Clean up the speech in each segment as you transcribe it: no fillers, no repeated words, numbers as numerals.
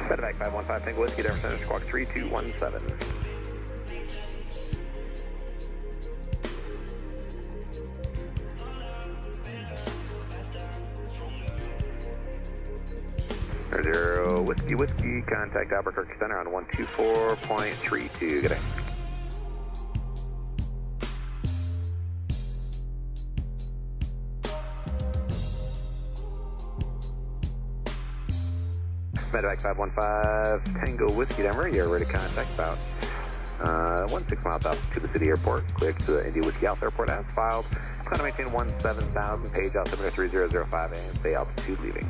Medevac 515 Tango Whiskey, Denver Center, squawk 3217. Zero Whiskey Whiskey, contact Albuquerque Center on 124.32. Good day. Medevac 515 Tango Whiskey Denver, you're ready to contact about 16 miles out to the city airport. Click to the India Whiskey Alpha Airport as filed. Plan to maintain 17,000, page altimeter 3005 AM, say altitude leaving.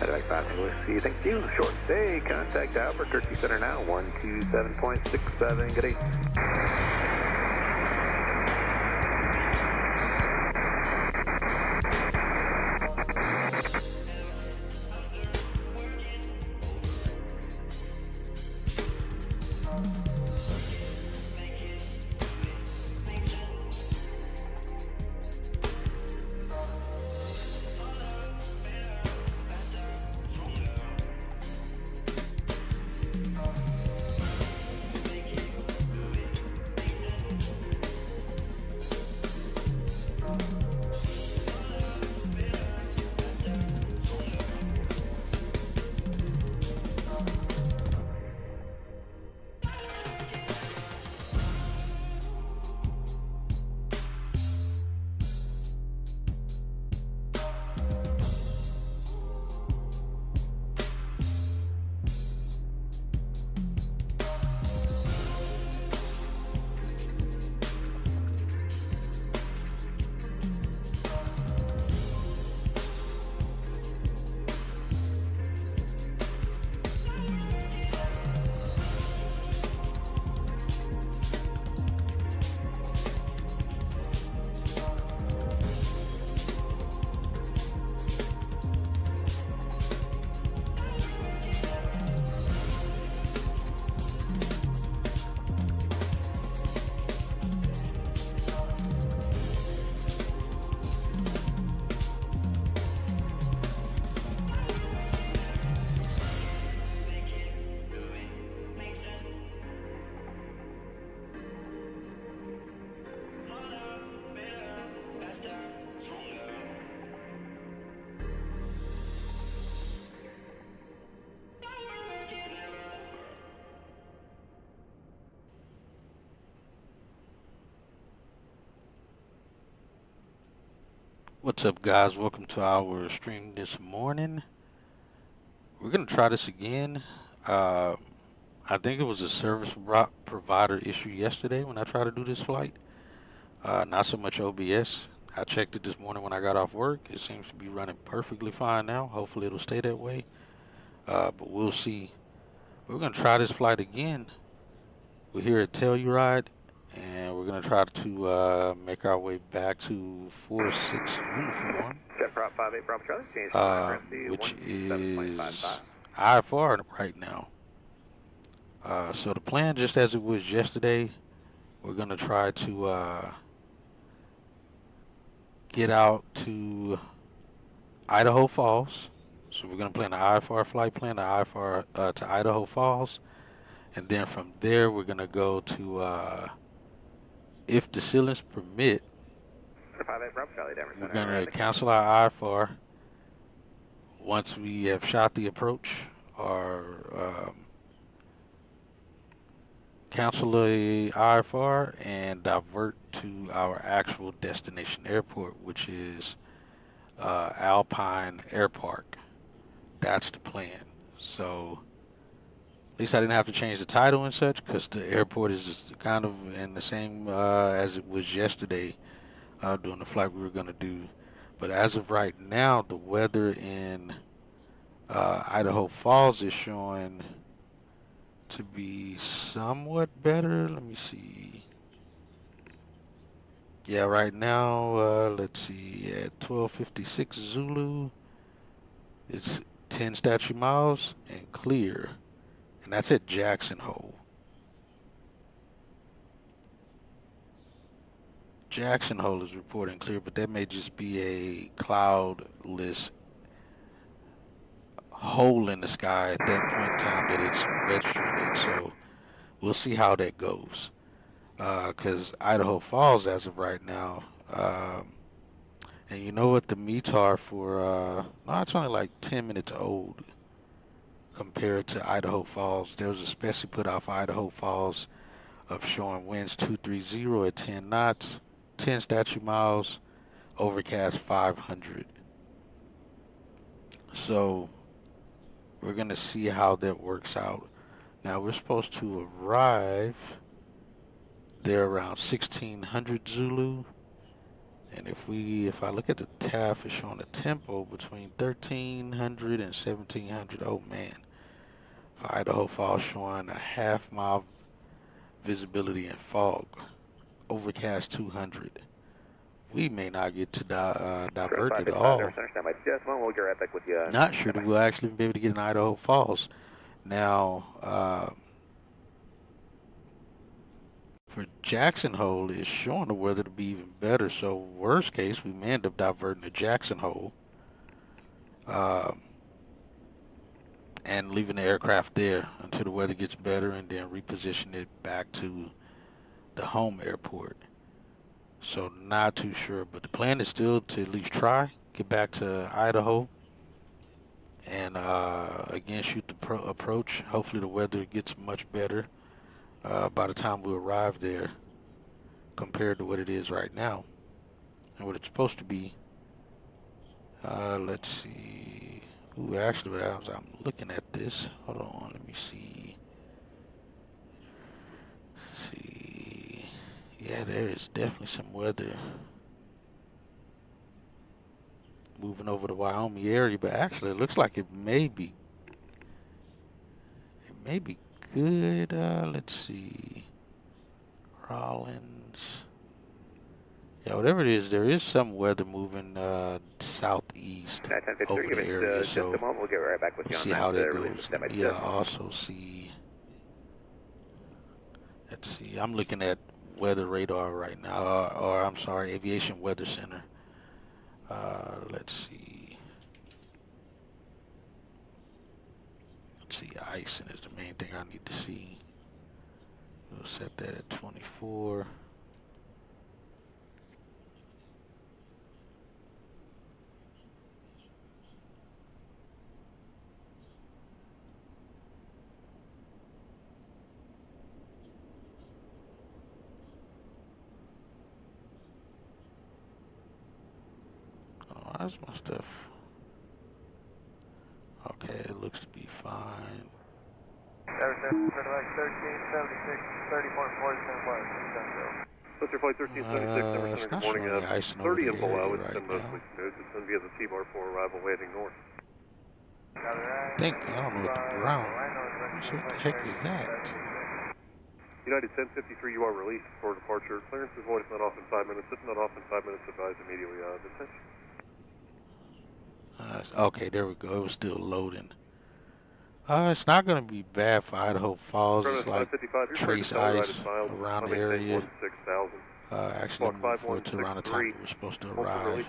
Medevac 5 Tango Whiskey, thank you. Short stay, contact Albuquerque Center now, 127.67, good day. What's up, guys? Welcome to our stream this morning. We're going to try this again. I think it was a service provider issue yesterday when I tried to do this flight. Not so much OBS. I checked it this morning when I got off work. It seems to be running perfectly fine now. Hopefully it'll stay that way. But we'll see. We're going to try this flight again. We're here at Telluride, and we're going to try to make our way back to 46 uniform, Prop 58 Bravo Charlie, change which is IFR right now. So the plan, just as it was yesterday, we're going to try to get out to Idaho Falls. So we're going to plan the IFR flight, plan the IFR to Idaho Falls. And then from there, we're going to go to, if the ceilings permit, we're going to cancel our IFR once we have shot the approach, or cancel the IFR and divert to our actual destination airport, which is Alpine Air Park. That's the plan. So at least I didn't have to change the title and such, because the airport is just kind of in the same as it was yesterday during the flight we were going to do. But as of right now, the weather in Idaho Falls is showing to be somewhat better. Let me see. Yeah, right now, let's see, at 12:56 Zulu, it's 10 statute miles and clear. And that's at Jackson Hole. Jackson Hole is reporting clear, but that may just be a cloudless hole in the sky at that point in time that it's registering it. So we'll see how that goes. Because Idaho Falls, as of right now, and you know what the METAR for, no, it's only like 10 minutes old compared to Idaho Falls. There was a special put out for Idaho Falls of showing winds 230 at 10 knots, 10 statute miles, overcast 500. So we're going to see how that works out. Now we're supposed to arrive there around 1600 Zulu. And if I look at the TAF, it's showing a tempo between 1300 and 1700. Oh man. For Idaho Falls showing a half-mile visibility in fog. Overcast 200. We may not get to divert at all. We'll get right back with you. Not sure that we'll actually be able to get in Idaho Falls. Now, for Jackson Hole, it's showing the weather to be even better. So worst case, we may end up diverting to Jackson Hole and leaving the aircraft there until the weather gets better, and then reposition it back to the home airport. So not too sure, but the plan is still to at least try, get back to Idaho, and again shoot the approach. Hopefully the weather gets much better by the time we arrive there compared to what it is right now and what it's supposed to be. Let's see. Ooh, actually, as I'm looking at this, hold on, let me see. See, yeah, there is definitely some weather moving over the Wyoming area, but actually, it looks like it may be good. Let's see, Rollins. Yeah, whatever it is, there is some weather moving southeast over the area, so we'll get right back with we'll you see how that goes. Yeah, also see, let's see, I'm looking at weather radar right now, or I'm sorry, Aviation Weather Center. Let's see. Let's see, icing is the main thing I need to see. We'll set that at 24. Where's my stuff? Okay, it looks to be fine. Everton, like 1376, 30.47 miles. Mr. Flight 1376, it's not showing any icing over 30 the and below, area it's right been now. mostly smooth. It's going to be at the T-bar for arrival heading north. I think, I don't know what the brown, I'm not sure what the heck is that. United 1053, you are released for departure. Clearance is void if not off in 5 minutes. If not off in 5 minutes, advise immediately detention. Okay, there we go. It was still loading. It's not going to be bad for Idaho Falls. It's like trace ice around the area. Actually, moving forward to around the time we were supposed to arrive.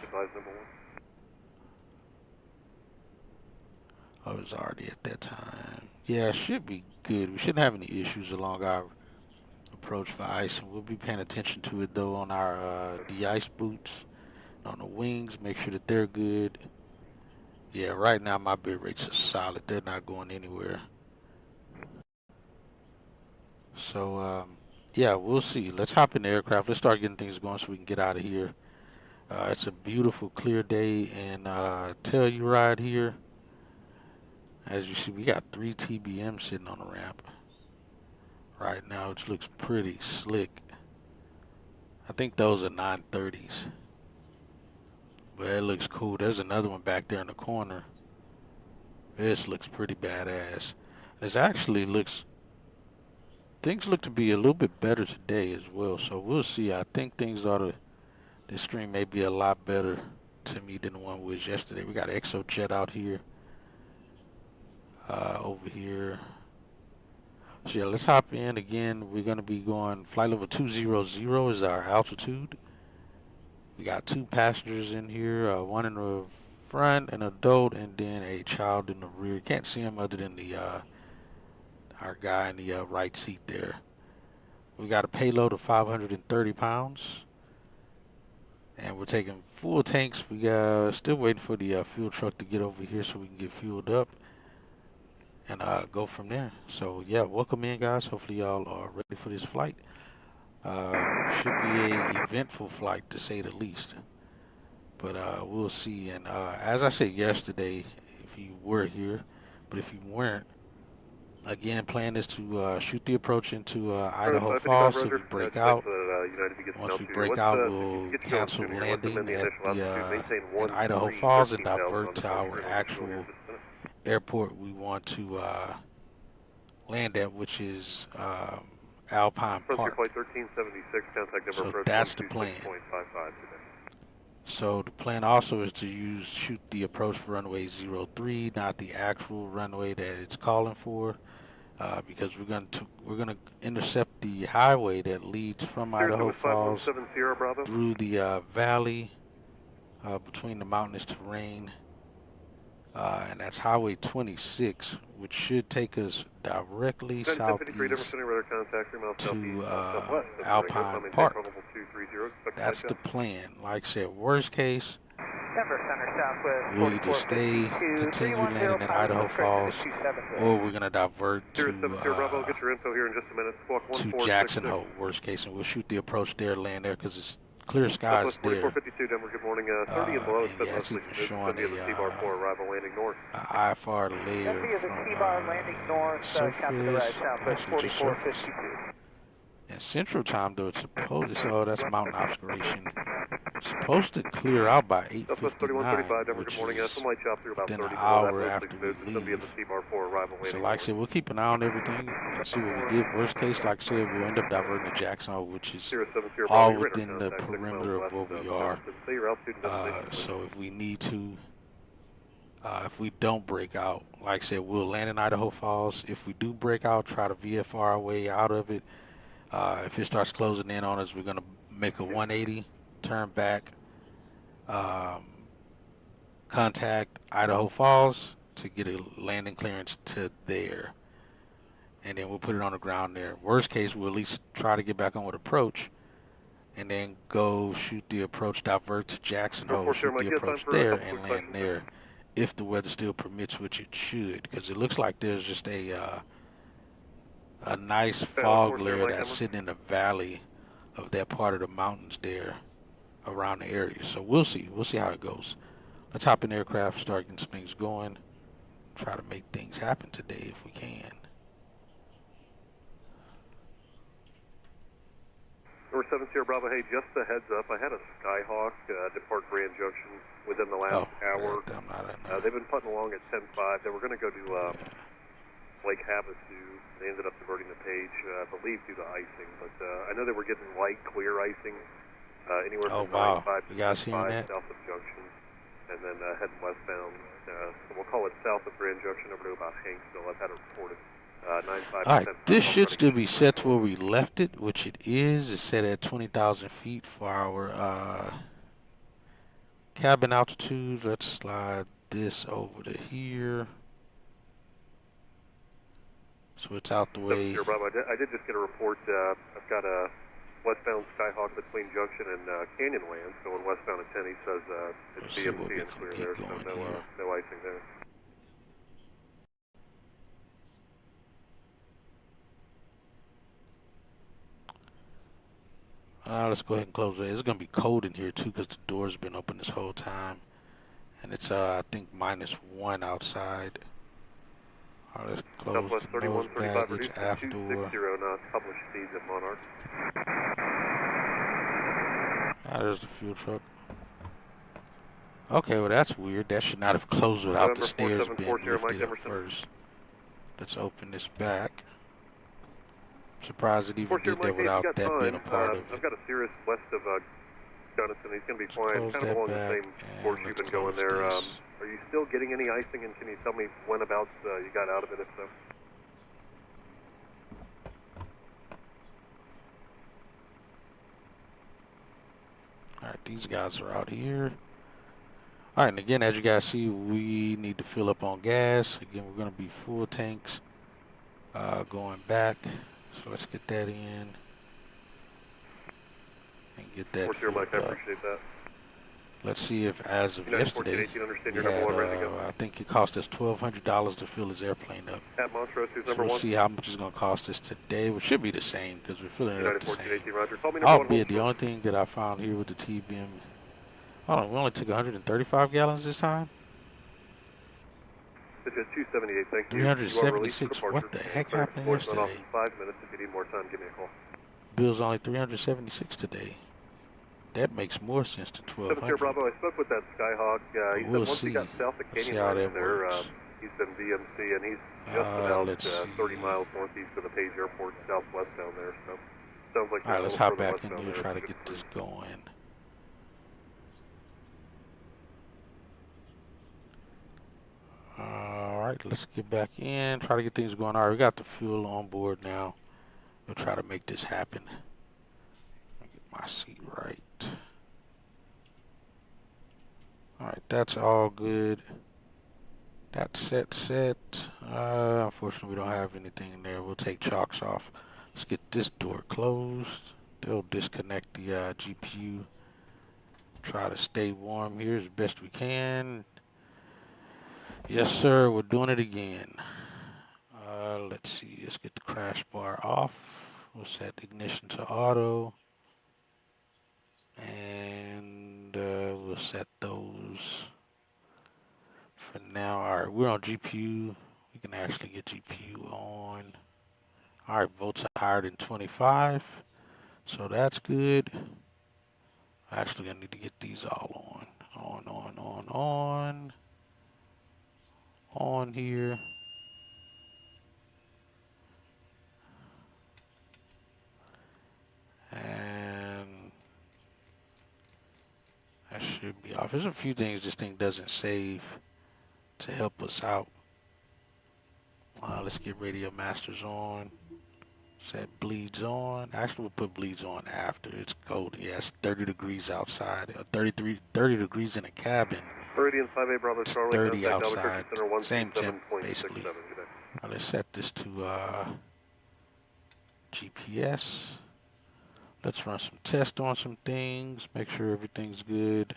Oh, it was already at that time. Yeah, it should be good. We shouldn't have any issues along our approach for ice, and we'll be paying attention to it though on our de-ice boots, on the wings. Make sure that they're good. Yeah, right now my bid rates are solid. They're not going anywhere. So yeah, we'll see. Let's hop in the aircraft. Let's start getting things going so we can get out of here. It's a beautiful, clear day in Telluride here. As you see, we got 3 TBM sitting on the ramp right now, which looks pretty slick. I think those are 930s, but it looks cool. There's another one back there in the corner. This looks pretty badass. This actually looks, things look to be a little bit better today as well, so we'll see. I think things ought to, this stream may be a lot better to me than the one was yesterday. We got ExoJet out here. Over here. So yeah, let's hop in again. We're going to be going flight level 200 is our altitude. We got 2 passengers in here, one in the front, an adult, and then a child in the rear. Can't see him other than the our guy in the right seat there. We got a payload of 530 pounds, and we're taking full tanks. We still waiting for the fuel truck to get over here so we can get fueled up and go from there. So yeah, welcome in, guys. Hopefully y'all are ready for this flight. Should be a eventful flight, to say the least. But we'll see. And as I said yesterday, if you were here, but if you weren't, again, plan is to shoot the approach into Idaho Falls so we break out. Once we break out, we'll cancel landing at Idaho Falls and divert to our actual airport we want to land at, which is Alpine Park. So that's the plan. So the plan also is to shoot the approach for runway 03, not the actual runway that it's calling for, because we're gonna intercept the highway that leads from Idaho Falls through the valley between the mountainous terrain, and that's Highway 26, which should take us directly southeast to Alpine Park. That's the plan. Like I said, worst case, we'll either continue landing at Idaho Falls, or we're going to divert to Jackson Hole, worst case, and we'll shoot the approach there, land there, because it's clear skies there. And yeah, it's even showing a IFR layer from surface, actually just surface. And Central Time, though, it's supposed, so that's mountain obscuration. It's supposed to clear out by 8:59, which is within an hour after we leave. So like I said, we'll keep an eye on everything and see what we get. Worst case, like I said, we'll end up diverting to Jackson Hole, which is all within the perimeter of where we are. So if we need to, if we don't break out, like I said, we'll land in Idaho Falls. If we do break out, try to VFR our way out of it. If it starts closing in on us, we're going to make a 180, turn back, contact Idaho Falls to get a landing clearance to there. And then we'll put it on the ground there. Worst case, we'll at least try to get back on with approach and then go shoot the approach, divert to Jackson Hole, shoot the approach there, and land there if the weather still permits, which it should, because it looks like there's just a nice fog layer that's sitting in the valley of that part of the mountains there around the area. So we'll see how it goes. Let's hop in the aircraft, start getting some things going, try to make things happen today if we can. Number 7 Sierra Bravo, hey, just a heads up, I had a Skyhawk depart Grand Junction within the last hour. They've been putting along at 10-5. They were going to go to Lake Havasu. They ended up diverting the page, I believe, due to icing. But I know they were getting light, clear icing anywhere from 95 to 5 south of Junction, and then heading westbound. So we'll call it south of Grand Junction over to about Hanksville. I've had it reported. 95. All right, this should still be set to where we left it, which it is. It's set at 20,000 feet for our cabin altitude. Let's slide this over to here. So it's out the way. I did just get a report. I've got a westbound Skyhawk between Junction and Canyonland. So in westbound at 10, he says it's BMC and clear there, so no icing there. Let's go ahead and close it. It's going to be cold in here too because the door's been open this whole time. And it's, I think, -1 outside. All right, let's close the nose baggage after. There's the fuel truck. Okay, well that's weird. That should not have closed without the stairs being lifted at first. Let's open this back. Surprised it even did that without that being a part of it. I've got a Cirrus west of Gunnison. He's going to be flying kind of along the same course you've been going there. Are you still getting any icing, and can you tell me when about you got out of it, if so? All right, These guys are out here. All right, and again, as you guys see, we need to fill up on gas. Again, we're going to be full tanks going back. So let's get that in and get that filled Mike, I up. appreciate that. Let's see if, as of yesterday, we had, I think it cost us $1,200 to fill his airplane up. At Montrose, who's So number we'll one? see how much it's going to cost us today, which should be the same because we're filling it up the same. Roger. Call me number Albeit one, the only thing that I found here with the TBM, hold on, we only took 135 gallons this time? It's just 278, thank you. 376, what the heck happened yesterday? Off in 5 minutes. If you need more time, give me a call. Bill's only 376 today. That makes more sense than 1,200. Bravo, I spoke with that Skyhawk. He We'll said once he got south of Canyon how right that there, works. he's been VMC, and he's just about 30 miles northeast of the Page Airport, southwest down there. So sounds like. All right, let's hop back in here and try to get this going. All right, let's get back in, try to get things going. All right, we got the fuel on board now. We'll try to make this happen. Get my seat right. All right, that's all good. That's set. Unfortunately, we don't have anything in there. We'll take chocks off. Let's get this door closed. They'll disconnect the GPU. Try to stay warm here as best we can. Yes, sir. We're doing it again. Let's see. Let's get the crash bar off. We'll set ignition to auto. And we'll set those for now. All right, we're on GPU. We can actually get GPU on. All right, volts are higher than 25. So that's good. Actually, I need to get these all on. On here. And that should be off. There's a few things this thing doesn't save to help us out. Let's get radio masters on. Set bleeds on. Actually, we'll put bleeds on after. It's cold. Yeah, it's 30 degrees outside. 30 degrees in a cabin. Meridian 5A Bravo It's Charlie. 30 outside. Same temp, basically. Right, Let's set this to GPS. Let's run some tests on some things. Make sure everything's good.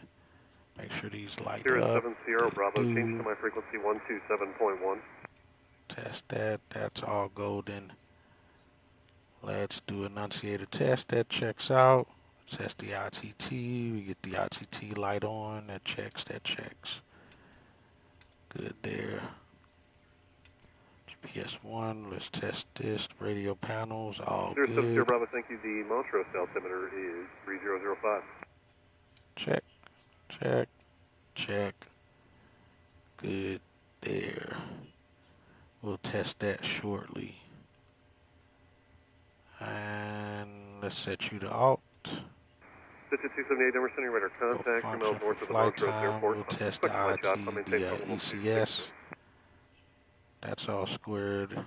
Make sure these light up. 7 Sierra Bravo. Change to my frequency 127.1. Test that. That's all golden. Let's do enunciator test. That checks out. Test the ITT. We get the ITT light on. That checks. Good there. GPS 1. Let's test this. Radio panels. All good. Sierra Bravo, thank you. The Montrose altimeter is 3005. Check. Good there. We'll test that shortly. And let's set you to alt. 5278, we're sending radar contact. Function for flight time. We'll test the IT, the ECS. That's all squared.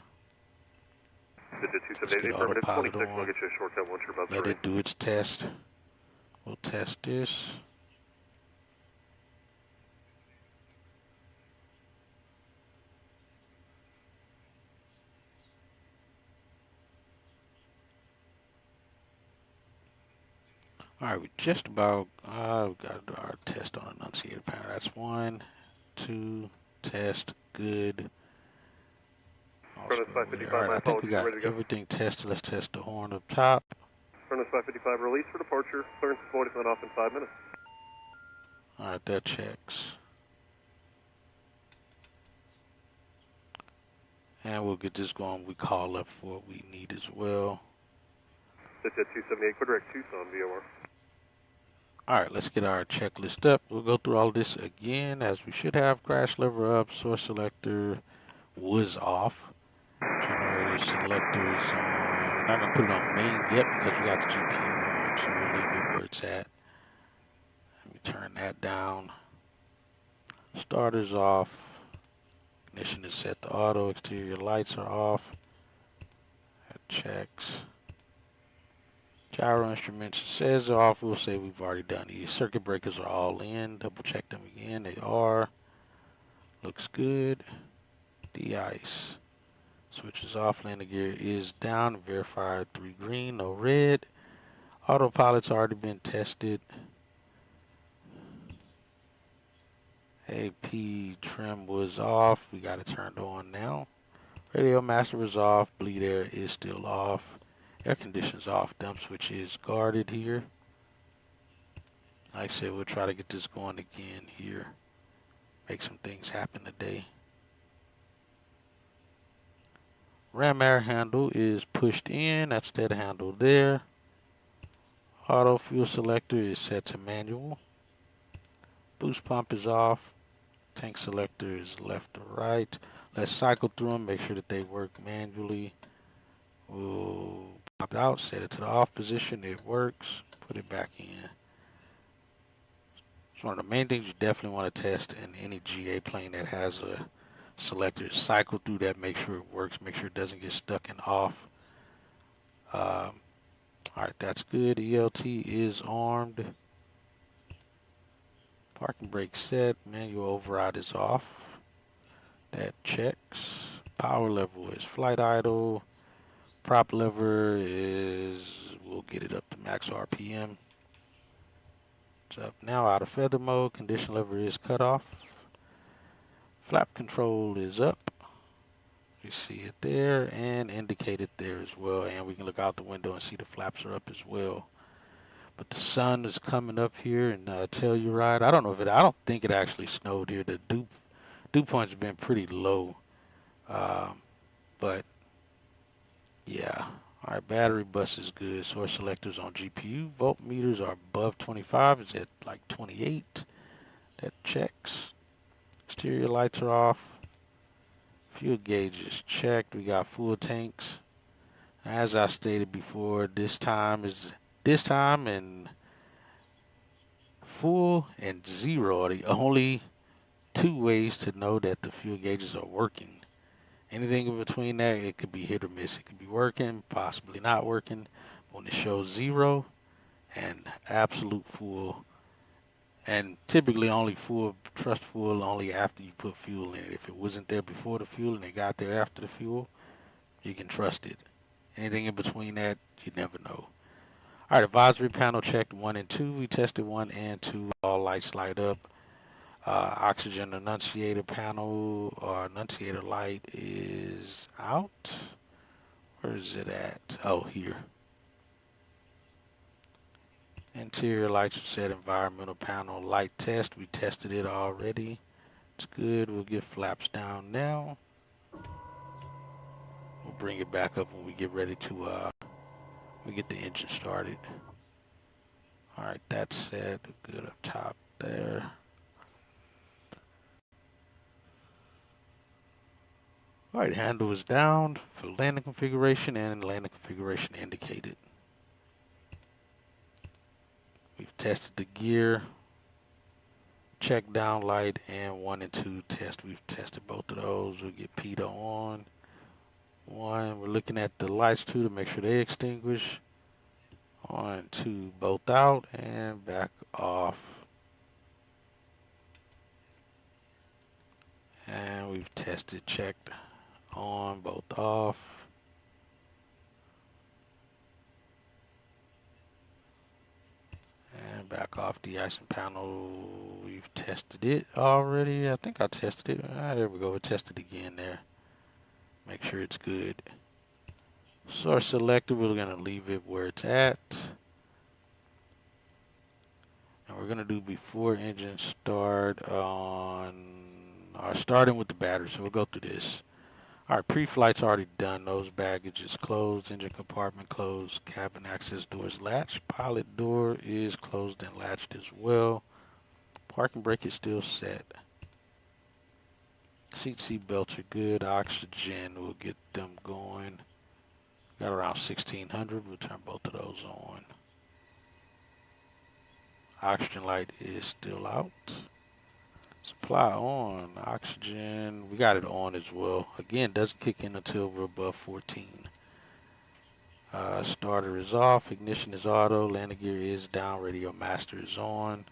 Let's get autopilot on. Let it do its test. We'll test this. All right, we just about we got our test on enunciator panel. That's 1, 2, test, good. Also, all right, I think we got everything tested. Let's test the horn up top. Furnace 555, release for departure. Clearance deployed is not off in 5 minutes. All right, that checks. And we'll get this going. We call up for what we need as well. That's at 278, Quebec Tucson, VOR. All right, let's get our checklist up. We'll go through all this again as we should have. Crash lever up, source selector was off. Generator selector is on. We're not going to put it on main yet because we got the GPU on, so we'll leave it where it's at. Let me turn that down. Starter's off. Ignition is set to auto. Exterior lights are off. That checks. Gyro instruments says they're off. We'll say we've already done these. Circuit breakers are all in. Double check them again. They are. Looks good. De-ice. Switch is off. Landing gear is down. Verified 3 green, no red. Autopilot's already been tested. AP trim was off. We got it turned on now. Radio master was off. Bleed air is still off. Air conditioning's off. Dump switch is guarded here. Like I said, we'll try to get this going again here. Make some things happen today. Ram air handle is pushed in. That's that handle there. Auto fuel selector is set to manual. Boost pump is off. Tank selector is left to right. Let's cycle through them, make sure that they work manually. We'll pop it out, set it to the off position. It works. Put it back in. It's one of the main things you definitely want to test in any GA plane that has a selector. Cycle through that, make sure it works, make sure it doesn't get stuck in off. Alright, that's good. ELT is armed. Parking brake set. Manual override is off. That checks. Power level is flight idle. Prop lever is, we'll get it up to max RPM. It's up now, out of feather mode. Condition lever is cut off. Flap control is up. You see it there and indicated there as well. And we can look out the window and see the flaps are up as well. But the sun is coming up here in Telluride. I don't think it actually snowed here. The dew point's been pretty low. But yeah. All right, battery bus is good. Source selectors on GPU. Voltmeters are above 25. It's at like 28. That checks. Exterior lights are off. Fuel gauge is checked. We got full tanks. As I stated before, this time and full and zero are the only two ways to know that the fuel gauges are working. Anything in between that, it could be hit or miss. It could be working, possibly not working. When it shows zero and absolute full, and typically only full, trust full only after you put fuel in it. If it wasn't there before the fuel and it got there after the fuel, you can trust it. Anything in between that, you never know. All right, advisory panel checked 1 and 2. We tested 1 and 2. All lights light up. Oxygen annunciator panel or annunciator light is out. Where is it at? Oh, here. Interior lights are set. Environmental panel light test. We tested it already. It's good. We'll get flaps down now. We'll bring it back up when we get ready to we get the engine started. All right, that's set. Good up top there. All right, handle is down for landing configuration and landing configuration indicated. We've tested the gear, check down light, and 1 and 2 test. We've tested both of those. We'll get PETA on. 1, we're looking at the lights 2 to make sure they extinguish. 1, 2, both out and back off. And we've tested, checked on, both off. And back off. De-icing panel, we've tested it already. I think I tested it. There we go. We tested again there. Make sure it's good. Source selector, we're going to leave it where it's at. And we're going to do before engine start on, or starting with the battery. So we'll go through this. All right, pre-flight's already done. Nose baggage is closed. Engine compartment closed. Cabin access door is latched. Pilot door is closed and latched as well. Parking brake is still set. Seat belts are good. Oxygen, we'll get them going. Got around 1600. We'll turn both of those on. Oxygen light is still out. Supply on. Oxygen, we got it on as well. Again, doesn't kick in until we're above 14. Starter is off, ignition is auto, landing gear is down, radio master is on.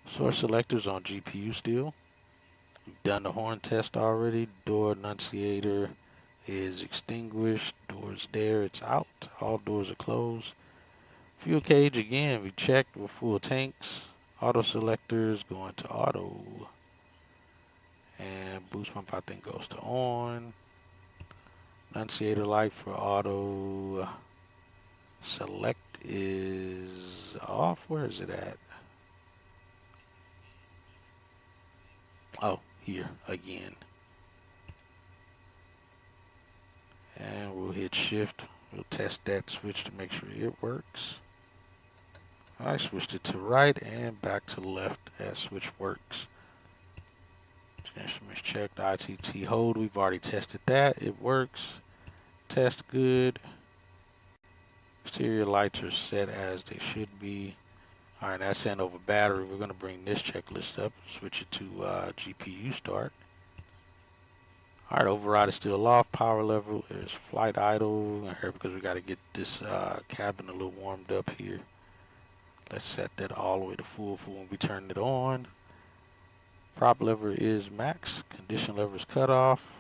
Source selectors on GPU still. We've done the horn test already. Door annunciator is extinguished. Doors there, it's out. All doors are closed. Fuel cage again, we checked with full tanks. Auto selectors going to auto. And boost pump I think goes to on. Annunciator light for auto select is off. Where is it at? Oh, here again. And we'll hit shift. We'll test that switch to make sure it works. I switched it to right and back to left. That switch works. Instruments checked. ITT hold. We've already tested that. It works. Test good. Exterior lights are set as they should be. Alright, that's sent over battery. We're going to bring this checklist up. Switch it to GPU start. Alright, override is still off. Power level is flight idle. Here because we got to get this cabin a little warmed up here. Let's set that all the way to full for when we turn it on. Prop lever is max. Condition lever is cut off.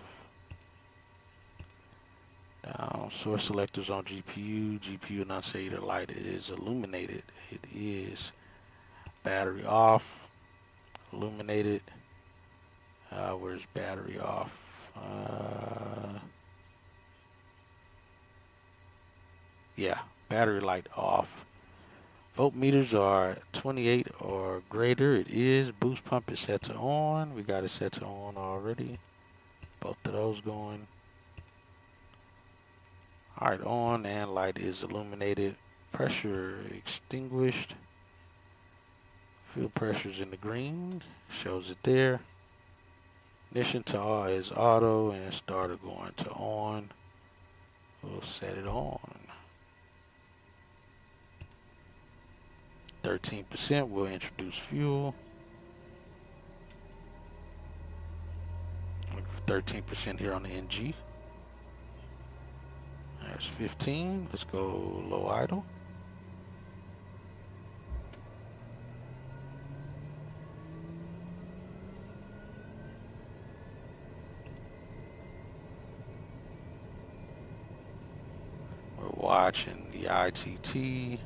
Down. Source selectors on GPU. GPU annunciator light is illuminated. It is. Battery off. Illuminated. Where's battery off? Yeah, battery light off. Voltmeters are 28 or greater. It is. Boost pump is set to on. We got it set to on already. Both of those going. Alright, on and light is illuminated. Pressure extinguished. Fuel pressure's in the green. Shows it there. Ignition to all is auto and starter going to on. We'll set it on. 13%. We'll introduce fuel. Look for 13% here on the NG. There's 15. Let's go low idle. We're watching the ITT.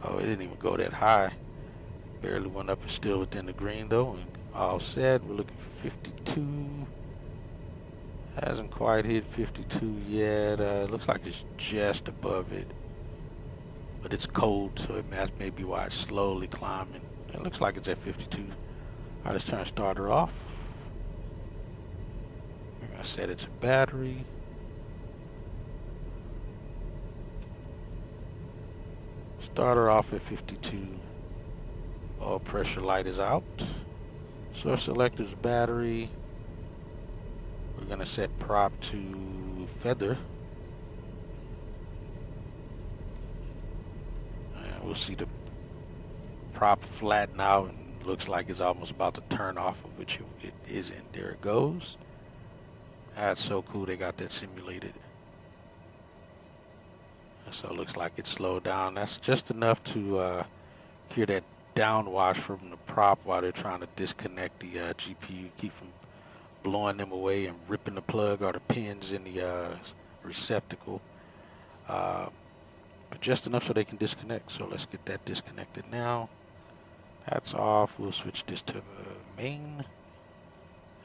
Oh, it didn't even go that high. Barely went up. It's still within the green though. And all set. We're looking for 52. Hasn't quite hit 52 yet. Looks like it's just above it. But it's cold, so that's maybe why it's slowly climbing. It looks like it's at 52. Alright, let's turn starter off. We're going to set it to battery. Starter off at 52. All pressure light is out. Source selector's battery. We're going to set prop to feather. And we'll see the prop flatten out and looks like it's almost about to turn off, of which it isn't. There it goes. That's so cool they got that simulated. So it looks like it slowed down. That's just enough to cure that downwash from the prop while they're trying to disconnect the GPU, keep from blowing them away and ripping the plug or the pins in the receptacle. But just enough so they can disconnect. So let's get that disconnected now. That's off. We'll switch this to main.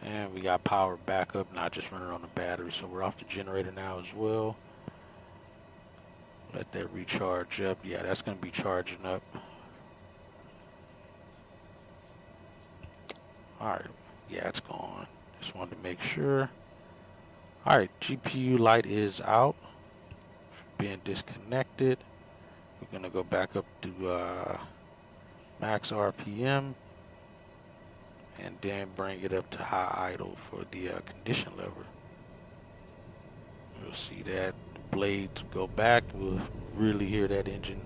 And we got power backup, not just running on the battery. So we're off the generator now as well. Let that recharge up. Yeah, that's going to be charging up. Alright, yeah, it's gone. Just wanted to make sure. Alright, GPU light is out. Being disconnected. We're going to go back up to max RPM. And then bring it up to high idle for the condition lever. You'll see that blade go back. We'll really hear that engine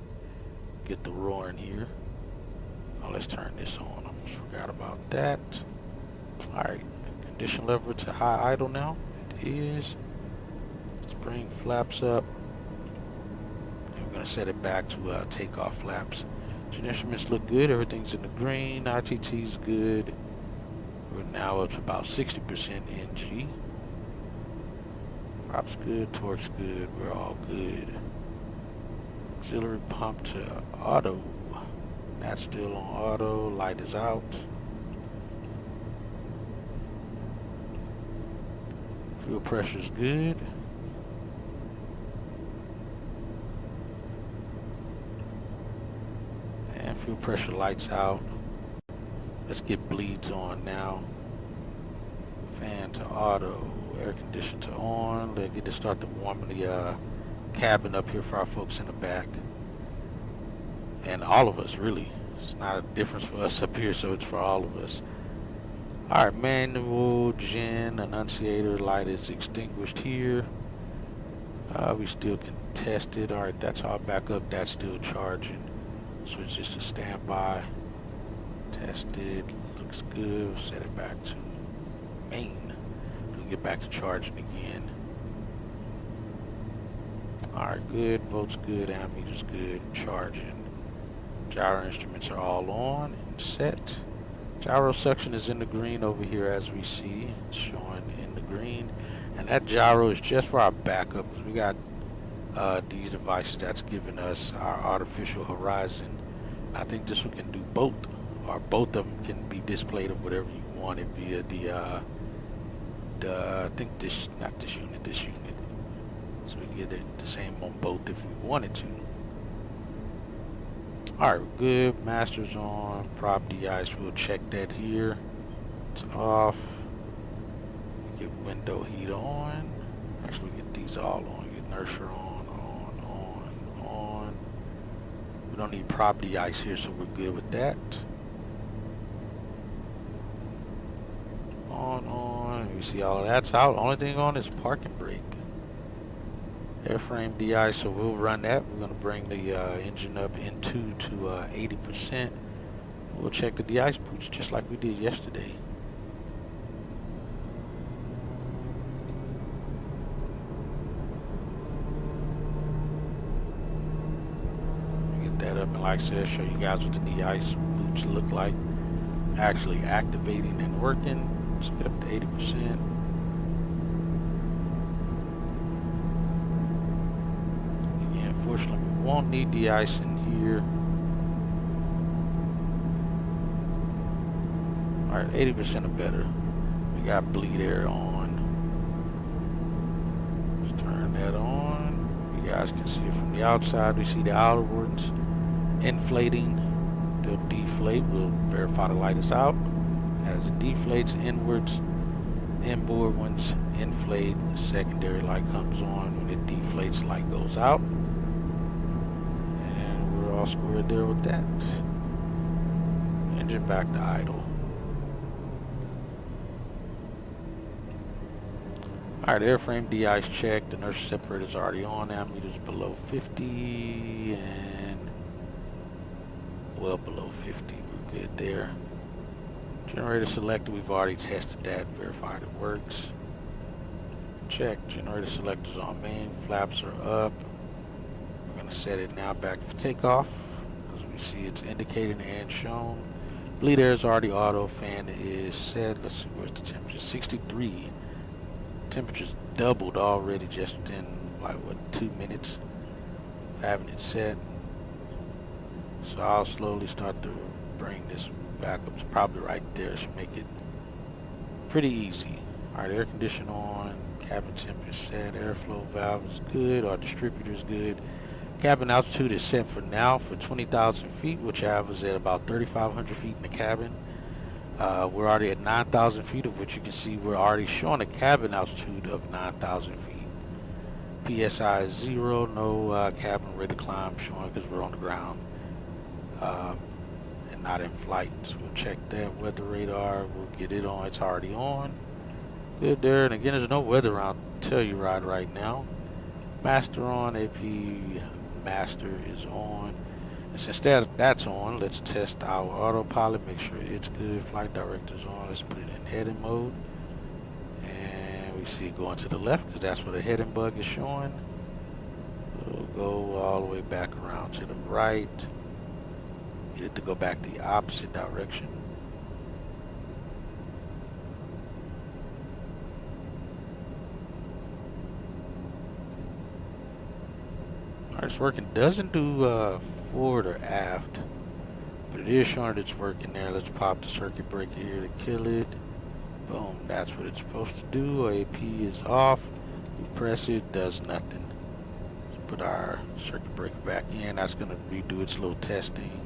get the roaring here. Now let's turn this on. I almost forgot about that. Alright, condition lever to high idle now. It is. bring flaps up. And we're going to set it back to takeoff flaps. Engine instruments look good. Everything's in the green. ITT's good. We're now up to about 60% NG. Prop's good. Torque's good. We're all good. Auxiliary pump to auto. That's still on auto. Light is out. Fuel pressure's good. And fuel pressure lights out. Let's get bleeds on now. Fan to auto. Air condition to on. Let's get to start to warm the cabin up here for our folks in the back. And all of us, really. It's not a difference for us up here, so it's for all of us. Alright, manual, gen, annunciator, light is extinguished here. We still can test it. Alright, that's all back up. That's still charging. Switch this to standby. Tested. Looks good. We'll set it back to main. We'll get back to charging again. Alright, good. Volt's good. Ammeter's good. Charging. Gyro instruments are all on and set. Gyro suction is in the green over here as we see. It's showing in the green. And that gyro is just for our backup because we got these devices that's giving us our artificial horizon. I think this one can do both, or both of them can be displayed of whatever you wanted via I think this, not this unit, this unit. So we can get it the same on both if we wanted to. Alright, good. Master's on. Prop de-ice. We'll check that here. It's off. Get window heat on. Actually, get these all on. Get inertia on. We don't need prop de-ice here, so we're good with that. On. You see all of that's out. Only thing on is parking brake. Airframe de-ice, so we'll run that. We're going to bring the engine up into to 80%. We'll check the de-ice boots just like we did yesterday. Get that up, and like I said, show you guys what the de-ice boots look like. Actually activating and working. Let's get up to 80%. Unfortunately, we won't need de-ice in here. Alright, 80% or better. We got bleed air on. Let's turn that on. You guys can see it from the outside. We see the outer ones inflating. They'll deflate. We'll verify the light is out. As it deflates inwards, inboard ones inflate. Secondary light comes on. When it deflates, light goes out. All squared there with that. Engine back to idle. Alright, airframe de-ice checked. The inertia separator is already on. Ammeter's below 50 and well below 50. We're good there. Generator selector, we've already tested that, verified it works. Check. Generator selector's on main. Flaps are up. Set it now back for takeoff. As we see, it's indicating and shown. Bleed air is already auto. Fan is set. Let's see, where's the temperature? 63. Temperature's doubled already just in like what, 2 minutes of having it set. So I'll slowly start to bring this back up. It's probably right there. Should make it pretty easy. Alright, air condition on. Cabin temperature set. Airflow valve is good. Our distributor is good. Cabin altitude is set for now for 20,000 feet, which averages at about 3,500 feet in the cabin. We're already at 9,000 feet, of which you can see we're already showing a cabin altitude of 9,000 feet. PSI is 0, no cabin rate of climb showing because we're on the ground and not in flight. So we'll check that weather radar. We'll get it on. It's already on. Good there. And again, there's no weather around Telluride right now. Master on. AP master is on. And since that's on, let's test our autopilot, make sure it's good. Flight director's on. Let's put it in heading mode. And we see it going to the left because that's where the heading bug is showing. We'll go all the way back around to the right. Get it to go back the opposite direction. Alright, it's working. Doesn't do forward or aft, but it is showing that it's working there. Let's pop the circuit breaker here to kill it. Boom, that's what it's supposed to do. AP is off. We press it, does nothing. Let's put our circuit breaker back in. That's going to redo its little testing.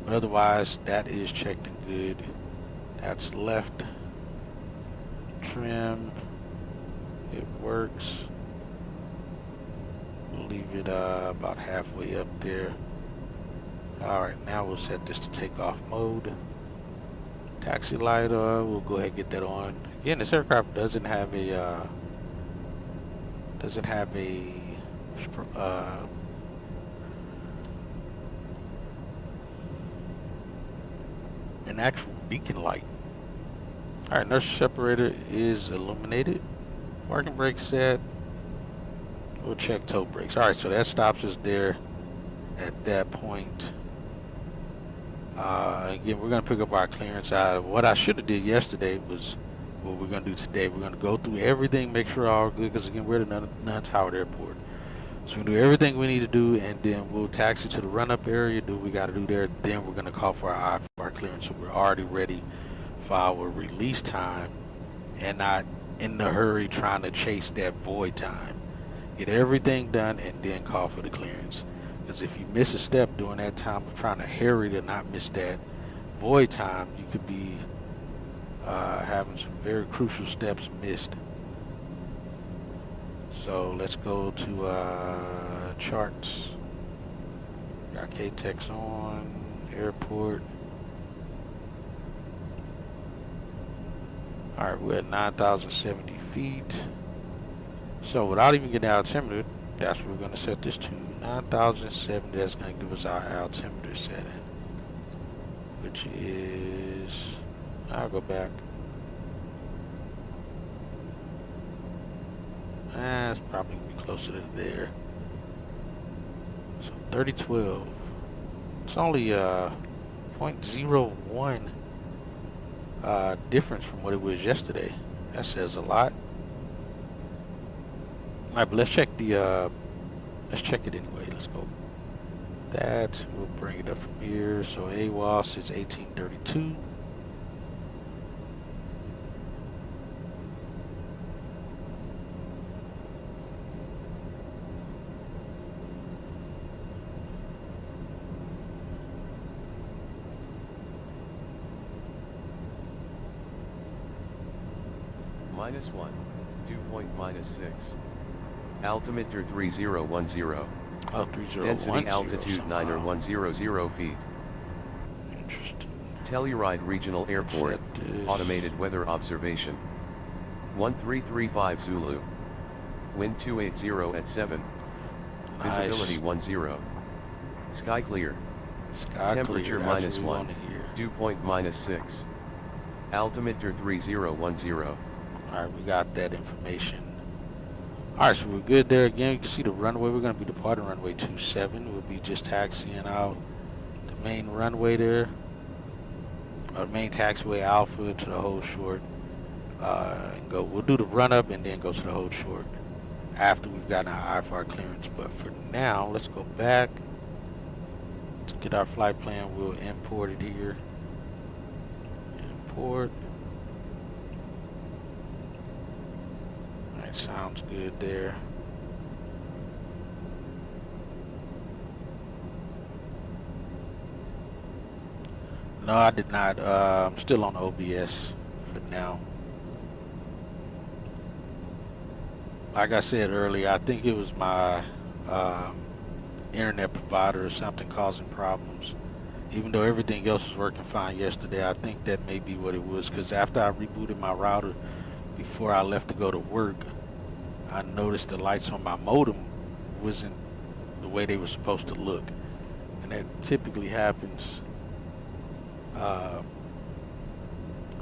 But otherwise, that is checked and good. That's left trim. It works. We'll leave it about halfway up there. Alright, now we'll set this to takeoff mode. Taxi light, we'll go ahead and get that on. Again, this aircraft doesn't have a an actual beacon light. Alright, inertia separator is illuminated. Parking brake set. We'll check toe brakes. Alright, so that stops us there at that point. Again, we're going to pick up our clearance out. What I should have did yesterday was what we're going to do today. We're going to go through everything, make sure all good, because again, we're at the Nuns Howard Airport. So we're going to do everything we need to do, and then we'll taxi to the run-up area, do what we got to do there. Then we're going to call for our IFR clearance, so we're already ready for our release time and not in the hurry trying to chase that void time. Get everything done and then call for the clearance. Because if you miss a step during that time of trying to hurry to not miss that void time, you could be having some very crucial steps missed. So let's go to charts. Got KTEX on, airport. Alright, we're at 9,070 feet. So without even getting altimeter, that's what we're going to set this to. 9,070, that's going to give us our altimeter setting. Which is, I'll go back. It's probably going to be closer to there. So 3012. It's only 0.01 difference from what it was yesterday. That says a lot. Alright, but let's check the let's check it anyway. Let's go. That we'll bring it up from here. So AWOS is 1832. -1, dew point -6. Altimeter 3010. Oh, 3010. Density altitude 9,100 feet. Interesting. Telluride Regional Airport. Automated weather observation. 1335 Zulu. Wind 280 at 7. Nice. Visibility 10. Sky clear. Sky Temperature clear. That's what we -1. want to hear. Dew point -6. Altimeter 3010. Alright, we got that information. Alright, so we're good there. Again, you can see the runway. We're going to be departing runway 27. We'll be just taxiing out the main runway there. Or main taxiway Alpha to the hold short. And go. We'll do the run up and then go to the hold short after we've gotten our IFR clearance. But for now, let's go back. Let's get our flight plan. We'll import it here. Import. Alright, sounds good there. No, I did not. I'm still on OBS for now. Like I said earlier, I think it was my internet provider or something causing problems. Even though everything else was working fine yesterday, I think that may be what it was. Because after I rebooted my router, before I left to go to work, I noticed the lights on my modem wasn't the way they were supposed to look. And that typically happens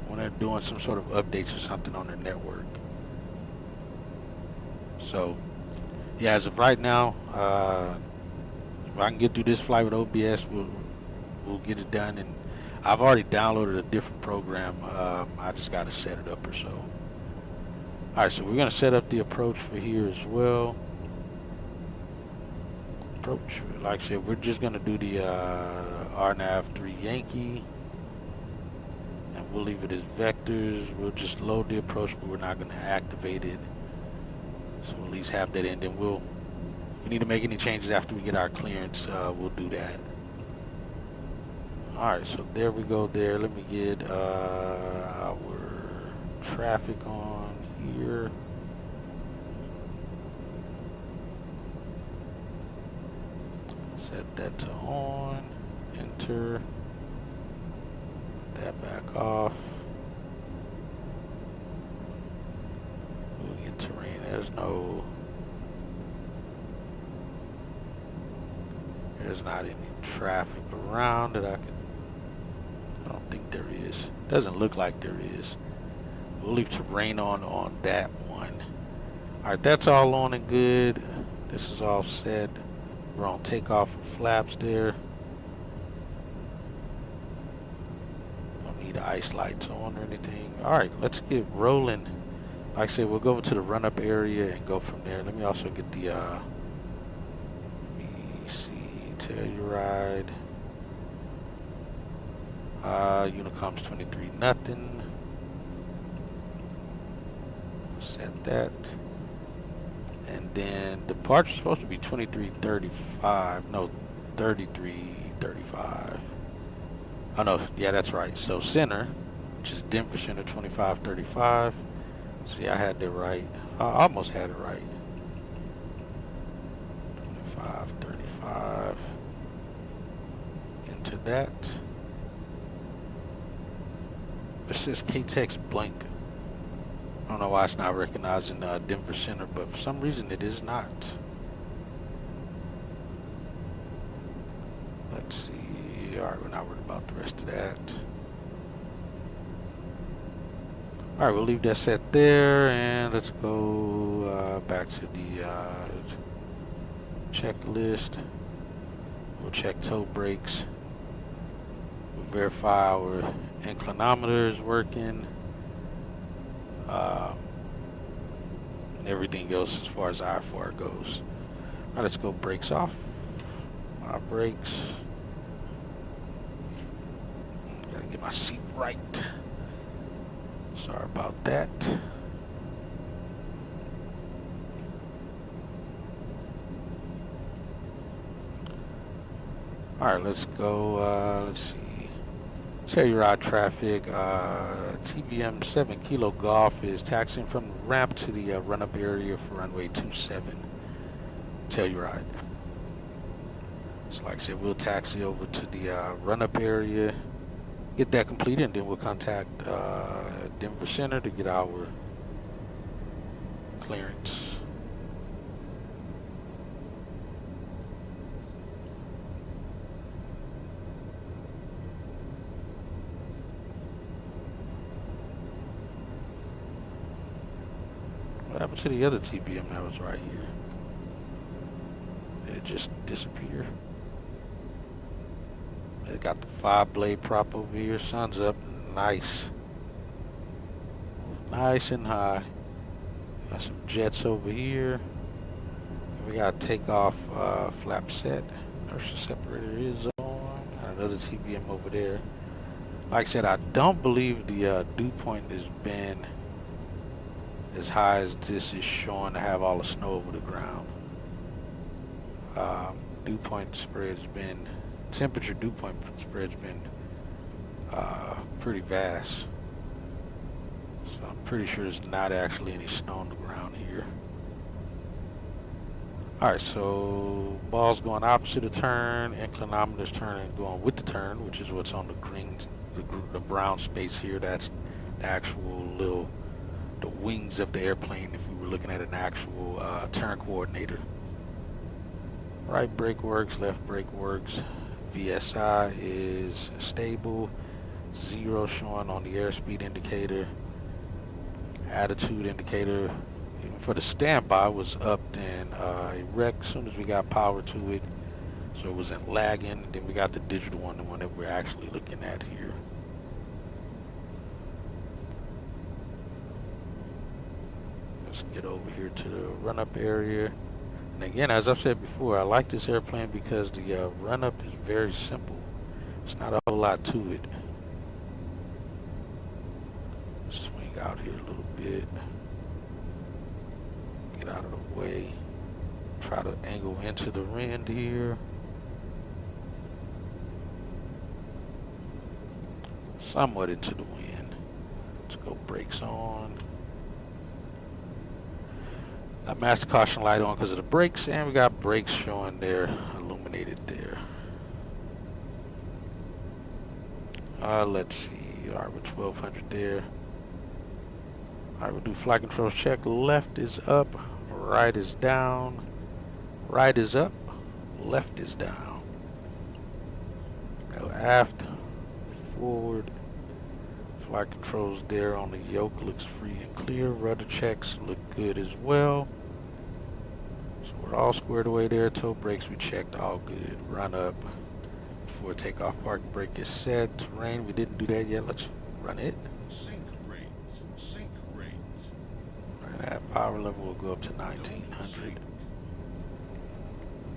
when they're doing some sort of updates or something on their network. So yeah, as of right now, if I can get through this flight with OBS, we'll get it done. And I've already downloaded a different program. I just got to set it up or so. All right, so we're gonna set up the approach for here as well. Approach, like I said, we're just gonna do the RNAV 3 Yankee, and we'll leave it as vectors. We'll just load the approach, but we're not gonna activate it. So we'll at least have that in. Then if we need to make any changes after we get our clearance, we'll do that. All right, so there we go there. Let me get our traffic on here. Set that to on, enter, put that back off. We'll get terrain, there's not any traffic around that I don't think there is. Doesn't look like there is. We'll leave terrain on that one. Alright, that's all on and good. This is all set. We're on takeoff for flaps there. Don't need ice lights on or anything. Alright, let's get rolling. Like I said, we'll go over to the run-up area and go from there. Let me also get the, let me see, Telluride. Unicom's 23 nothing. Set that. And then departure's supposed to be 23:35. No, 33:35. Oh no, yeah, that's right. So center, which is Denver Center, 25:35. See, I had that right. I almost had it right. 25:35. Into that. It says KTEX blank. I don't know why it's not recognizing Denver Center, but for some reason it is not. Let's see. Alright, we're not worried about the rest of that. Alright, we'll leave that set there, and let's go back to the checklist. We'll check toe brakes. We'll verify our inclinometer is working. And everything goes as far as I4 goes. Alright, let's go brakes off. My brakes. Gotta get my seat right. Sorry about that. Alright, let's go, let's see. Telluride traffic, TBM 7 Kilo Golf is taxiing from the ramp to the run-up area for runway 27, Telluride. So like I said, we'll taxi over to the run-up area, get that completed, and then we'll contact Denver Center to get our clearance. What happened to the other TBM that was right here? Did it just disappear? It got the 5-blade prop over here. Sun's up. Nice. Nice and high. Got some jets over here. And we got takeoff flap set. Inertia separator is on. Got another TBM over there. Like I said, I don't believe the dew point has been as high as this is showing to have all the snow over the ground. Dew point spread has been, temperature dew point spread's been pretty vast. So I'm pretty sure there's not actually any snow on the ground here. Alright, so ball's going opposite of turn, inclinometer's turning, going with the turn, which is what's on the green, the brown space here. That's the actual little, the wings of the airplane if we were looking at an actual turn coordinator. Right brake works, left brake works. VSI is stable. 0 showing on the airspeed indicator. Attitude indicator Even for the standby was upped and erect as soon as we got power to it, so it wasn't lagging. Then we got the digital one, the one that we're actually looking at here. Let's get over here to the run-up area. And again, as I've said before, I like this airplane because the run-up is very simple. It's not a whole lot to it. Swing out here a little bit. Get out of the way. Try to angle into the wind here. Somewhat into the wind. Let's go brakes on. Got master caution light on because of the brakes, and we got brakes showing there, illuminated there. Let's see. All right, we're 1200 there. All right, we'll do flight control check. Left is up, right is down. Right is up, left is down. Go aft, forward. Flight controls there on the yoke looks free and clear. Rudder checks look good as well. So we're all squared away there. Toe brakes we checked, all good. Run up before takeoff. Parking brake is set. Terrain, we didn't do that yet. Let's run it. Sync rates. Sync rates. And that power level will go up to 1900.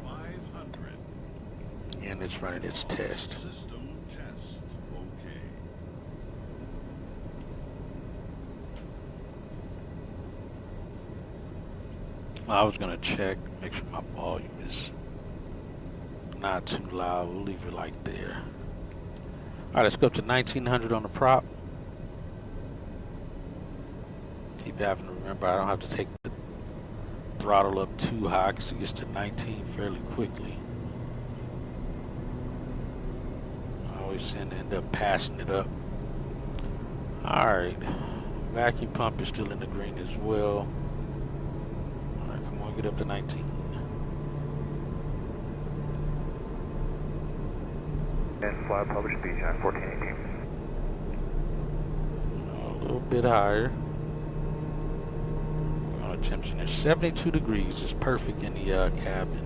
500. And it's running its test. System test. Okay. I was gonna check, make sure my volume is not too loud. We'll leave it like there. All right, let's go up to 1900 on the prop. Keep having to remember I don't have to take the throttle up too high because it gets to 19 fairly quickly. I always end up passing it up. All right, vacuum pump is still in the green as well. Get up to 19. And fly published beach on 1418. A little bit higher. Temperature is 72 degrees. It's perfect in the cabin.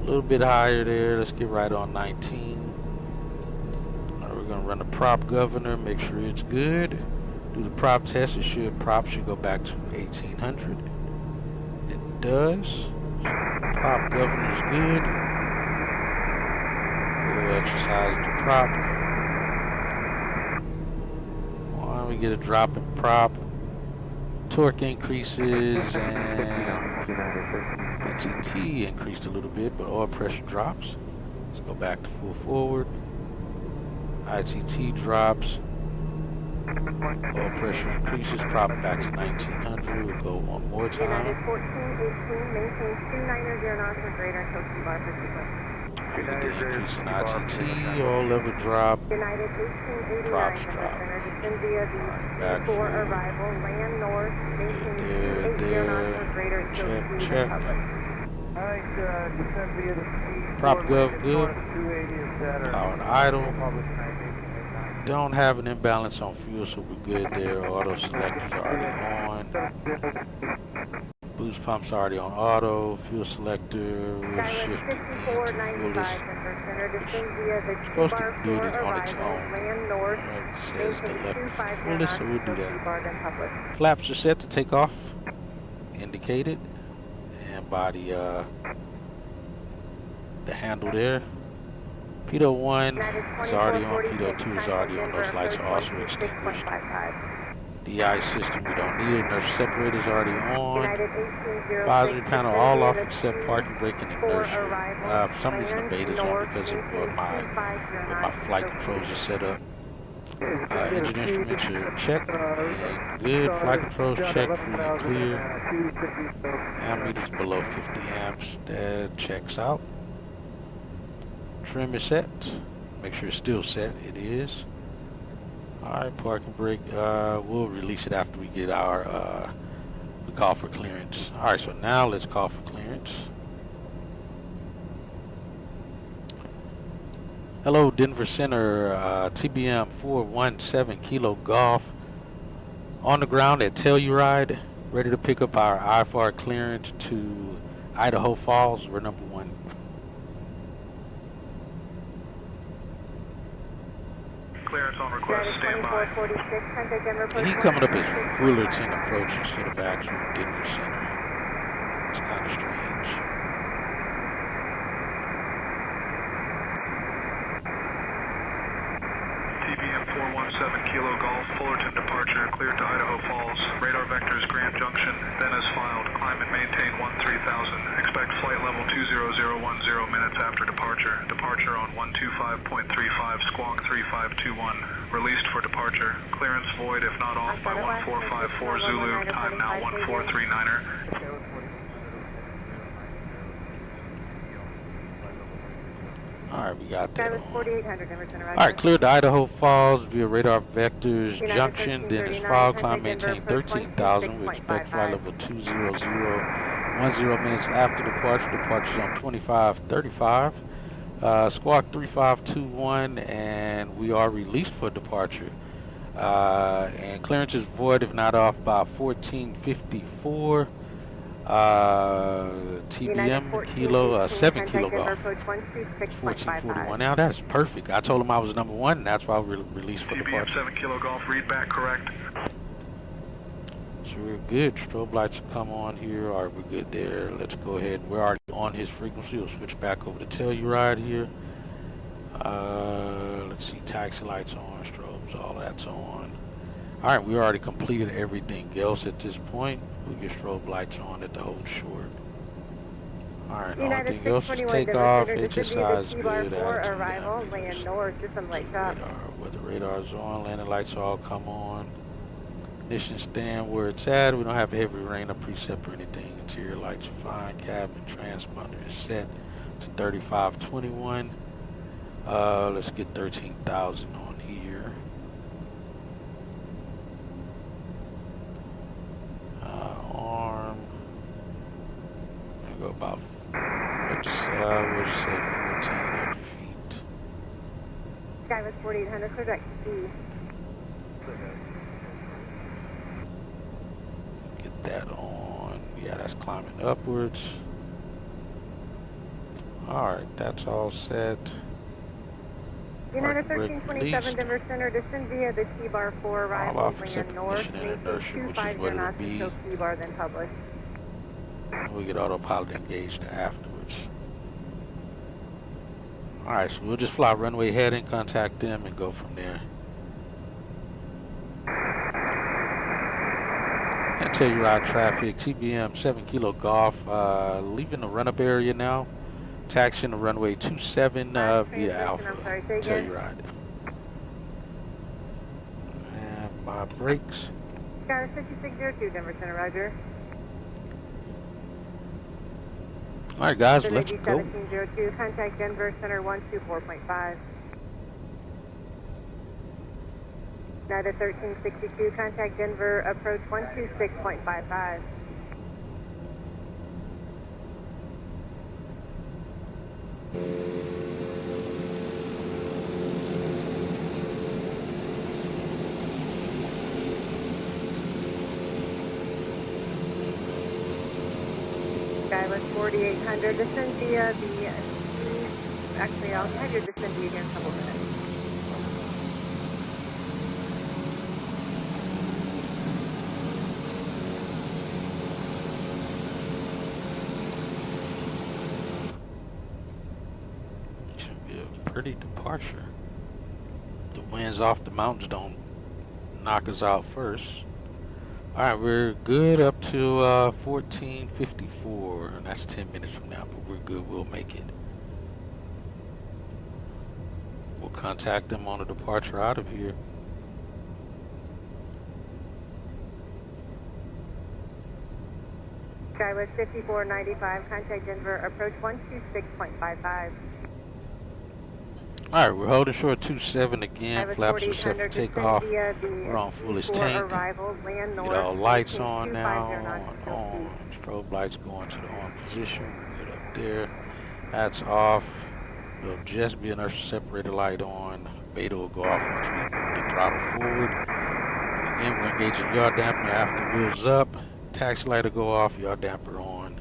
A little bit higher there. Let's get right on 19. All right, we're gonna run the prop governor. Make sure it's good. Do the prop test. Prop should go back to 1800. Does. Prop governor's good. We'll exercise the prop. Why don't we get a drop in prop? Torque increases and ITT increased a little bit, but oil pressure drops. Let's go back to full forward. ITT drops. Oil pressure increases, prop back to 1900. We'll go one more time. United 1418, maintain 290 knots or greater until T-bar for sequence. With the increase in ITT, oil level drop, United 1889, props drop. descend via the Back for forward. arrival, land north, maintain There, 280 knots or greater until check. Alright, descend via the Prop gov good. 280 is better. Power and idle. Published 918. Don't have an imbalance on fuel, so we're good there. Auto selector's already on. Boost pump's already on auto. Fuel selector, we'll shift again to fullest. It's supposed to do it on its own. It says the left is the fullest, so we'll do that. Flaps are set to take off, indicated, and by the handle there. Pitot 1 is already on, Pitot 2 is already on, those lights are also extinguished. DI system, we don't need it, inertia separator is already on. Advisory panel all off except parking brake and inertia. For some reason the beta's on because of what my flight controls are set up. Engine instruments are checked and good. Flight controls checked, free and clear. Ammeters below 50 amps, that checks out. Trim is set. Make sure it's still set. It is. Alright, parking brake. We'll release it after we get our we call for clearance. Alright, so now let's call for clearance. Hello, Denver Center, TBM 417 Kilo Golf. On the ground at Telluride. Ready to pick up our IFR clearance to Idaho Falls. We're number 1. Clearance on request, stand by. He coming up as Fullerton approach instead of actual Denver Center. It's kind of strange. TBM 417 Kilo Golf, Fullerton departure, cleared to Idaho Falls. Radar vectors Grand Junction, then as filed. Climb and maintain 13,000. Expect flight level 20010 minutes after departure. Departure on 125.35, squawk 3521. Released for departure. Clearance void if not off by 1454 Zulu. Time now 1439er. Alright, we got that. Alright, cleared to Idaho Falls via radar vectors Junction, then is filed. Climb maintain 13,000. We expect flight level 20010 minutes after departure. Departure's on 2535. Squawk 3521, and we are released for departure. And clearance is void if not off by 1454. TBM Kilo 7 Kilo Golf. 1441. Now that's perfect. I told him I was number 1, and that's why we released for departure. TBM 7 Kilo Golf, read back correct. So we're good. Strobe lights will come on here. All right, we're good there. Let's go ahead. We're already on his frequency. We'll switch back over to Telluride here. Let's see. Taxi lights on. Strobes. All that's on. All right, we already completed everything else at this point. We get strobe lights on at the hold short. All right, everything else is takeoff. HSI is good. Arrival, land north, system lights up. Where the radar's on, landing lights all come on. Ignition stand where it's at. We don't have heavy rain or precip or anything. Interior lights are fine. Cabin transponder is set to 3521. Let's get 13,000 on here. Arm. Go about, we'll just say 1,400 feet. Skywest 4800, clear direct C. Get that on. Yeah, that's climbing upwards. Alright, that's all set. United 1327 Denver Center, descend via the T-bar 4, arrival, land north, maintain 250 knots until T-bar, then publish. We get autopilot engaged afterwards. Alright, so we'll just fly runway heading, contact them, and go from there. And Telluride traffic, TBM 7 Kilo Golf, leaving the run-up area now. Taxiing the runway 27 via Alpha, Telluride. And my brakes. Skyler 5602, Denver Center, roger. Alright guys, let's go. 1702, contact Denver Center 124.5. United 1362, contact Denver, approach 126.55. Skywest 4800, descend via the, actually I'll have your descend via here in a couple minutes. Should be a pretty departure. The winds off the mountains don't knock us out first. Alright, we're good up to 1454, and that's 10 minutes from now, but we're good, we'll make it. We'll contact them on a departure out of here. Skywest 5495, contact Denver, approach 126.55. Alright, we're holding short 27 again. Flaps are set for takeoff. We're on fullest tank. Get all lights on now. On. Strobe lights going to the on position. We're good up there. That's off. There'll just be an inertial separator light on. Beta will go off once we move the throttle forward. And again, we're engaging yard dampener after wheels up. taxi light will go off, yaw damper on.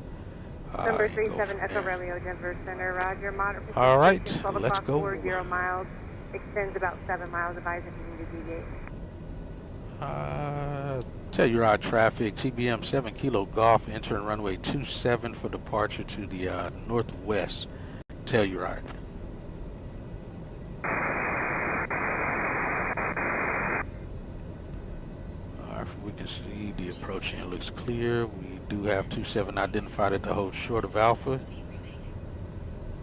Number 37 Echo Romeo, Denver Center. Roger. Moderate. All right, 12 let's o'clock, go. 40 miles. Extends about 7 miles. Advise if you need to deviate. Telluride traffic, TBM 7 Kilo Golf, entering runway 27 for departure to the northwest. Telluride. From we can see the approach end looks clear. We do have 27 identified at the hold short of Alpha.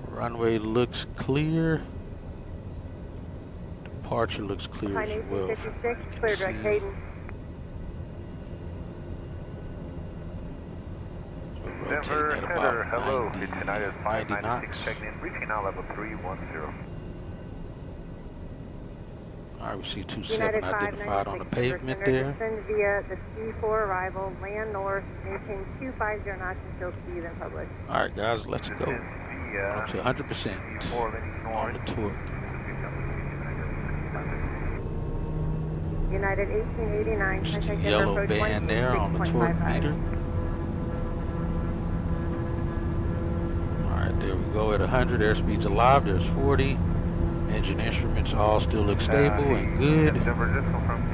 Runway looks clear. Departure looks clear as well. 56, clear direct cadence. Denver Center, hello. United 596 checking in, reaching now level 310. Alright, we see 27 identified on the pavement there. Descend via the C4 arrival, land north, maintain 250 knots until speed and public. Alright guys, let's go. Up to 100% on the torque. United 1889, just a yellow band there on the torque meter. Alright, there we go at 100, airspeed's alive, there's 40. Engine instruments all still look stable and good. Denver, just confirm to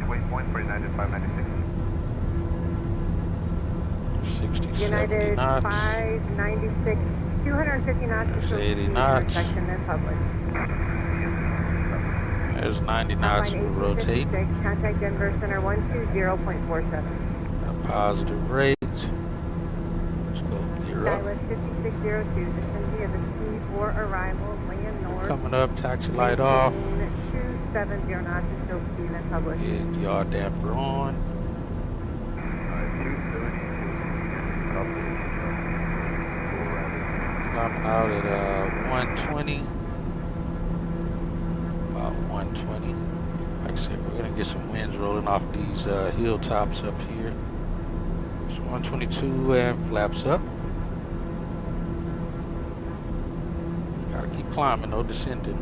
waypoint for United 596. 60, 70 United knots. 596, 250 knots. There's 80 knots. In public. There's 90 knots, we'll rotate. Contact Denver Center 120.47. A positive rate. Let's go gear up. Skywest 5602, descend via the C4 arrival, land north. Coming up, taxi light off. 270 knots until speed and public. Get yaw damper on. Climbing out at 120. About 120. Like I said, we're gonna get some winds rolling off these hilltops up here. It's 122 and flaps up. Gotta keep climbing, no descending.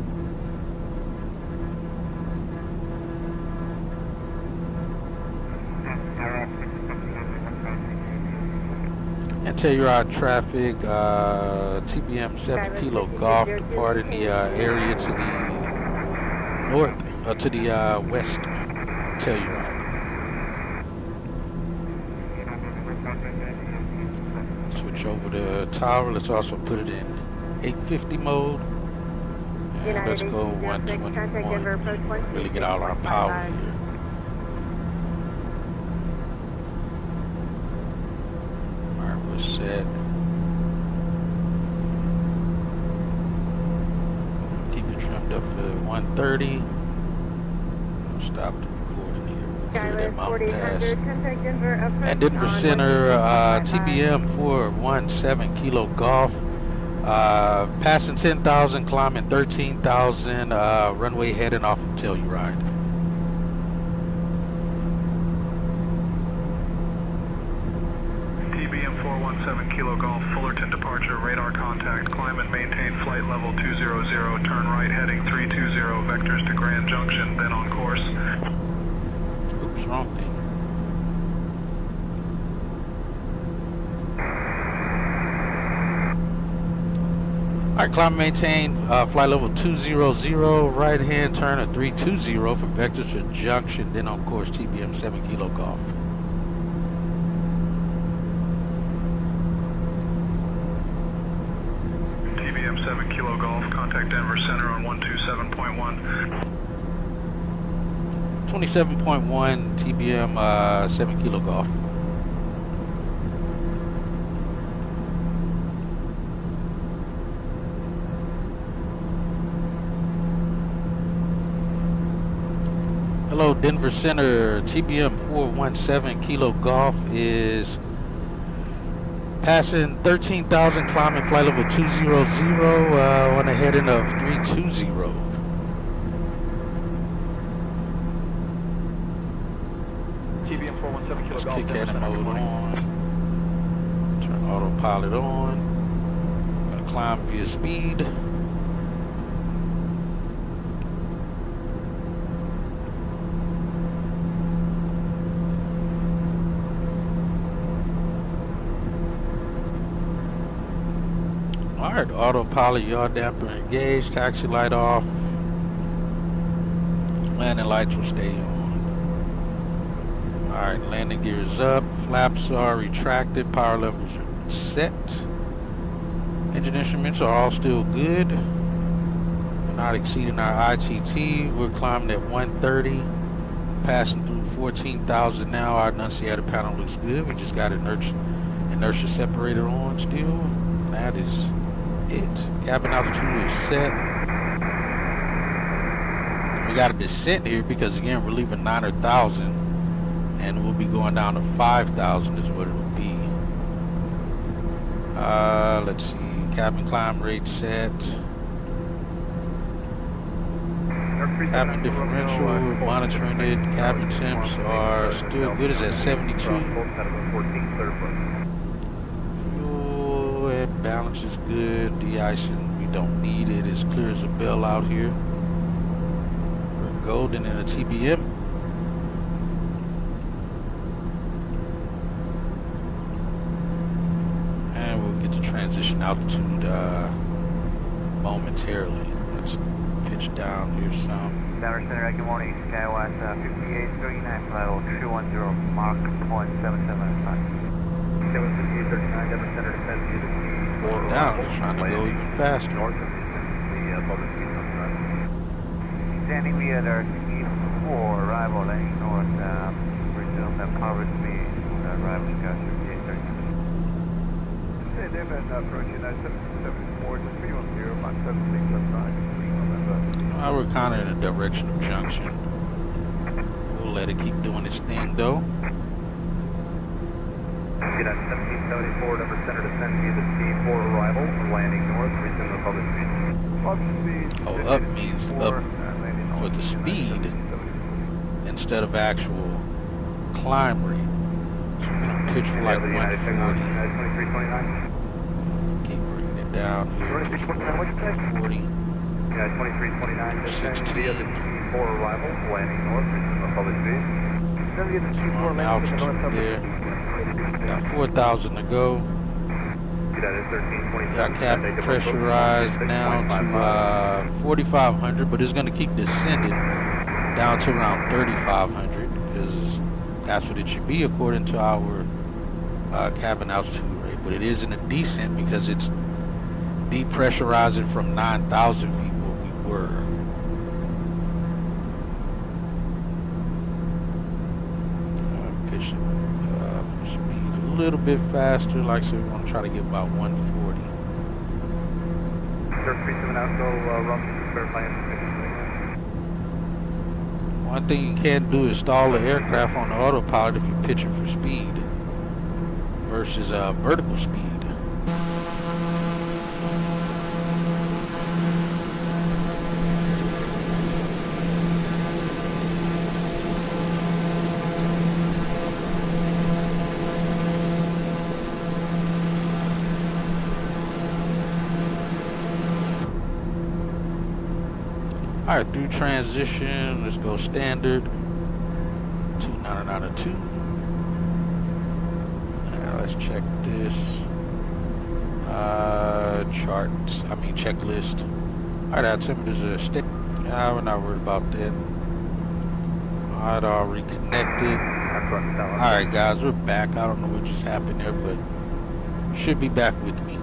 And Telluride traffic, TBM 7 Kilo Golf departing the area to the north, to the west, Telluride. Switch over to tower, let's also put it in 850 mode. And let's go 121, really get all our power here. Set. Keep it trimmed up for 130. I'll stop the recording here. Clear that mountain pass. And Denver Center, TBM 417 Kilo Golf. Passing 10,000, climbing 13,000. Runway heading off of Telluride. TBM 417 Kilo Golf, Fullerton departure, radar contact, climb and maintain flight level 200, turn right heading 320, vectors to Grand Junction, then on course. Oops, wrong thing. Alright, climb and maintain flight level 200, right hand turn at 320 for vectors to Junction, then on course TBM 7 Kilo Golf. TBM 7 Kilo Golf, contact Denver Center on 127.1. 27.1 TBM 7 Kilo Golf. Hello, Denver Center. TBM 417 Kilo Golf is passing 13,000, climbing flight level 200 on a heading of 320. TBM 417 Kilo Let's Golf. kick heading mode on. Turn autopilot on. Gonna climb via speed. Alright, autopilot, yaw damper engaged, taxi light off. Landing lights will stay on. Alright, landing gears up, flaps are retracted, power levels are set. Engine instruments are all still good. We're not exceeding our ITT. We're climbing at 130. Passing through 14,000 now. Our annunciator panel looks good. We just got inertia separator on still. That is it. Cabin altitude is set. We got a descent here because again we're leaving 900,000 and we'll be going down to 5,000 is what it'll be. Let's see. Cabin climb rate set. Cabin differential, we're monitoring it. Cabin temps are still good as at 72. Fuel and balance is good. De-icing, we don't need it. It's clear as a bell out here. We're golden in a TBM. And we'll get to transition altitude momentarily. Let's pitch down here some. Tower Center, good morning. Skywatch 5839, flight 210, Mach 0.7795. 5839, Denver Center, descend to the T4. Down, just trying to go even faster. North of the public speed on the standing, we had our T4 arrival landing north, resume the power speed, arrival Sky 5839. They've been approaching that 774, just 310, Mach 7675. We're kind of in the direction of junction. We'll let it keep doing its thing though. Get at 1774, Denver Center, descend to the T4 arrival, landing north, resume the public speed. Oh, up means up for the speed instead of actual climb rate. So we're going to pitch for like 140. Keep bringing it down here. Pitch for like 140. 2329, 16. T4 arrival, landing north, resume the public speed. On altitude there. Got 4,000 to go. Got cabin pressurized now to 4,500, but it's going to keep descending down to around 3,500 because that's what it should be according to our cabin altitude rate. But it is in a descent because it's depressurizing from 9,000 feet where we were. Pitching for speed a little bit faster. Like I said, we want to try to get about 140. One thing you can't do is stall the aircraft on the autopilot if you're pitching for speed versus vertical speed. Alright, through transition, let's go standard. 2992. Now let's check this. Checklist. Alright, altimeters are steady. Yeah, we're not worried about that. Alright, all reconnected. Alright guys, we're back. I don't know what just happened there, but should be back with me.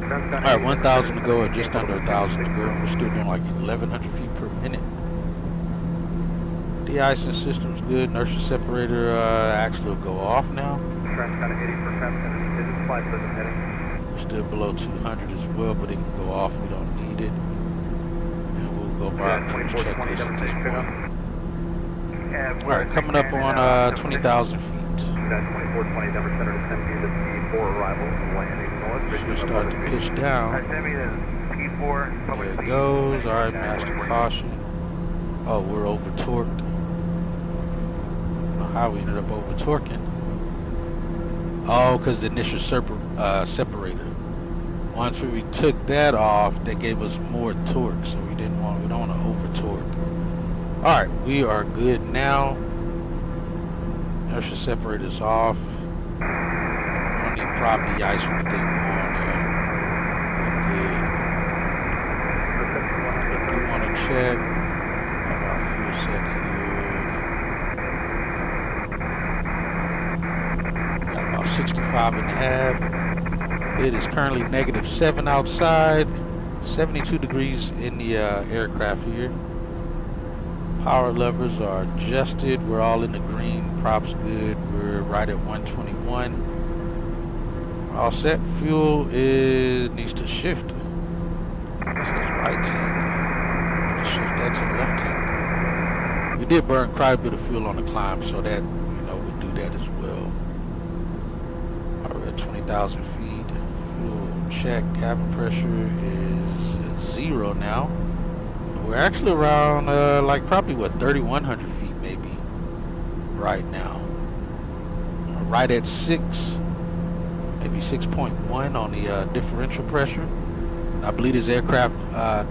Alright, 1,000 to go, or just under 1,000 to go. We're still doing like 1,100 feet per minute. De-icing system's good. Inertia separator actually will go off now. We're still below 200 as well, but it can go off. We don't need it. And we'll go over our cruise checklist at this point. Alright, coming up on 20,000 feet. 2420 Denver Center to send you the T4 arrival, landing north. Should start to pitch down. There it goes. Alright, master caution. Oh, we're over torqued. I don't know how we ended up over torquing. Oh, because the initial separator. Once we took that off, that gave us more torque, so we don't want to over torque. Alright, we are good now. Inertia separator's off. We don't need probably ice everything on there. Good. I do want to check. Have our fuel set here. Got about 65 and a half. It is currently -7 outside. 72 degrees in the aircraft here. Power levers are adjusted. We're all in the green. Props good. We're right at 121. All set. Fuel needs to shift. It says right tank. Shift that to the left tank. We did burn quite a bit of fuel on the climb, so that we do that as well. We're at 20,000 feet. Fuel check. Cabin pressure is 0 now. We're actually around like probably 3,100 feet maybe right now. Right at 6, maybe 6.1 on the differential pressure. I believe this aircraft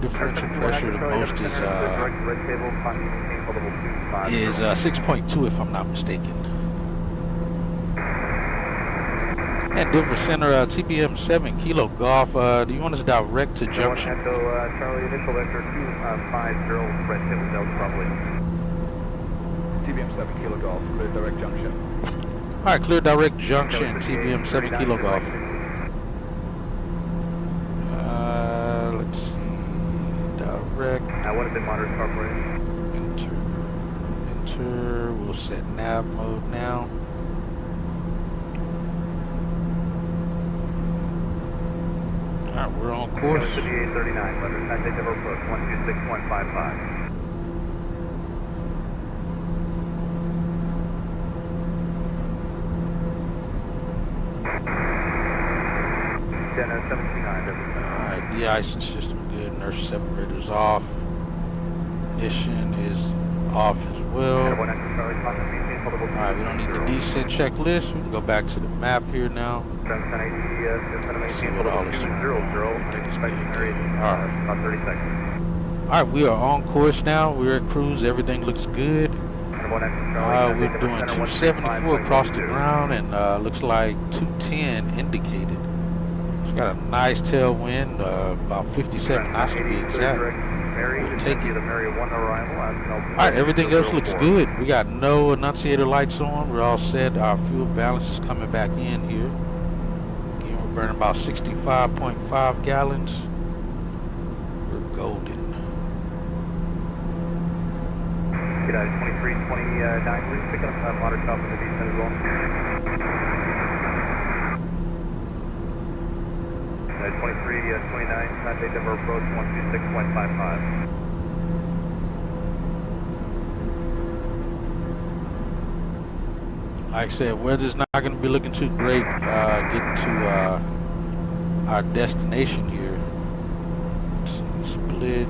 differential pressure the most is 6.2 if I'm not mistaken. And Denver Center, TBM 7 Kilo Golf. Do you want us direct to junction? Charlie, initial vector 250, red table, Delta Bravo. TBM 7 Kilo Golf, clear direct junction. All right, clear direct junction, TBM 7 Kilo Golf. Let's see, direct. What have been monitored corporation? Enter. We'll set nav mode now. Alright, we're on course. To the 839, weather tactic of approach 126.55. Alright, de-icing system good, nurse separators off. Ignition is off as well. Alright, we don't need the descent checklist. We can go back to the map here now. Let's see what all is doing. Alright, we are on course now. We're at cruise. Everything looks good. We're doing 274 across the ground and looks like 210 indicated. It's got a nice tailwind, about 57 knots to be exact. We'll take it. Alright, everything else looks good. We got no annunciator lights on. We're all set. Our fuel balance is coming back in here. Again, we're burning about 65.5 gallons. We're golden. Get out of 2329, please pick up water top in the descent as well. 2329, contact Denver approach 126.55. Like I said, weather's not going to be looking too great getting to our destination here. Let's see, split.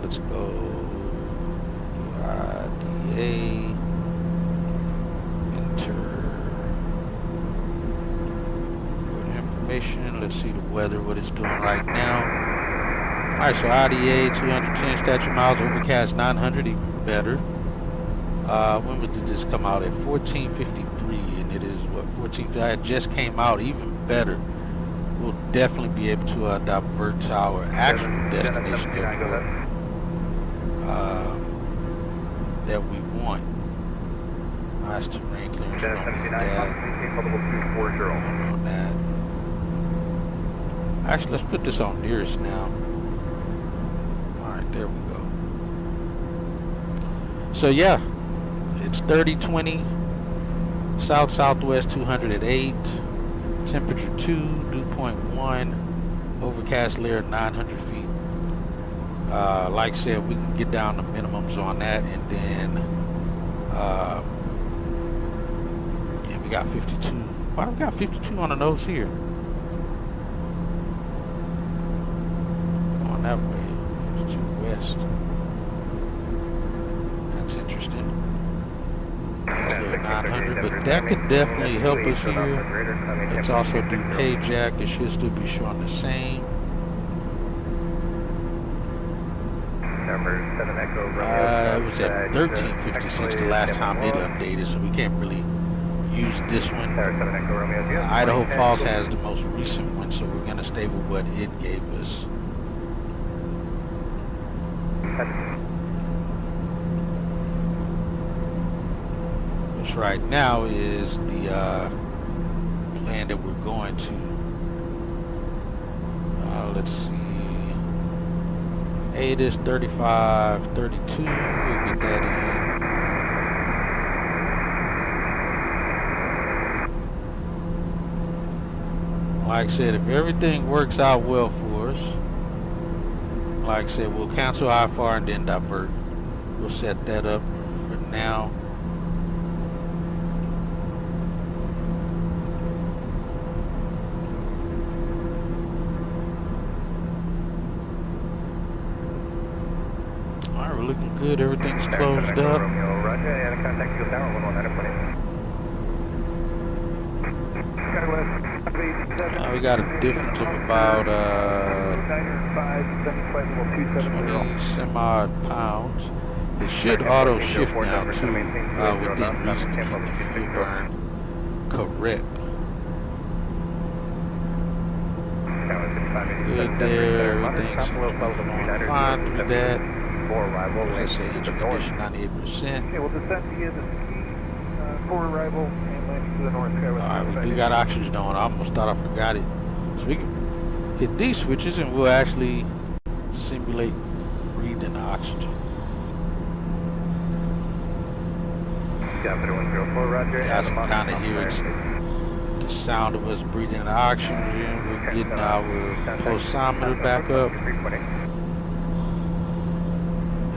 Let's go IDA. Enter. Let's see the weather, what it's doing right now. Alright, so IDA 210 statute miles, overcast 900, even better. When did this come out? At 14:53, and it is what 14. It just came out, even better. We'll definitely be able to divert to our actual destination airport that we want. Nice terrain clearance. On that. Actually, let's put this on nearest now. Alright, there we go. So yeah, it's 30-20, south-southwest 200 at 8, temperature 2, dew point 1, overcast layer 900 feet. Like I said, we can get down to minimums on that, and then and we got 52. Why we got 52 on the nose here? That way, 52 west. That's interesting. That's 900, but that could definitely help us here. Let's also do K-Jack. It should still be showing the same. It was at 1356 the last time it updated, so we can't really use this one. Idaho Falls has the most recent one, so we're going to stay with what it gave us. Which right now is the plan that we're going to. Let's see. A is 3532. We'll get that in. Like I said, if everything works out well for us, like I said, we'll cancel IFR and then divert. We'll set that up for now. Alright, we're looking good. Everything's closed up. We got a difference of about 20 some odd pounds. It should auto shift now too, within reason to keep the fuel burn correct. Good there, everything seems to be flowing fine through that. As I say, engine condition 98%. Okay, we'll descend via the ski for arrival and landing to the north. Alright, we do got oxygen on. I almost thought I forgot it. So we can hit these switches and we'll actually simulate breathing the oxygen. You guys can kind of hear it, the sound of us breathing the oxygen. We're getting our pulsometer back up.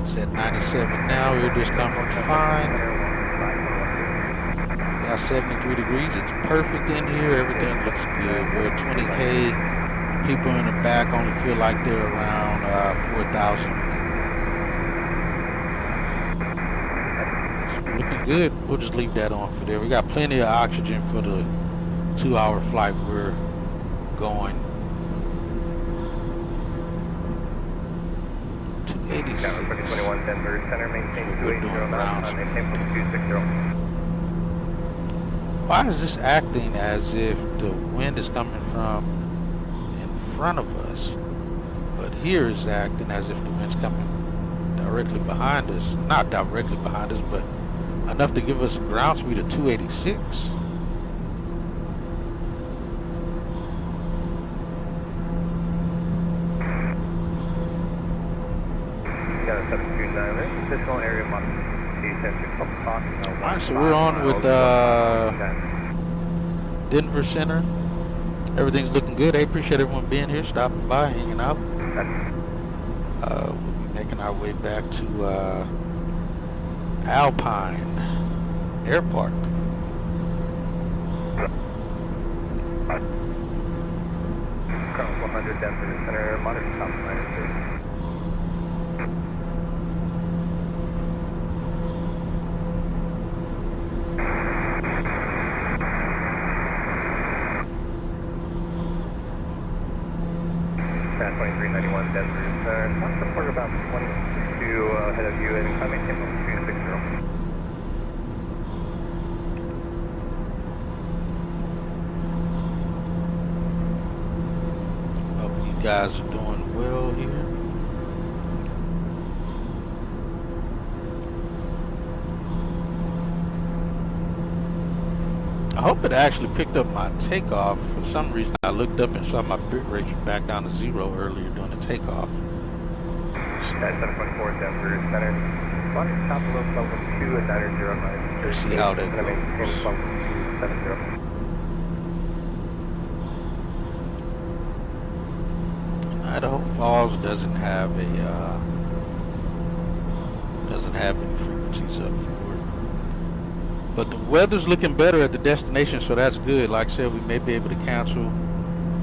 It's at 97 now. Air discomfort's fine. Got 73 degrees. It's perfect in here. Everything looks good. We're at 20K. People in the back only feel like they're around 4,000 feet. So looking good. We'll just leave that on for there. We got plenty of oxygen for the 2-hour flight we're going. 286. We're doing ground speed. Why is this acting as if the wind is coming from in front of us, but here is acting as if the wind's coming directly behind us? Not directly behind us, but enough to give us a ground speed of 286. Alright, so we're on with Denver Center. Everything's looking good. I appreciate everyone being here, stopping by, hanging out. We'll be making our way back to Alpine Airpark. Crown 100 Denver Center, monitor top line. Denver, watch the port about 22 ahead of you and coming in from 260. Hope you guys are doing well here. I hope it actually picked up my takeoff. For some reason, I looked up and saw my bit rate back down to 0 earlier during the takeoff. 7.4 Denver Center. Water top level 2 and 909. Let's see how that goes. 70. Idaho Falls doesn't have any frequencies up for it. But the weather's looking better at the destination, so that's good. Like I said, we may be able to cancel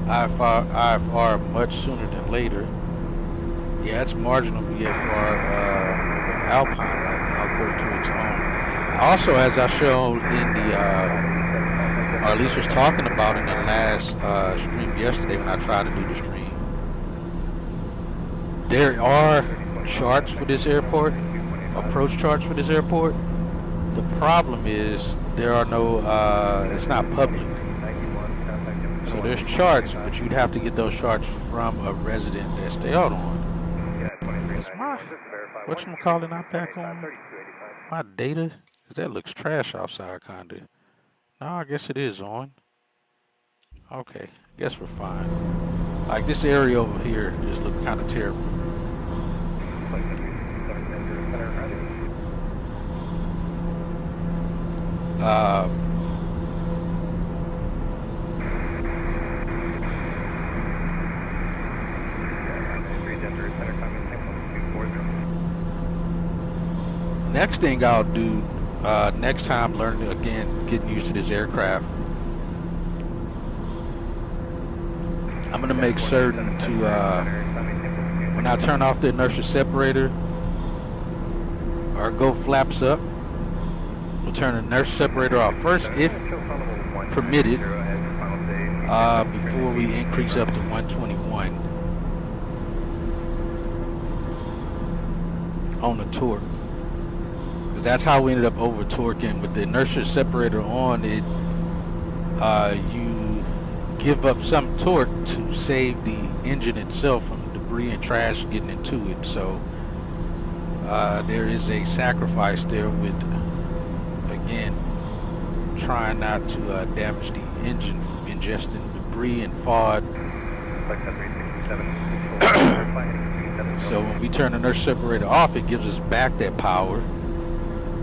IFR much sooner than later. Yeah, it's marginal VFR Alpine right now, according to its own. Also, as I showed in the, or at least was talking about in the last stream yesterday when I tried to do the stream, there are charts for this airport, approach charts for this airport. The problem is there are no, it's not public. So there's charts, but you'd have to get those charts from a resident that stay out on. Is my, whatchamacallit, not back on my data? 'Cause that looks trash outside, kinda. No, I guess it is on. Okay, guess we're fine. Like this area over here just looked kind of terrible. Next thing I'll do, next time, learn again, getting used to this aircraft. I'm gonna make certain to, when I turn off the inertia separator, or go flaps up, we'll turn the inertia separator off first, if permitted, before we increase up to 121 on the torque. Because that's how we ended up over torquing. With the inertia separator on it, you give up some torque to save the engine itself from debris and trash getting into it. So there is a sacrifice there with, again, trying not to damage the engine from ingesting debris and FOD. So when we turn the inertia separator off, it gives us back that power.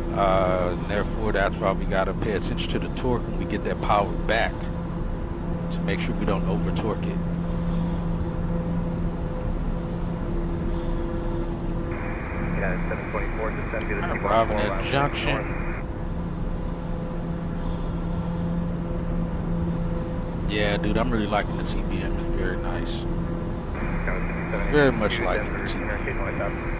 And therefore, that's why we got to pay attention to the torque when we get that power back, to make sure we don't over torque it. Arriving at junction. Yeah, dude, I'm really liking the TBM. It's very nice. Very much liking the TBM.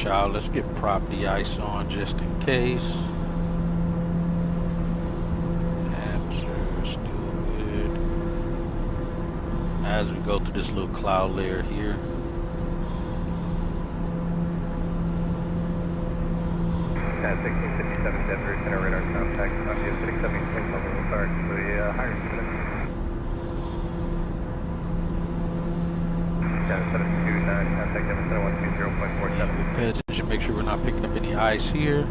Y'all, let's get prop de-ice on just in case. Amps are still good. As we go through this little cloud layer here. At 1657 Denver, center radar contact. I'm just 676 level will start to the higher speed. 729, contact Denver, center 120.47. Pay attention, make sure we're not picking up any ice here.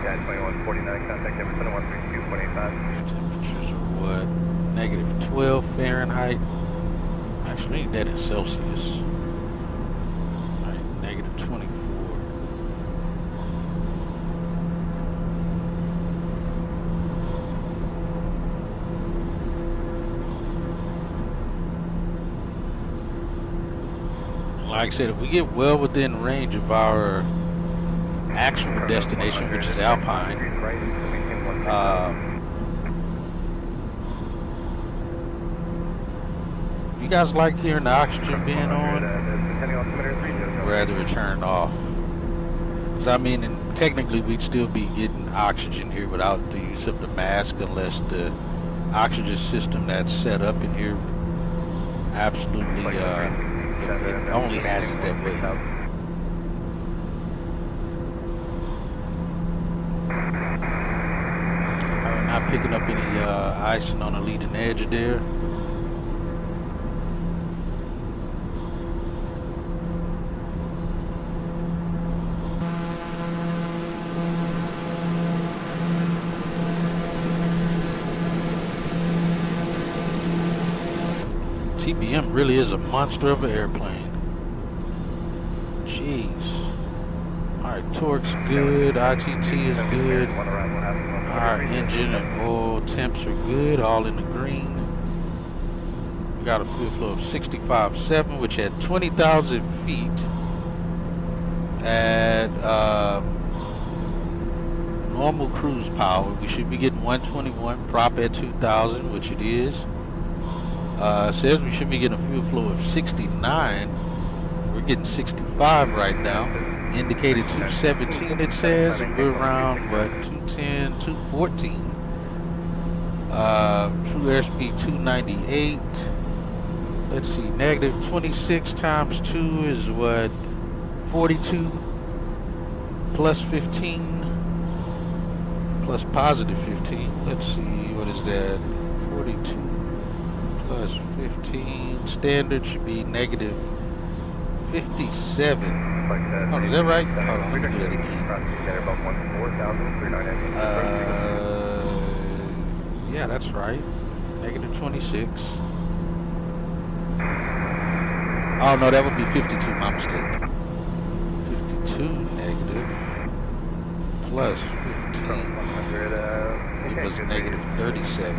Yeah, 2149, contact Denver, center 132.85. Temperatures are what? Negative 12 Fahrenheit. Actually, we need that in Celsius. Alright, negative 24. Like I said, if we get well within range of our actual destination, which is Alpine, you guys like hearing the oxygen being on? Rather it turned off. Because I mean, technically we'd still be getting oxygen here without the use of the mask, unless the oxygen system that's set up in here absolutely it only has it that way. Alright, not picking up any icing on the leading edge there. TBM really is a monster of an airplane. Jeez. Alright, torque's good, ITT is good. Our engine and oil temps are good, all in the green. We got a fuel flow of 65.7, which at 20,000 feet at normal cruise power. We should be getting 121, prop at 2,000, which it is. Says we should be getting a fuel flow of 69. We're getting 65 right now. Indicated 217 it says, and we're around what, 210, 214. True airspeed 298. Let's see, negative 26 times 2 is what, 42 plus 15 plus positive 15. Let's see, what is that? 42 plus 15. Standard should be negative 57. Oh, is that right? Hold on, let me do that again. Yeah, that's right. Negative 26. Oh, no, that would be 52. My mistake. 52 negative plus 15. It was negative 37.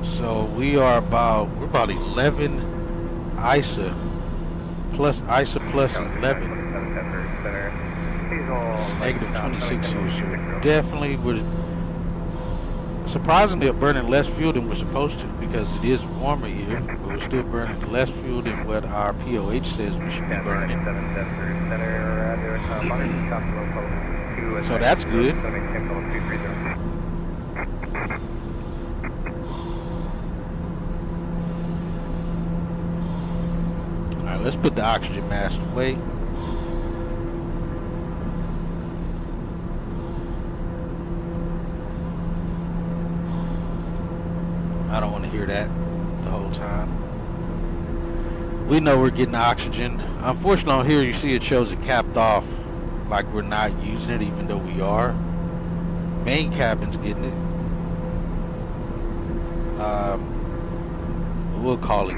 So we're about 11 ISA plus 11. It's negative 26 here, so definitely we're surprisingly burning less fuel than we're supposed to, because it is warmer here, but we're still burning less fuel than what our POH says we should be burning. So that's good. Alright, let's put the oxygen mask away. I don't want to hear that the whole time. We know we're getting oxygen. Unfortunately, on here you see it shows it capped off, like we're not using it, even though we are. Main cabin's getting it. We'll call it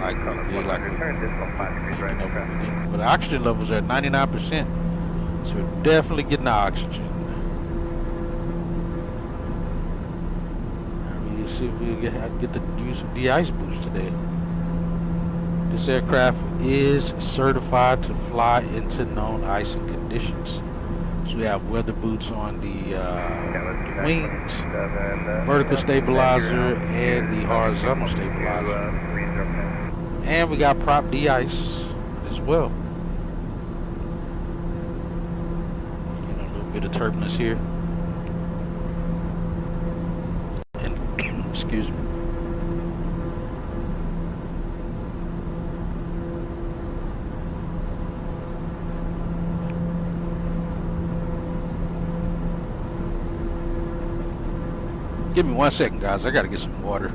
like we did, like we're picking up what we're getting. But the oxygen levels are at 99%, so we're definitely getting the oxygen. See if we get to do some de-ice boots today. This aircraft is certified to fly into known icing conditions. So we have weather boots on the wings, vertical stabilizer, and the horizontal stabilizer. And we got prop de-ice as well. A little bit of turbulence here. Excuse me. Give me 1 second, guys. I gotta get some water.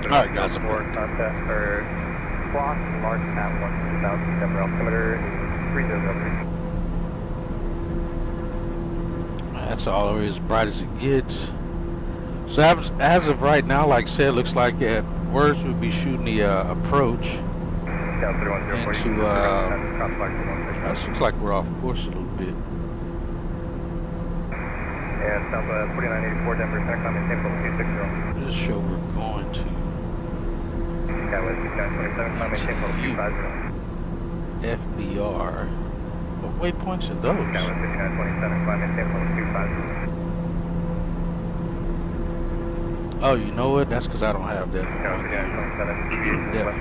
Alright guys, I'm back. Contact for clock, Mark at 1,000, Denver altimeter is 3003. That's always as bright as it gets. So as of right now, like I said, looks like at worst we'll be shooting the approach into, looks like we're off course a little bit. And South 4984 Denver, connect on maintain level 260. This show we're going to FBR. What waypoints are those? Oh, you know what? That's because I don't have that. That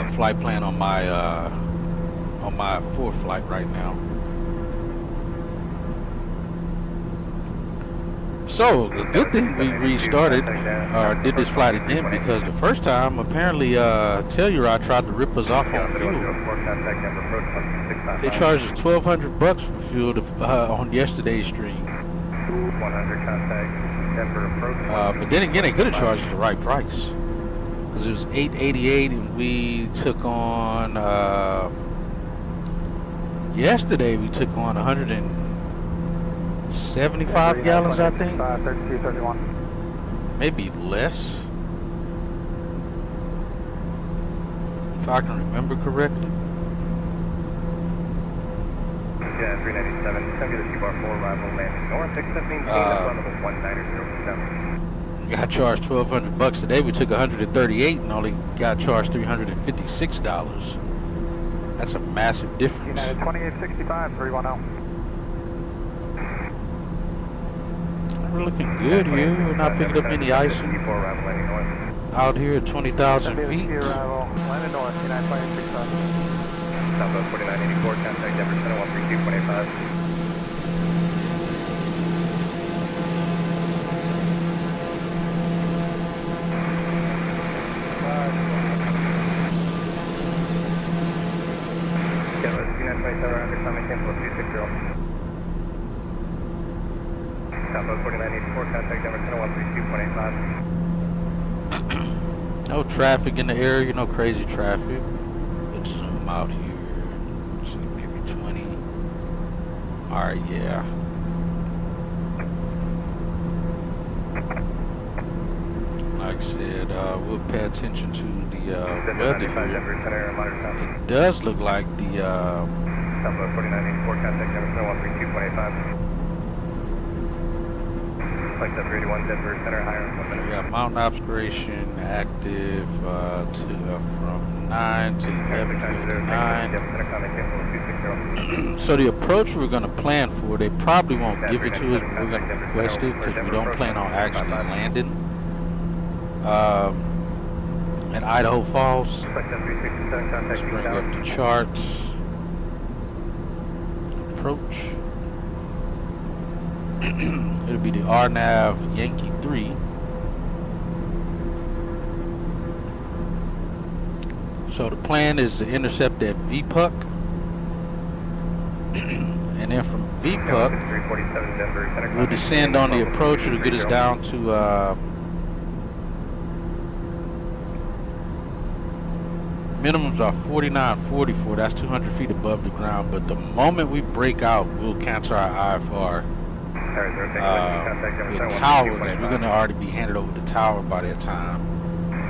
full flight plan on my fourth flight right now. So the good thing we restarted or did this flight again, because the first time apparently Telluride tried to rip us off on fuel. They charged us $1,200 for fuel on yesterday's stream. 100 contact Denver approach. But then again, they could have charged us the right price, because it was $888 and we took on yesterday we took on 175 gallons, I think. 3231. Maybe less, if I can remember correctly. Yeah, 397. Send me the C-bar 4 arrival landing north, accepting level 1907. Got charged $1,200 today. We took 138 and only got charged $356. That's a massive difference. United 2865, 310. We're looking good here. We're not picking up any icing out here at 20,000 feet. Landing north, United 2865. Southwest 4984, contact Denver Center 132.85. Southwest 2927, underclimbing cancel 260. Southwest 4984, contact Denver Center 132.85. No traffic in the area, no crazy traffic. Let's zoom out here. See, maybe 20. Alright, yeah. Like I said, we'll pay attention to the weather here. It does look like the Southwest 4984, contact Denver Center 132.85. Like the 381 Denver Center, higher. We got mountain obscuration active from 9 to 11:59. So the approach we're going to plan for, they probably won't give it to us, but we're going to request it, because we don't plan on actually landing in Idaho Falls. Let's bring up the charts. Approach. It'll be the RNAV Yankee 3. So the plan is to intercept at VPUC, and then from VPUC we'll descend on the approach. It'll get us down to minimums are 49.44. That's 200 feet above the ground. But the moment we break out, we'll cancel our IFR with tower, because we're going to already be handed over the tower by that time.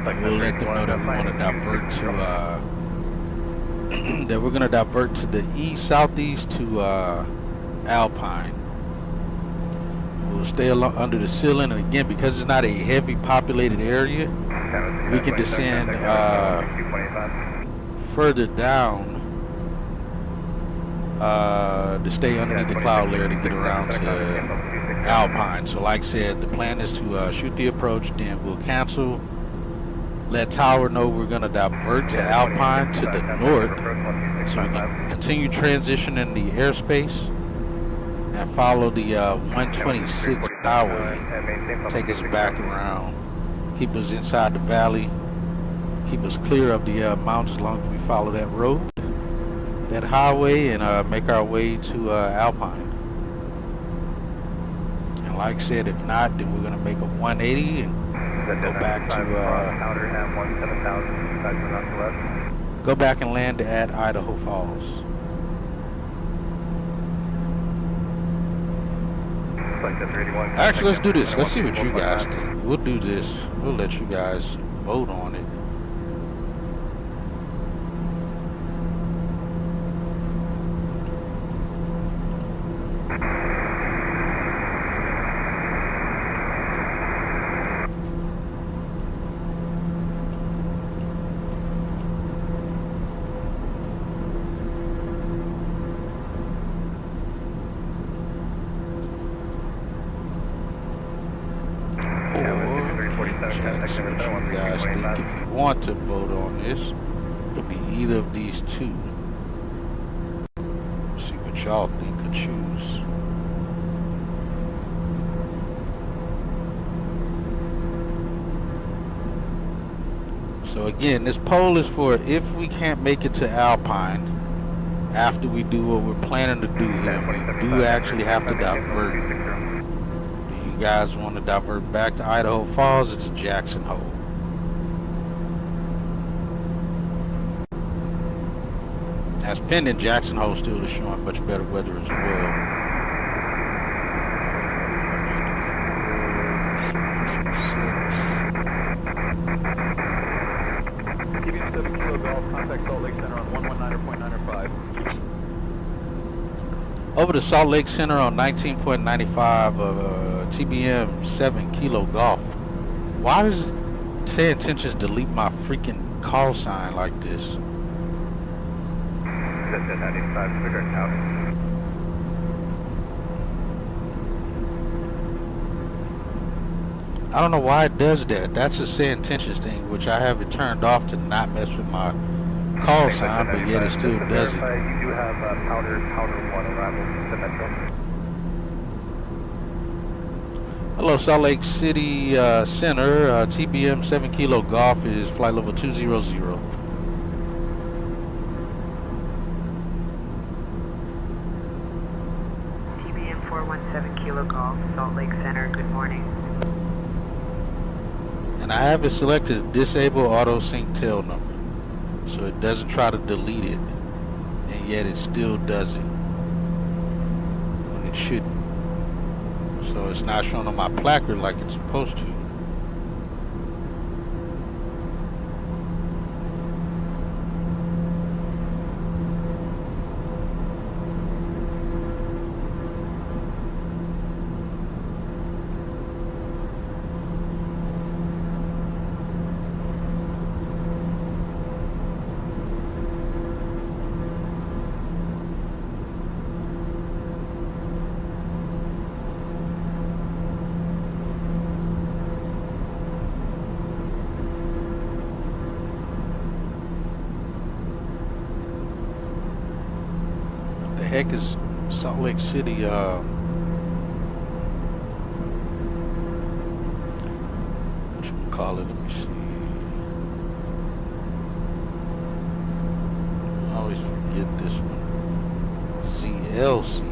Like, we'll let them know that we want to divert to that we're going to divert to the southeast to Alpine. We'll stay under the ceiling, and again, because it's not a heavy populated area, we can descend further down to stay underneath the cloud layer to get around to Alpine. So like I said, the plan is to shoot the approach, then we'll cancel, let tower know we're going to divert to Alpine to the north, so we can continue transitioning the airspace and follow the 126 highway, take us back around, keep us inside the valley, keep us clear of the mountains as long as we follow that road, that highway, and make our way to Alpine. And like I said, if not, then we're going to make a 180 and go back and land at Idaho Falls. Actually, let's do this. Let's see what you guys think. We'll do this. We'll let you guys vote on it. guys think. If you want to vote on this, it'll be either of these two. See what y'all think or choose. So again, this poll is for if we can't make it to Alpine after we do what we're planning to do here. We do actually have to divert. Do you guys want to divert back to Idaho Falls? It's a Jackson Hole. As pending, Jackson Hole still is showing much better weather as well. TBM 7 Kilo Golf, contact Salt Lake Center on 119.905. Over to Salt Lake Center on 19.95 of TBM 7 Kilo Golf. Why does Say Intentions delete my freaking call sign like this? I don't know why it does that. That's a Say Intentions thing, which I have it turned off to not mess with my call sign, but yet it still does it. You do have powder 1 arrival to Metro. Hello, Salt Lake City Center. TBM 7 Kilo Golf is flight level 200. TBM 417 Kilo Golf, Salt Lake Center, good morning. And I have it selected disable auto sync tail number, so it doesn't try to delete it, and yet it still does it when it shouldn't. So it's not showing on my placard like it's supposed to. Heck is Salt Lake City what you call it, let me see. I always forget this one. ZLC.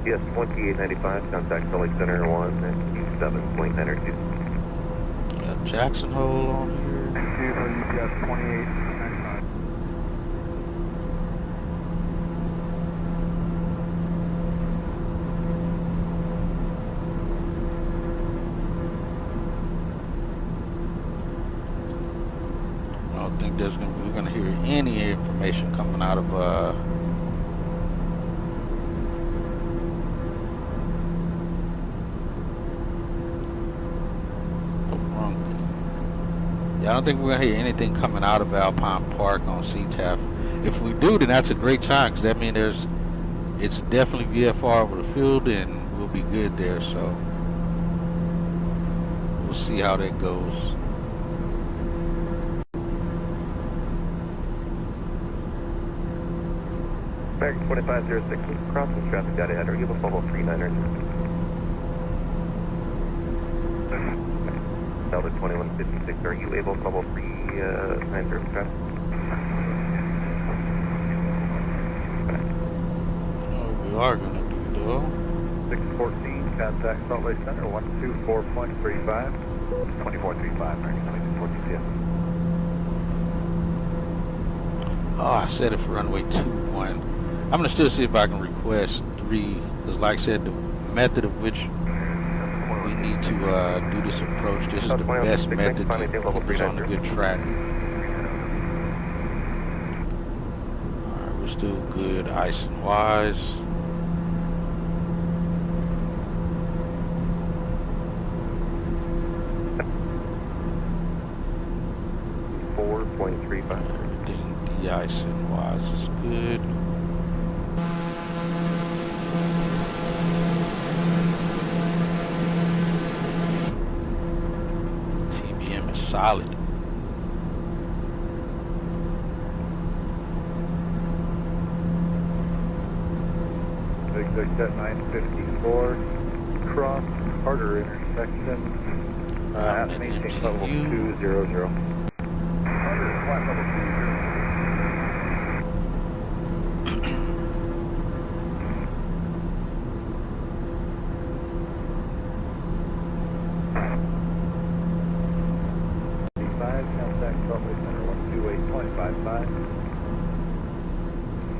Yes, 2895, contact Salt Lake Center 197.92. Got Jackson Hole on here. UPS 2895. I don't think we're gonna hear any information coming out of I don't think we're going to hear anything coming out of Alpine Park on CTAF. If we do, then that's a great sign, because that means it's definitely VFR over the field, and we'll be good there. So we'll see how that goes. American 2506, crossing traffic data header, you have a Volvo 39er. Delta 2156, are you able to level 39 traffic? We are going to do though. 614, contact Salt Lake Center 124.35. 2435, American 2214, Oh, I set it for runway 21. I'm going to still see if I can request 3, because like I said, the method of which we need to do this approach, this is the best method to keep us on a good track. we're still good icing wise. Everything de-icing wise is good. TBM is solid. Exit 954, cross Carter intersection, at maintain level 200. Carter, flat level 200. Contact Salt Lake Center 128.55.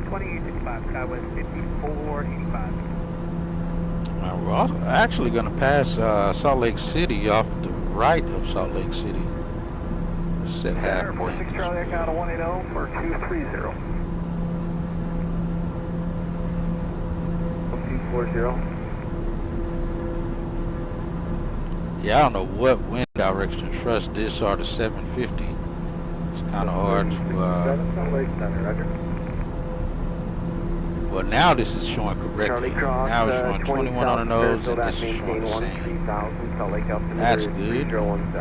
2855, Skywest 5485. We're also actually going to pass Salt Lake City off the right of Salt Lake City. Set half. 46 Charlie Echo out of 180 for 230. 240. Yeah, I don't know what wind direction to trust, this or the 750. It's kind of hard to. Salt Lake Center, Roger. Well, now this is showing correctly. Now it's showing 21 on the nose, and this is showing the same. That's good. I don't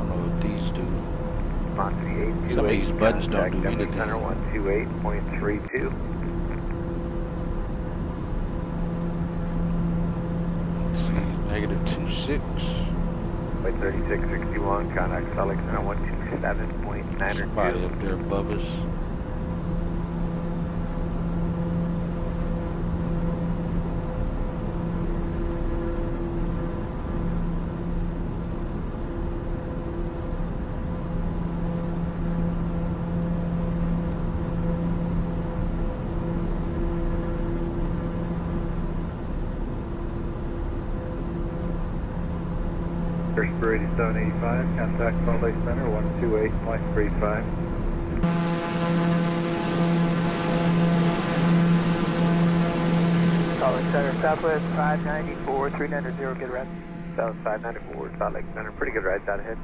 know what these do. Some of these buttons don't do anything. 128.32. Let's see, negative 26. By 3661, contact Salt Lake Center 127.9. Somebody up there above us. For 8785, contact Salt Lake Center 128.35. Salt Lake Center, Southwest 594, 390, good ride. South 594, Salt Lake Center, pretty good rides out ahead.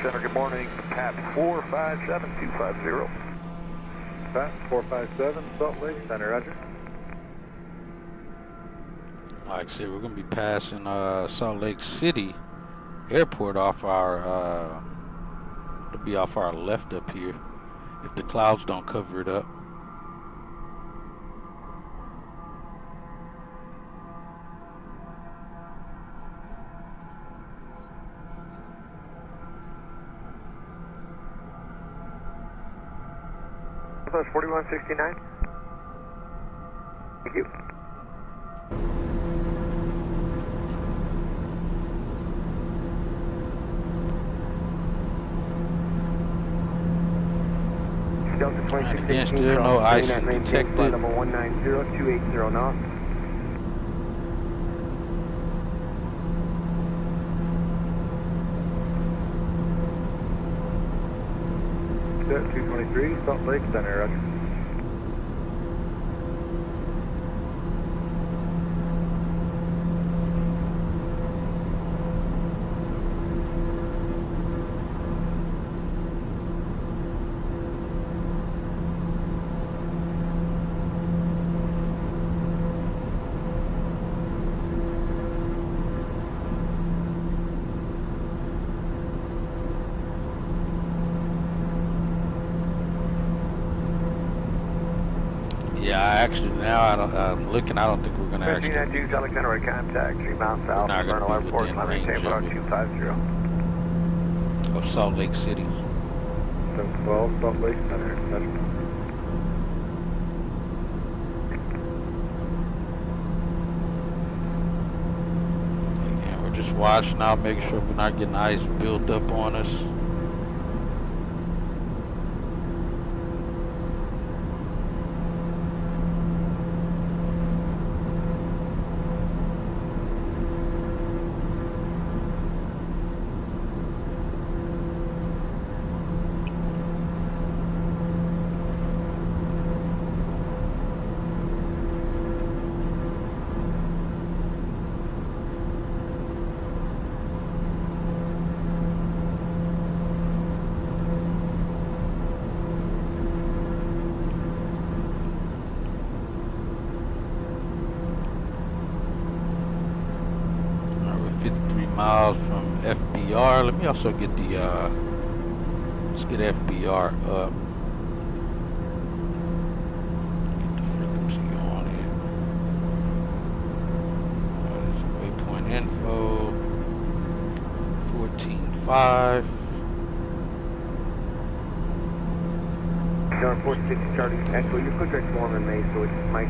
Center, good morning. Pat 457250. Pat 457, Salt Lake Center, Roger. Like I said, we're going to be passing Salt Lake City Airport off our, it'll be off our left up here, if the clouds don't cover it up. Plus 4169. Thank you. Delta 2616. Again, still no icing detected. Flight level 190, 280 knots. Jet 223, Salt Lake Center, Roger. Yeah, actually now I'm looking. I don't think we're going to actually. 1592, Salt Lake Center, contact 3 miles south. Not going to be within range of 250. Of Salt Lake City. 712, Salt Lake Center, Roger. Again, we're just watching out, making sure we're not getting ice built up on us. Miles from FBR. Let me also get the let's get FBR up. Get the frequency on it. There's waypoint info 14.5. John 460 Charlie Echo, your quick direct Mormon Maze, so it's Mike,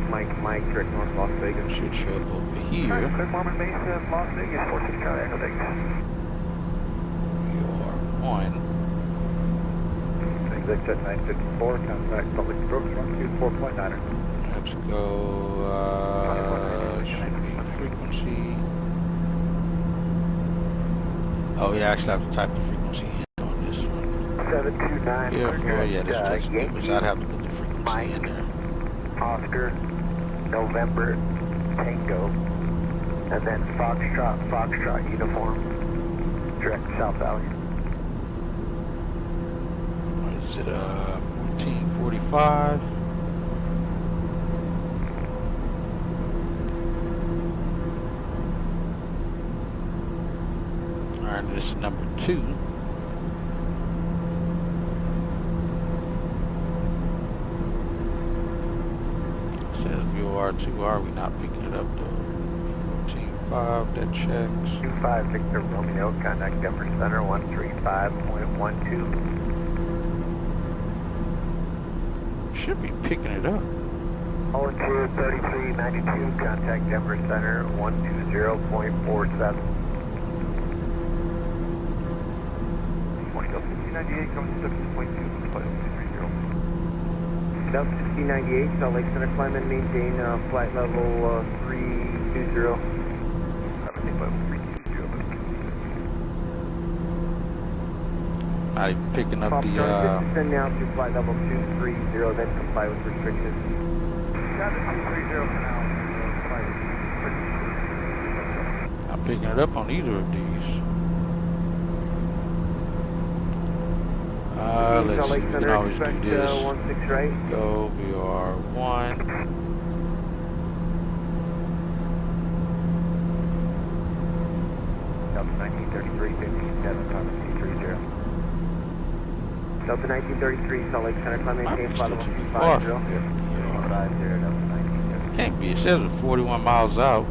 direct north Las Vegas. Should show up over here. Quick Mormon Maze, Las Vegas, 460 Charlie Echo, thanks. We are on. Exit jet 954, contact Salt Lake Brooks, run 4.9er. Let's go, should be frequency. Oh, we actually have to type the frequency in on this one. 729. Yeah, this just gives. I'd have to put the frequency in there. Oscar, November, Tango, and then Foxtrot uniform, direct South Valley. Is it 1445? All right, this is number 2. Says VOR2R, we not picking it up though. 14.5, that checks. 25 Victor Romeo, contact Denver Center 135.12. Should be picking it up. 023392, contact Denver Center 120.47. 6098 coming to 7.2, flight 230. Delta 6098, Salt Lake Center, climb and maintain flight level 320. Not even picking up the Send now to flight level 230, then comply with restrictions. Got it, 230 for now. Not picking it up on either of these. Let's see, we can always do this. Go, VR1. Delta 1933, 57, Thomas 230. Delta 1933, Salt Lake Center, climb maintain flight level 250. Can't be, it says we're 41 miles out.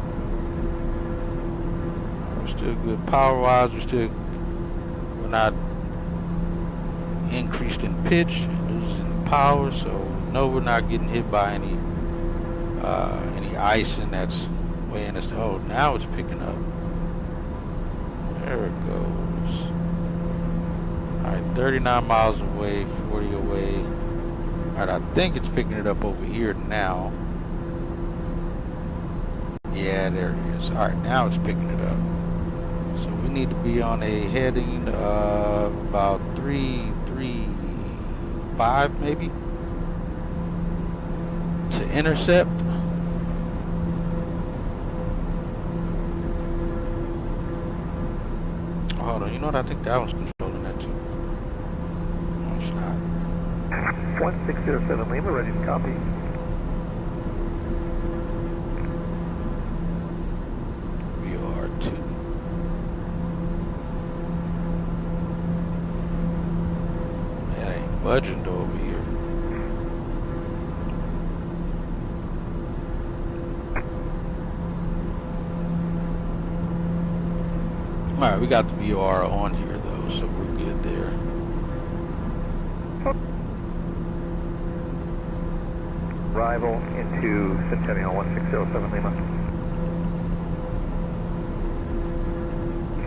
We're still good power-wise, we're not increased in pitch, losing power, so no, we're not getting hit by any icing that's weighing us. Oh, now it's picking up. There it goes. All right, 39 miles away, 40 away. All right, I think it's picking it up over here now. Yeah, there it is. All right, now it's picking it up. So we need to be on a heading of about 335 maybe to intercept. Hold on, you know what? I think that one's controlling that too. No, it's not. 1607 Lima, ready to copy. VR2. That ain't budging over here. Alright, we got the VR on here though, so we're good there. Arrival into Centennial 1607 Lima.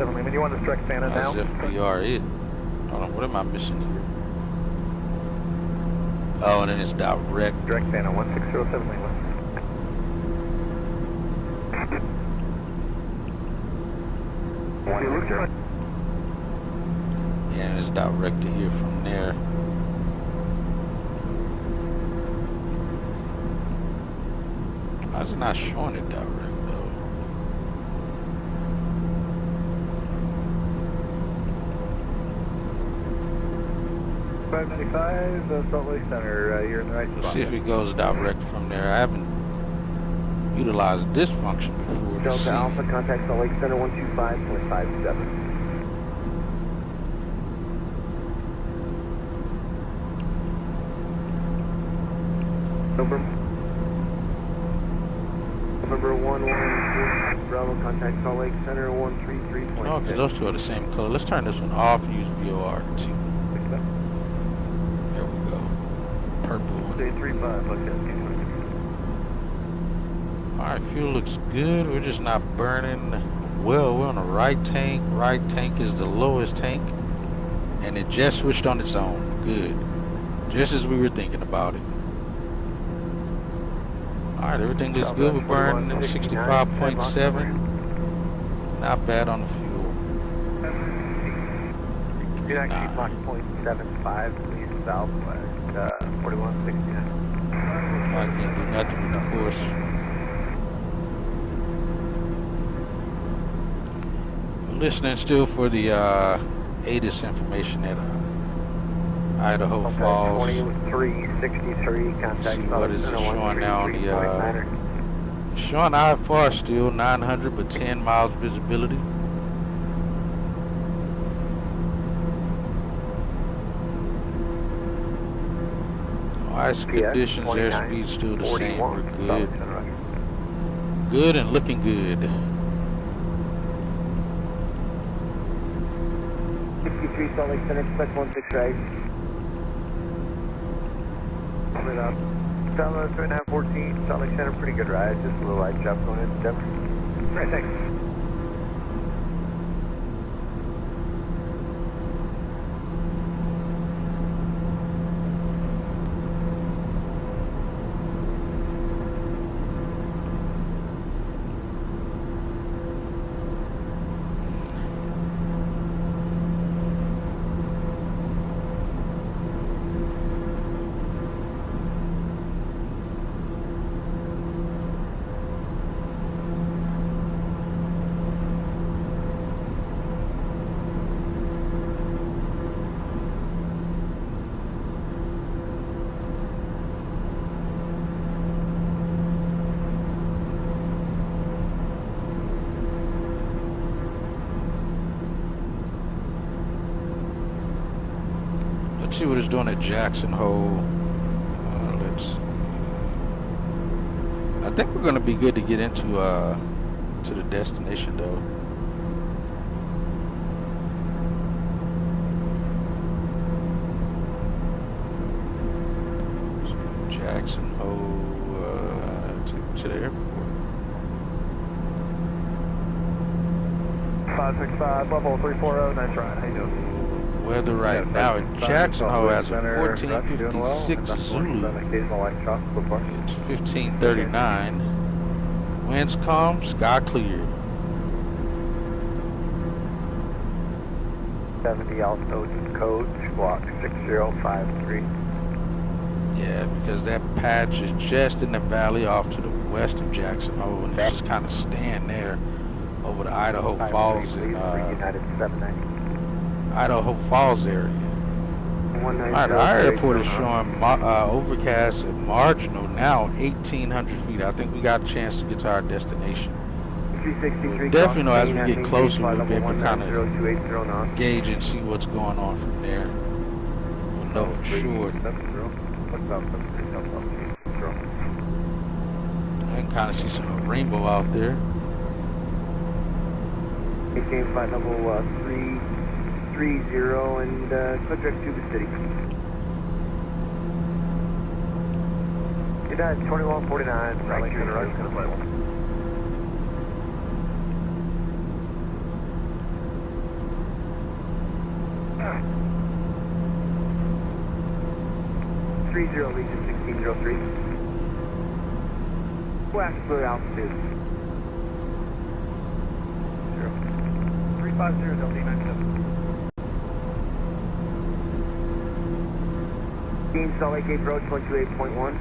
070 Lima. Do you want this direct Santa now? How's FBR it? Hold on, what am I missing here? Oh, and then it's direct. Direct Santa 1607 Lima. Yeah, and it's direct to here from there. Why is it not showing it direct though? 595 Salt Lake Center. You're in the right spot. Let's see if it goes direct from there. I haven't utilized this function before. Delta Alpha, contact Salt Lake Center 125.57. November 114, Bravo, contact Salt Lake Center 133.6. No, because those two are the same color. Let's turn this one off and use VOR 2. There we go. Purple. Alright, fuel looks good. We're just not burning well. We're on the right tank. Right tank is the lowest tank. And it just switched on its own. Good. Just as we were thinking about it. Alright, everything looks good. We're burning 65.7. Not bad on the fuel. You're actually Mach 0.75, please, southwest, 4169. I can't do nothing with the course. We're listening still for the ATIS information at Idaho Falls. 2363, contact See what is it showing now on the showing IFR still 900 but 10 miles visibility. Ice conditions, airspeed still the same. We're good. Good and looking good. 63 Salt Lake Center, expect 16 right. Hold it up. Delta 2.514, Salt Lake Center, pretty good ride. Just a little light chop going into Denver. Great, thanks. Let's see what it's doing at Jackson Hole. Let's see. I think we're going to be good to get into to the destination though. So Jackson Hole, to the airport. 565, level 340, nice ride. How you doing? Weather right now at Jackson Hole has a 1456 Zulu. It's 1539. Winds calm, sky clear. 70 altitude code, squawk 6053. Yeah, because that patch is just in the valley off to the west of Jackson Hole, and it's just kind of staying there over the Idaho Falls and Idaho Falls area. Alright, our airport is showing overcast and marginal now, 1,800 feet. I think we got a chance to get to our destination. Definitely know as we get closer, we'll be able to kind of gauge and see what's going on from there. We'll know for sure. I can kind of see some rainbow out there. Maintain flight level 330 and click direct to the city. You're at 2149, right to the right. 30 Legion 1603. West Blue altitude. 350 Delta 97. Dean Salt Lake approach 128.1.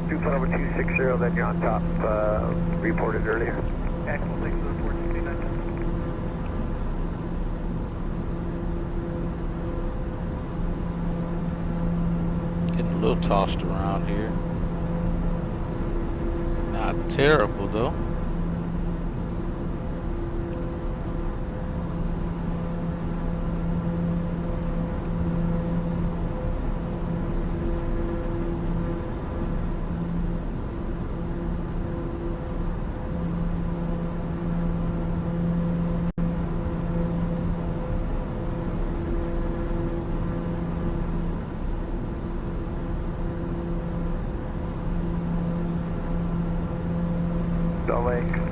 2 flight over 260, then you're on top, reported earlier. Actual Lake to the report 297. Getting a little tossed around here. Not terrible though.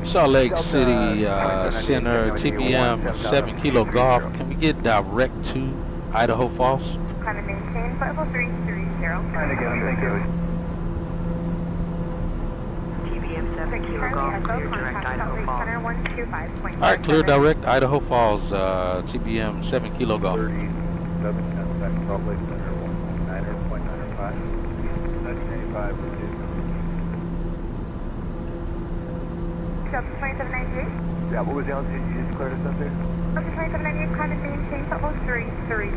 Salt Lake City Center, TBM 7 Kilo Golf. Can we get direct to Idaho Falls? Kind of maintain flight level 330. Trying to get him, thank you. TBM 7 Kilo Golf, clear direct Idaho Falls. Center 125.5. Alright, clear direct Idaho Falls, TBM 7 Kilo Golf. 37, contact Salt Lake Center 1.9.95. 1995, Delta 2798. Yeah, what was the altitude you just cleared us up there? Delta 2798, kind of maintain flight level 330. Okay,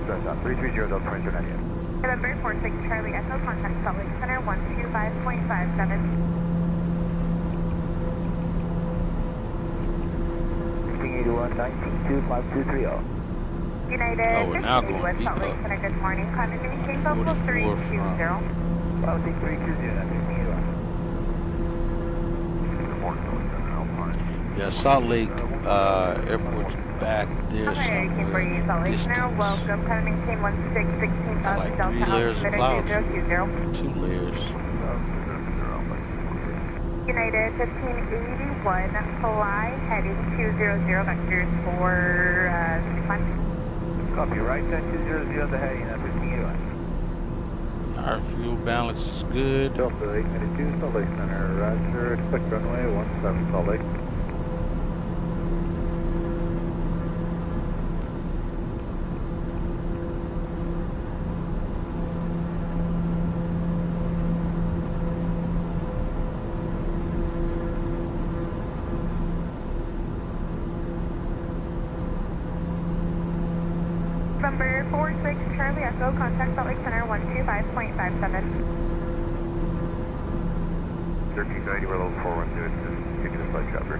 stress out. 330 Delta 2798. November 46 Charlie Echo, contact Salt Lake Center 125.57. 1681, 1925, 230. United, Oh, we're now 1580 going West deep Salt Lake up. Center, good morning. Kind of maintain flight level 44 320. Well, take 320, that's 1681. Yeah, Salt Lake Airport's back there somewhere. Distance. Welcome. Kind of maintain 1616 Like Delta 3 layers of clouds. 020. 2 layers. United 1581, fly heading 200 vectors for 6 Copy, right 10-200, the heading, 1581. Our fuel balance is good. Delta 892, Salt Lake Center, roger, expect runway 17 Salt Lake. Number 46 Charlie Echo, contact Salt Lake Center 125.57. 1390, we're level 412, just get to the flight chopper.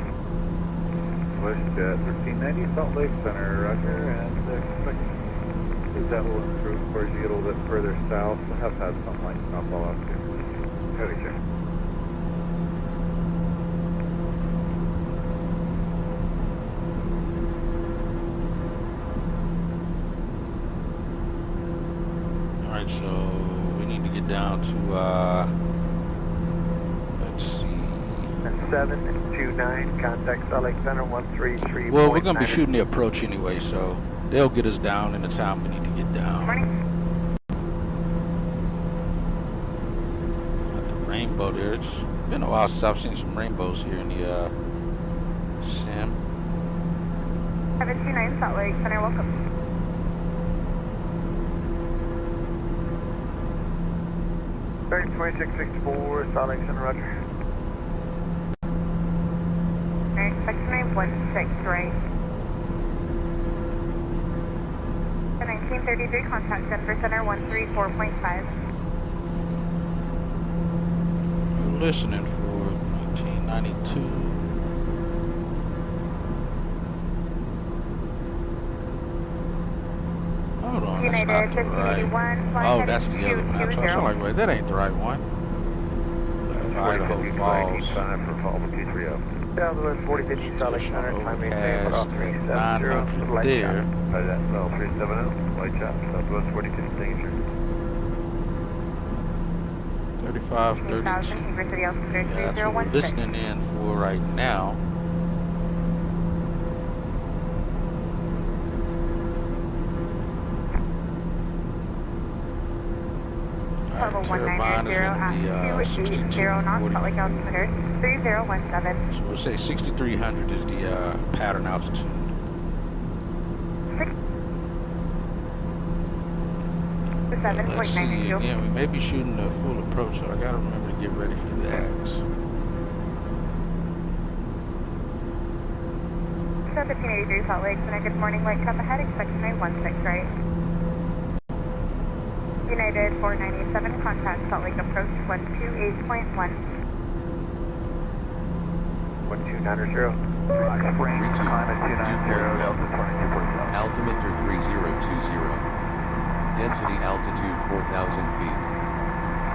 WestJet 1390, Salt Lake Center, roger, and expect that will improve as you get a little bit further south. I have had some light snowfall out too. Copy, sir. Alright, so we need to get down to, let's see. 729, contact Salt Lake Center 133. Well, we're going to be shooting the approach anyway, so they'll get us down in the time we need to get down. Got the rainbow there. It's been a while since I've seen some rainbows here in the sim. 729 Salt Lake Center, welcome. Bearing 2664, Salt Lake Center, roger. Alright, section 916, right. The 1933, contact Denver Center 134.5. We're listening for 1992. Hold on, that's not the right. Oh, that's the other one. I'm like, wait, that ain't the right one. Idaho Falls. Southwest 4050 Salt Lake Center, climb maintain, Overcast off 370, 900 light there. chop. By that, no, 370, light chop, Southwest 4050 danger. 35, 32. Yeah, that's what we're listening in for right now. turbine is going to be 6240. Salt Lake altimeter 3017. So we'll say 6,300 is the pattern altitude. Let's see, again, we may be shooting a full approach, so I got to remember to get ready for that. So 1583 Salt Lake Center, good morning, light come ahead, expect tonight 16 right. United 497, contact Salt Lake approach 128.1. 1290. Spring, climate 290, altimeter 3020. Density altitude 4,000 feet.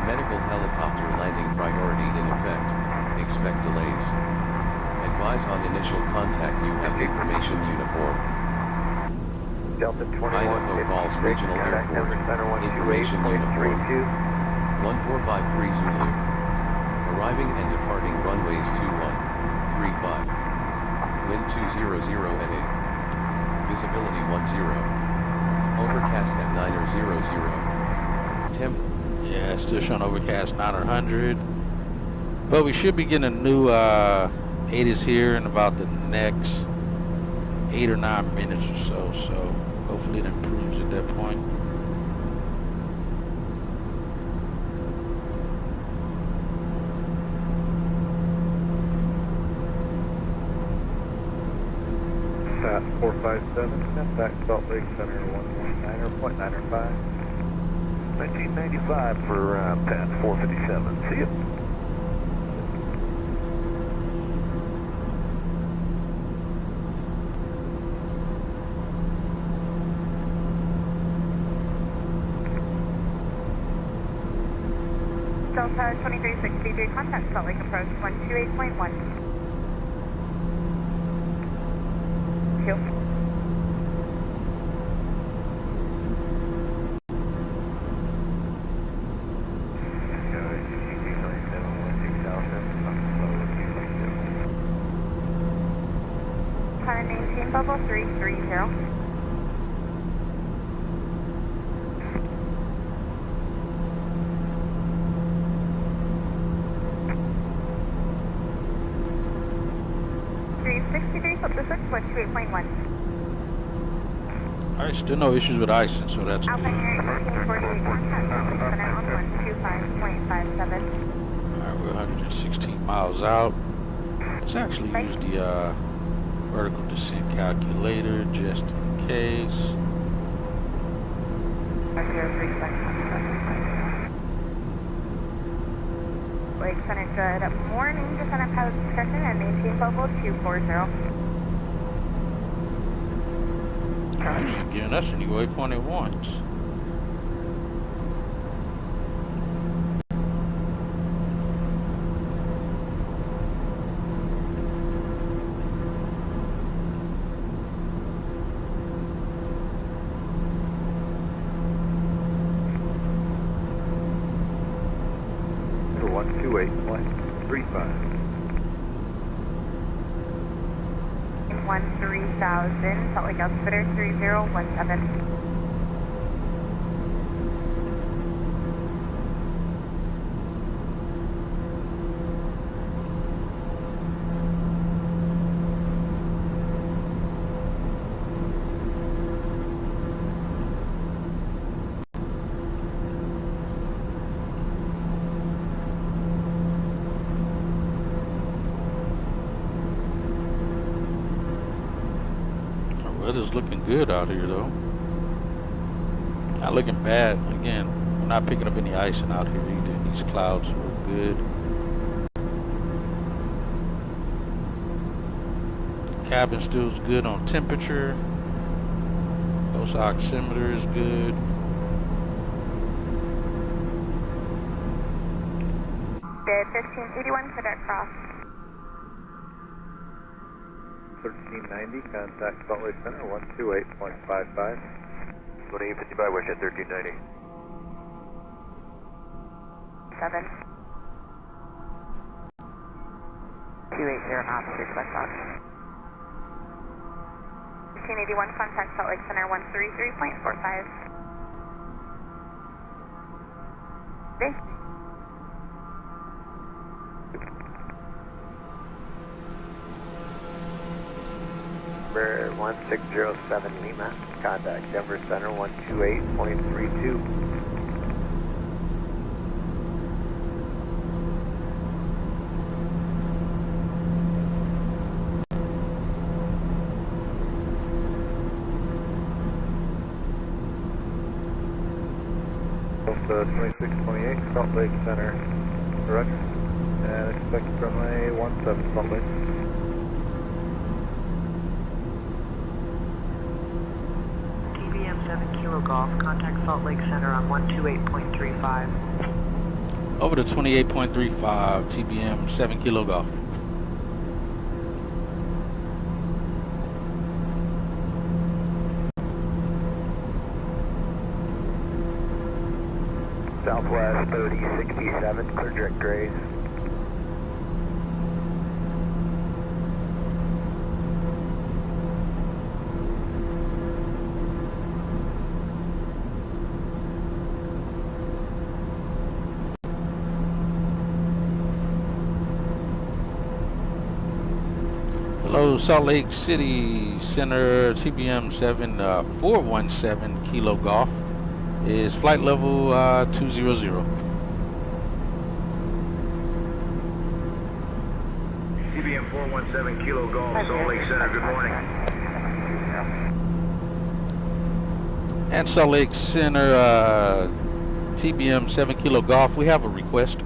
Medical helicopter landing priority in effect. Expect delays. Advise on initial contact. You have information uniform. Delta 21. Idaho Falls Regional Airport. Information uniform. 1453 Zulu. Arriving and departing runways 2135. Wind 200 at 8. Visibility 10. Overcast at 900. Temp. Yeah, it's still showing overcast 900. But we should be getting a new 80s here in about the next 8 or 9 minutes or so. So hopefully it improves at that point. Sat 457, contact Salt Lake Center 119.905. 1995 for Pat 457. See you. Delta 2363, contact Salt Lake approach 128.1. Two. Climate maintain bubble 330. Alright, still no issues with icing, so that's good. Alright, we're 116 miles out. Let's actually use the vertical descent calculator just in case. Lake Center, good morning. Descend on pilot discussion and maintain bubble 240. Just giving us any waypoint it wants. For 128.35. 13,000, Salt Lake altimeter 3017. Weather's looking good out here though. Not looking bad. Again, we're not picking up any icing out here either. These clouds look good. Cabin still's good on temperature. Pulse oximeter is good. Bid 1581, cadet cross. 1390, contact Salt Lake Center 128.55. 2855, wish at 1390. 7. 280 knots, request off. 1581, contact Salt Lake Center 133.45. Thanks. Number 1607 Lima, contact Denver Center 128.32. Delta 2628, Salt Lake Center, correct? And expect runway 17 Salt Lake. TBM 7 Kilo Golf, contact Salt Lake Center on 128.35. Over to 28.35, TBM 7 Kilo Golf. Southwest 3067, clear direct grace. Hello, Salt Lake City Center, TBM 7 417 Kilo Golf. Is flight level 200. TBM 417 Kilo Golf, Salt Lake Center, good morning. And Salt Lake Center, TBM 7 Kilo Golf, we have a request.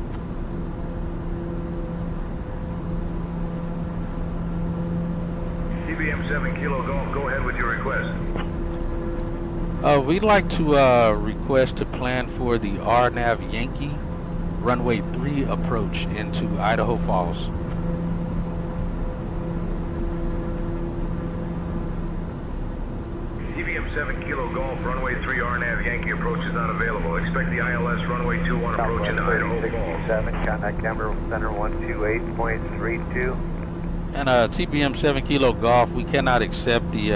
TBM 7 Kilo Golf, go ahead with your request. We'd like to request to plan for the RNAV Yankee runway 3 approach into Idaho Falls. TBM 7 Kilo Golf, runway 3 RNAV Yankee approach is not available. Expect the ILS runway 21 approach into Idaho Falls. 7, contact Denver Center 128.32. And TBM 7 Kilo Golf, we cannot accept the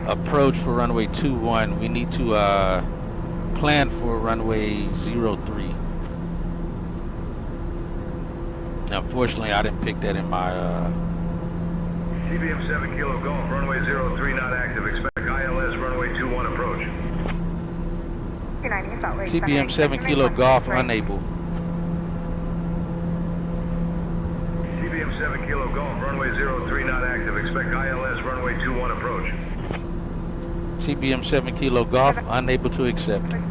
approach for runway 21. We need to plan for runway 03. Unfortunately, I didn't pick that in my... TBM 7 Kilo Golf, runway 03 not active. Expect ILS runway 21 approach. TBM 7 Kilo Golf, unable. TBM 7 Kilo Golf, runway 03 not active. Expect ILS runway 21 approach. TBM 7 Kilo Golf, unable to accept. Okay,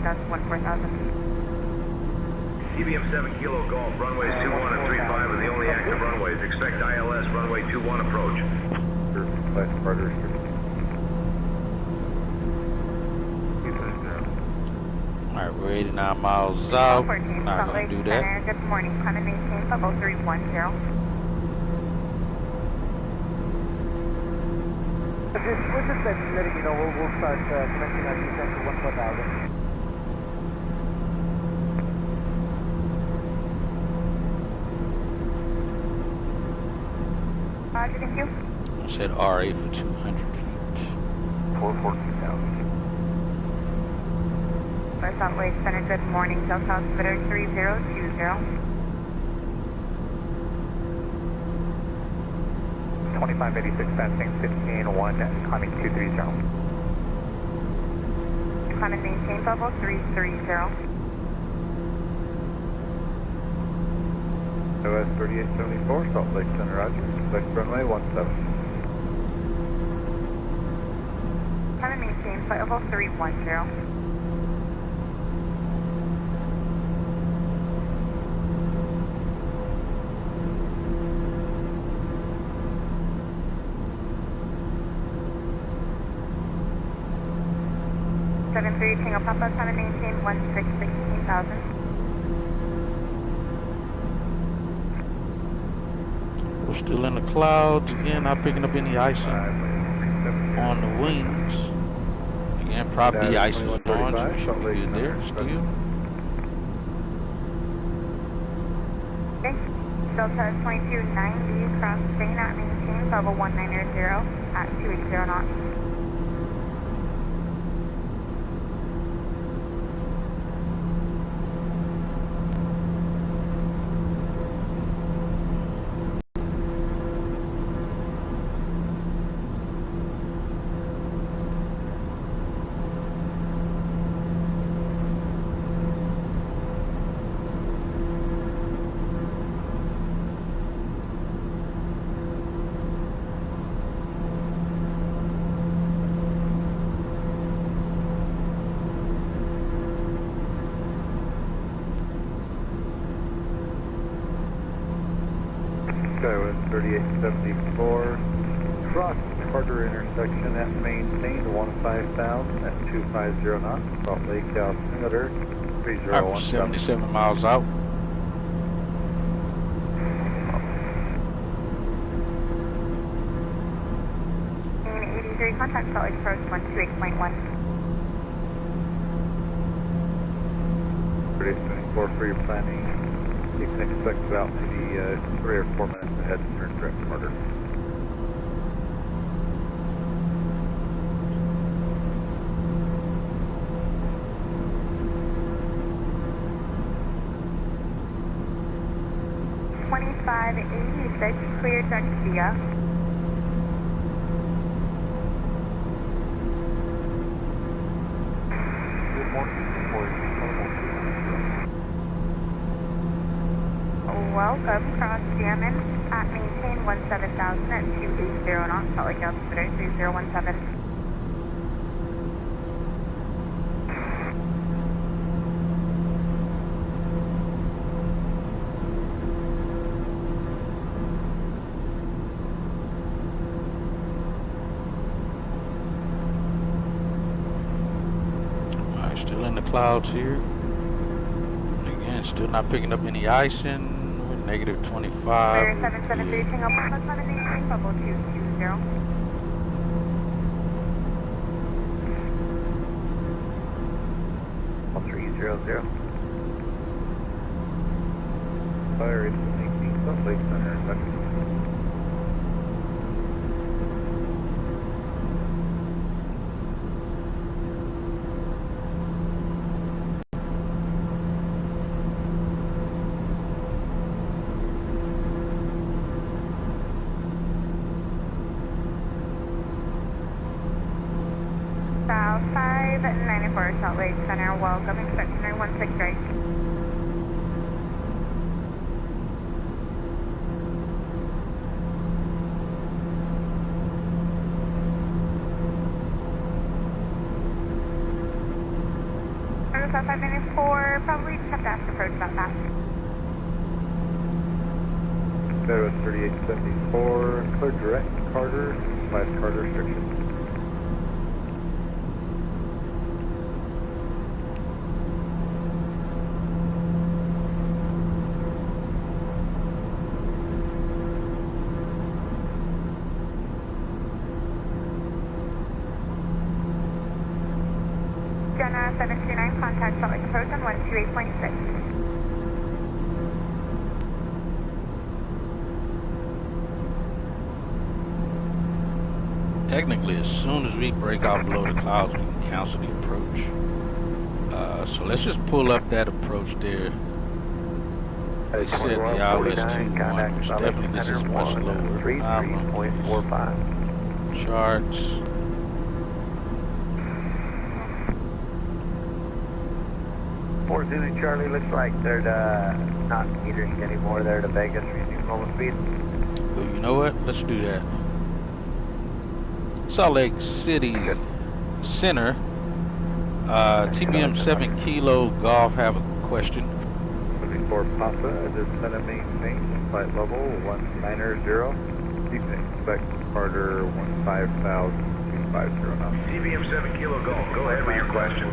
that's 14,000. TBM 7 Kilo Golf, runways 21 and 35 are the only active runways. Expect ILS runway 21 approach. Alright, we're 89 miles out. Not going to do that. Good morning. Climate maintain level 310. We're just letting you know we'll start commencing our descent to 14,000. Roger, thank you. I said RA for 200 feet. 414,000. Salt Lake Center, good morning. Delta Altimeter 3020. 2586, passing 15-1, climbing 230. Climate maintain level 330. OS 3874, Salt Lake Center, roger. Expect runway 17. Climate maintain flight level 310. Tango Papa, trying to maintain 16,000. We're still in the clouds. Again, not picking up any icing on the wings. Again, probably ice is gone, so we should be good there still. Okay. Delta 2290, cross Spain at maintain level 190 at 280 knots. Skywest 3874. Cross Carter intersection at maintain 15,000 at 250 knots. Salt Lake altimeter 3017. 77 miles out. Contact Salt Lake approach 128.1. 3874 for your planning. You can expect about maybe 3 or 4 minutes ahead to turn direct Carter. Clear check via. Good morning. Welcome, cross jamming at maintain 17,000 at 280 knots, Salt Lake altimeter 3017. Still in the clouds here. And again, still not picking up any icing. We're negative 25. Clear 773, Tango Papa, Sun and maintain bubble 220. Fire rate 18, Salt Lake Center, second. South 594 Salt Lake Center, welcome, expecting 916 right. South 594, probably just have to ask approach about that. Skywest 3874, clear direct Carter, 5 Carter restriction. Jenna 729, contact Salt Lake approach on 128.6. Technically, as soon as we break out below the clouds, we can cancel the approach. So let's just pull up that approach there. They said the ILS 21, which definitely this is much lower. 3.45. Charts. Fort Zulu Charlie, looks like they're not metering anymore there to Vegas, reducing normal speed. Well, you know what? Let's do that. Salt Lake City Center. TBM 7 Kilo Golf have a question. 74 Papa, descend and maintain, flight level 190. You can expect Carter 15,250 knots. TBM 7 Kilo Golf, go ahead with your question.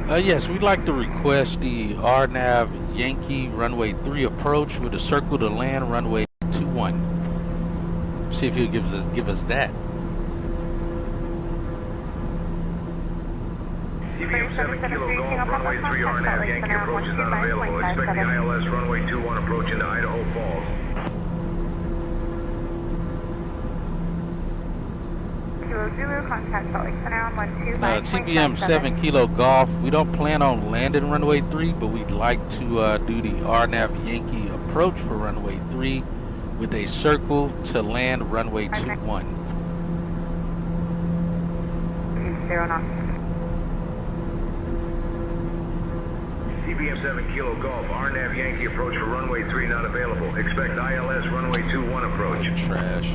Yes, we'd like to request the RNAV Yankee runway 3 approach with a circle to land runway 21. See if he'll give us that. TBM 7 Kilo Golf, runway 3 RNAV Yankee approach is not available. Expect the ILS runway 21 approach into Idaho Falls. Zulu, contact Salt Lake Center on 125.7. TBM 7 Kilo Golf, we don't plan on landing runway 3, but we'd like to do the RNAV Yankee approach for runway 3 with a circle to land runway 21. 0 knots. TBM 7 Kilo Golf, RNAV Yankee approach for runway 3 not available. Expect ILS runway 21 approach. Trash.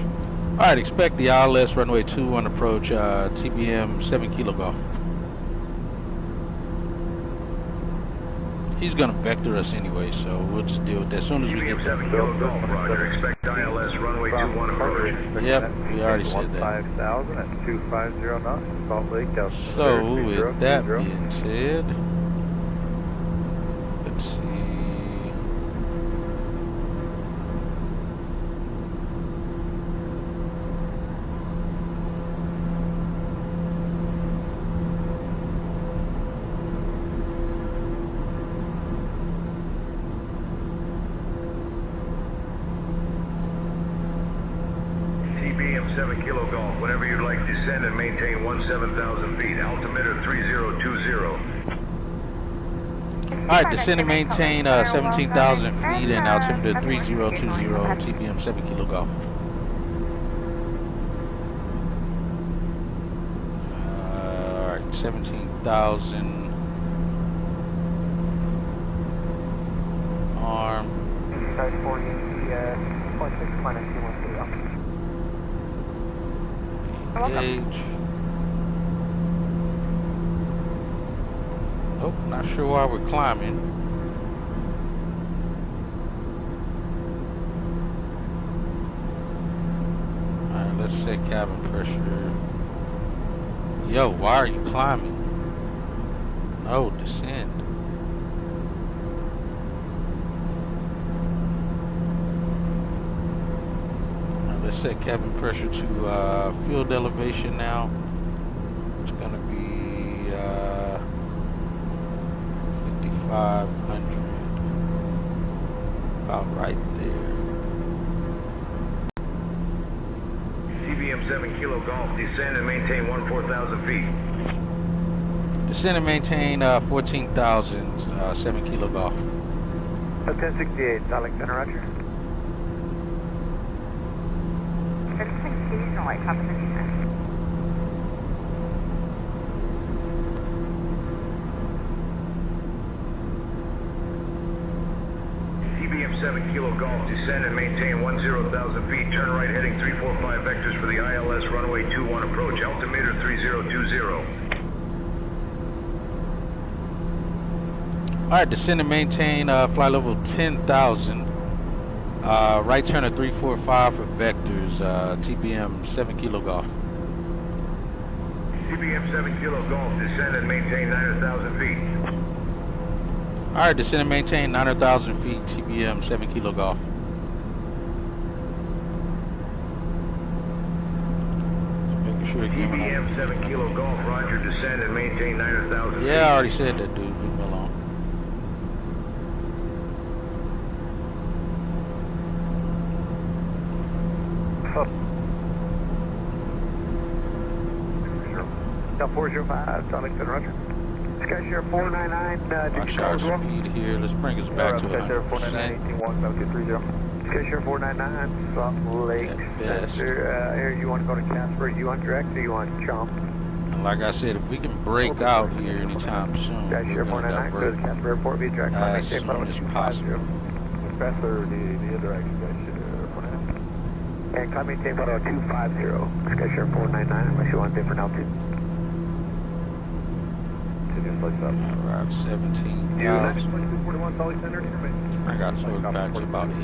All right, expect the ILS runway 21 approach, TBM 7 Kilo Golf. He's gonna vector us anyway, so we'll just deal with that as soon as we get there. Roger, expect ILS runway 21 approach. Yep, we already said that. 5,000 at 250 knots, Salt Lake, California. So, with that being said, let's see. TBM 7 Kilo Golf, whenever you'd like, descend and maintain 17,000 feet, altimeter 3020. Alright, descend and maintain 17,000 feet and altimeter 3020, TBM 7 Kilo Golf. Alright, 17,000. Arm. Size 40, 0.6 minus 213. Gauge. Nope, not sure why we're climbing. Alright, let's set cabin pressure. Yo, why are you climbing? No, descend. Alright, let's set cabin pressure to field elevation now. It's gonna be 500, about right there. TBM 7 Kilo Golf, descend and maintain 14,000 feet. Descend and maintain 14,000, 7 Kilo Golf. 1068, Salt Lake Center, roger. There's an occasional light competition. TBM 7 Kilo Golf, descend and maintain 10,000 feet. Turn right heading 345 vectors for the ILS runway 21 approach. Altimeter 3020. Alright, descend and maintain flight level 10,000. Right turn at 345 for vectors. TBM 7 Kilo Golf. TBM 7 Kilo Golf, descend and maintain 9,000 feet. Alright, descend and maintain 9,000 feet. TBM 7 Kilo Golf. Just making sure you're giving TBM 7 Kilo Golf, roger, descend and maintain 9,000 feet. Yeah, I already said that, dude. Leave me alone. Delta 405, Salt Lake Center, roger. Skyshare 499, Watch our speed here. Let's bring us back to 100%. Skyshare 499, Salt Lake Center. Air, you want to go to Casper? You want direct or you want chomp? And like I said, if we can break out here anytime soon, we're Skyshare going to 499, go to divert Casper Airport, be direct. as soon as possible. Faster the other Skyshare 499. And climb maintain photo 250, Skyshare 499, unless you want different altitude. Around 17,000. Let's bring our torque back to about 80.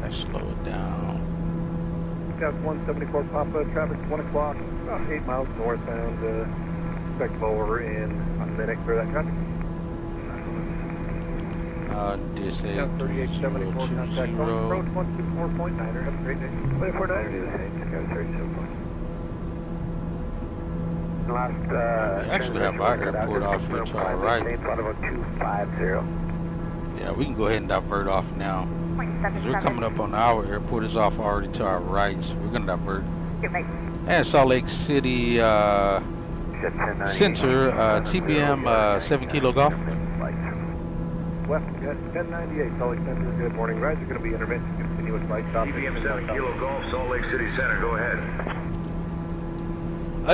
Let's slow it down. Got 174 Papa, traffic 1 o'clock, about 8 miles northbound. Expect lower in a minute for that traffic. This is 3874 contact approach 124.9er. Have a great day. 249er, do the same. Just go 37 points. We actually have our airport off here to our right. Yeah, we can go ahead and divert off now. Because we're coming up on our airport is off already to our right, so we're going to divert. And Salt Lake City Center, TBM 7 Kilo Golf. West 1098, Salt Lake Center, good morning. Rise are going to be intermittent, continuous flight stop. TBM 7 Kilo Golf, Salt Lake City Center, go ahead.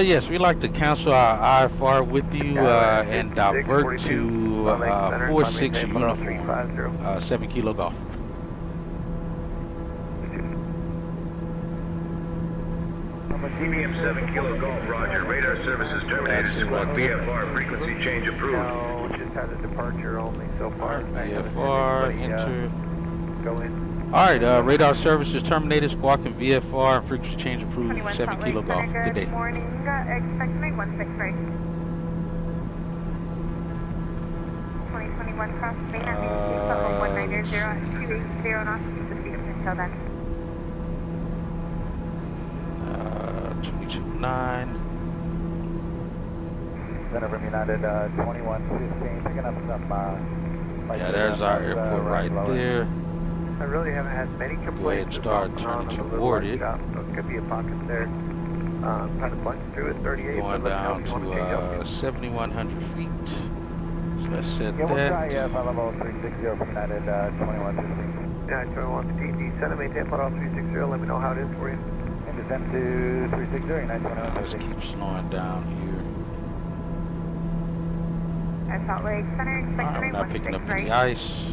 Yes, we'd like to cancel our IFR with you and divert to 46 uniform, 7 Kilo Golf. CBM 7 Kilo Golf, roger. Radar services terminated. Squawk VFR, frequency change approved. No, just had a departure only so far. VFR, enter. Go in. Alright, radar services terminated. Squawk and VFR and frequency change approved. 7 Kilo Golf. Good day. Good morning. Expect to make 16 right. 2021 cross Bay 190 280 knots. Keep the speed up until then. 229. Center from United 2115, picking up some. Yeah, there's our airport right there. I really haven't had many complaints. Go ahead and start turning toward it. So it could be a pocket there. Kind of punch through at 38. Going down to 7,100 feet. So let's set yeah, we'll that. try flight level 360 from United 2115. Yeah, 2115. Descend and maintain flight level 360. Let me know how it is for you. And descend to 360, United 2115. Let's keep slowing down here. Salt Lake Center, expect to I'm make not picking 16 up any right. ice.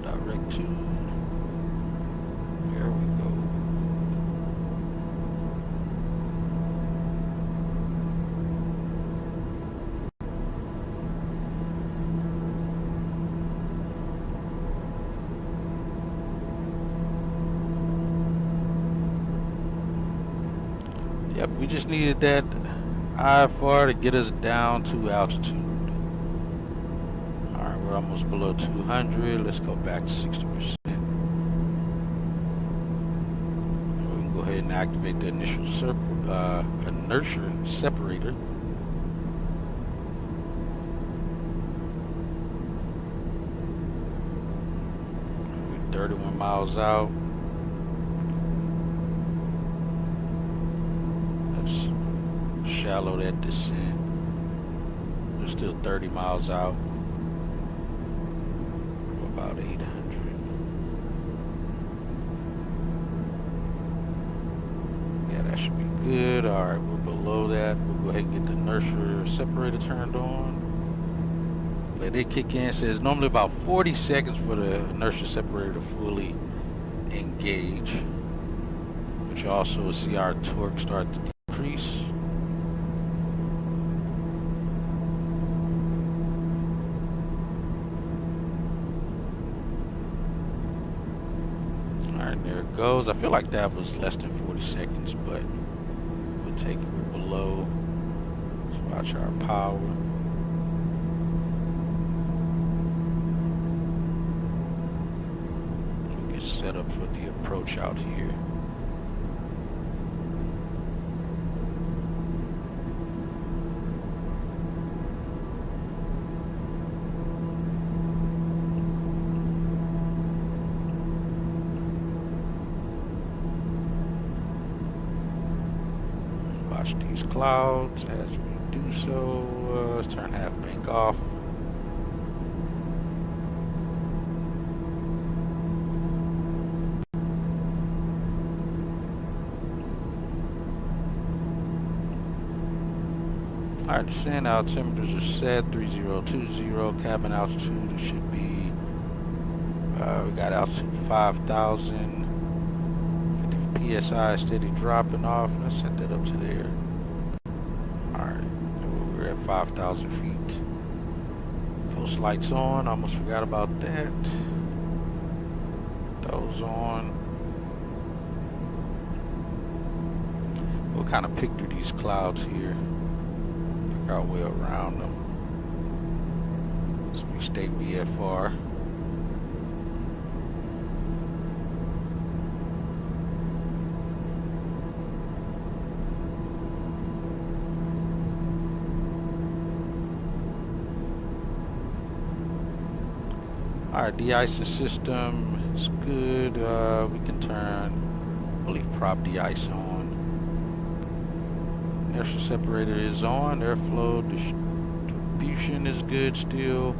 Direct to. Here we go. Yep, we just needed that IFR to get us down to altitude. We're almost below 200. Let's go back to 60%. We can go ahead and activate the initial inertia separator. We're 31 miles out. Let's shallow that descent. We're still 30 miles out. About 800. Yeah, that should be good. Alright, we're below that. We'll go ahead and get the inertia separator turned on. Let it kick in. It says normally about 40 seconds for the inertia separator to fully engage. But you also will see our torque start to decrease. There it goes. I feel like that was less than 40 seconds, but we'll take it. We're below. Let's watch our power. We'll get set up for the approach out here. Watch these clouds as we do so. Let's turn half bank off. Alright, descend altimeters are set. 3020. Cabin altitude should be. We got altitude 5,000. PSI steady dropping off. Let's set that up to there. Alright, we're at 5,000 feet. Post lights on. Almost forgot about that. Those on. We'll kind of pick through these clouds here. Pick our way around them. So we stay VFR. Our de-icing system is good. We can turn, I believe, prop de-ice on. Inertial separator is on. Airflow distribution is good still.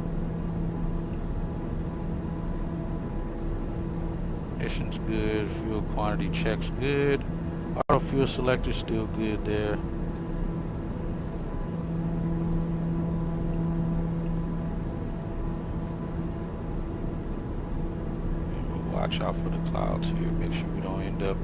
Emissions good. Fuel quantity checks good. Auto fuel selector still good there. Watch out for the clouds here. Make sure we don't end up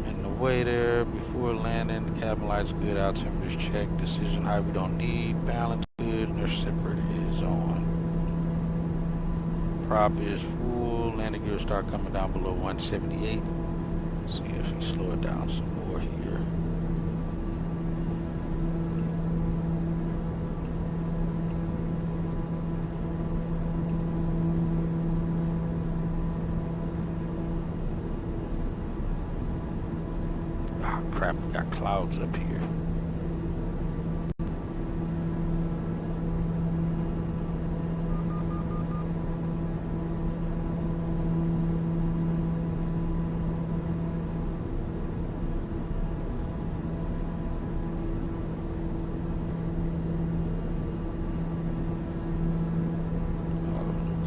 in the way there before landing. The cabin lights good. Altimeter's checked. Decision height we don't need. Balance good. Inertial separator is on. Prop is full. Landing gear start coming down below 178. See if we slow it down some more here. Crap, we got clouds up here.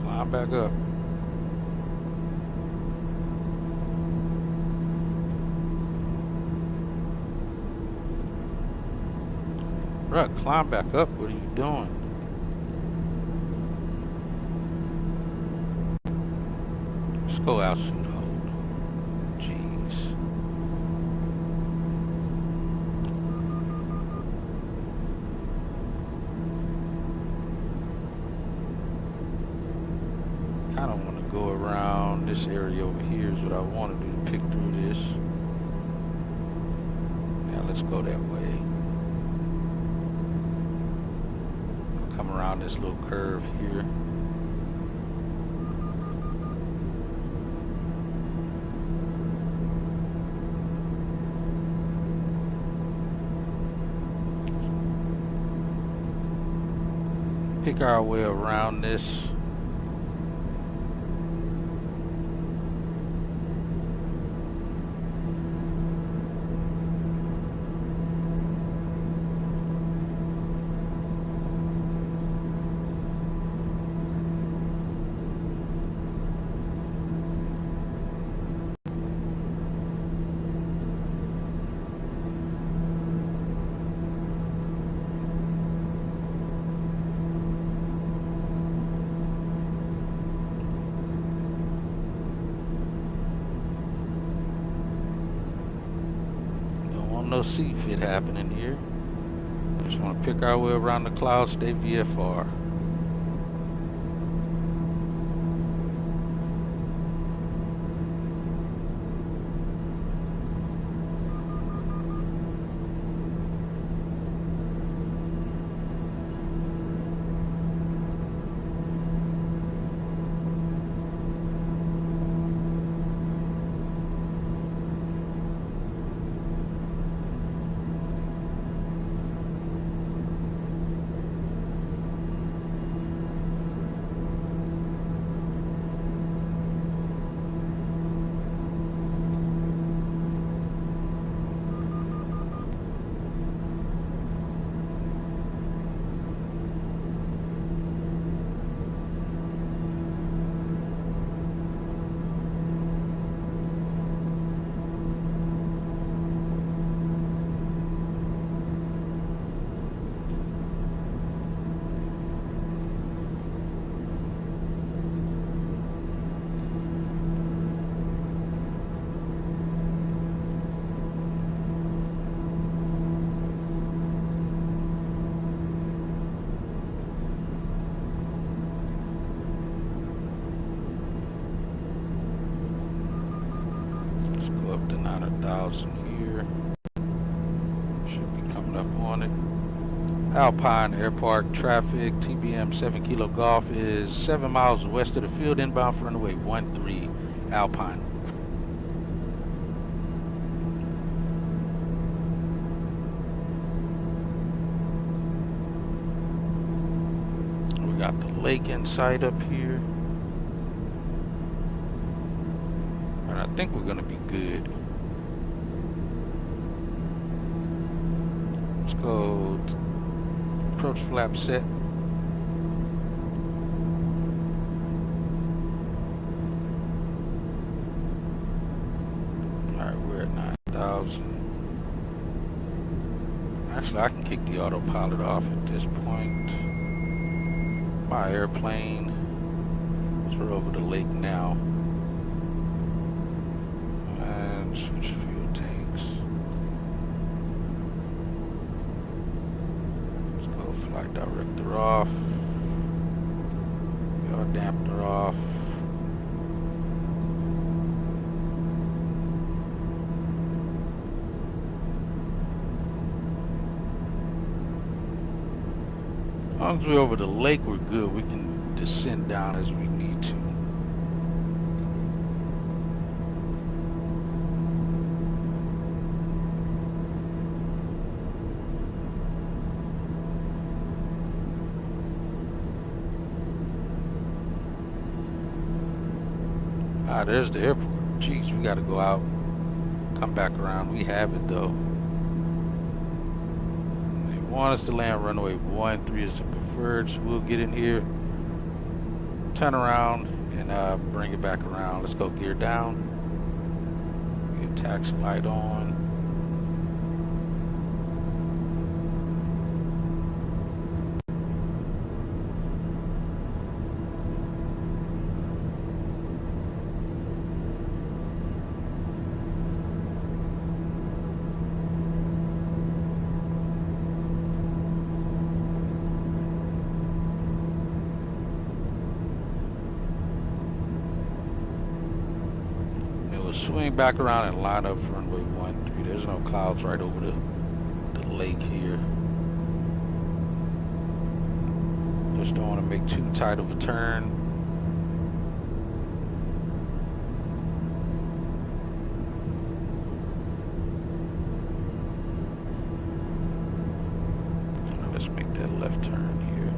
Climb back up. Bruh, climb back up. What are you doing? Let's go out suit hold. Jeez. Kind of want to go around this area over here is what I want to do to pick through this. Now let's go that way. Come around this little curve here. Pick our way around this. No seat fit happening here. Just want to pick our way around the clouds, stay VFR. Let's go up to 9,000 here. Should be coming up on it. Alpine Airpark traffic, TBM 7 Kilo Golf is 7 miles west of the field, inbound for runway 13 Alpine. We got the lake in sight up here. And I think we're gonna be good. Let's go approach flap set. Alright, we're at 9,000. Actually, I can kick the autopilot off at this point. My airplane is over the lake now. And switch fuel tanks. Let's go flight director off. Yaw dampener off. As long as we're over the lake, we're good. We can descend down as we need to. Ah, there's the airport. Jeez, we gotta go out, come back around. We have it though. They want us to land runway 13 is the preferred, so we'll get in here, turn around, and bring it back around. Let's go gear down. Get taxi light on. Swing back around and line up for runway 13. There's no clouds right over the lake here. Just don't want to make too tight of a turn. Now let's make that left turn here.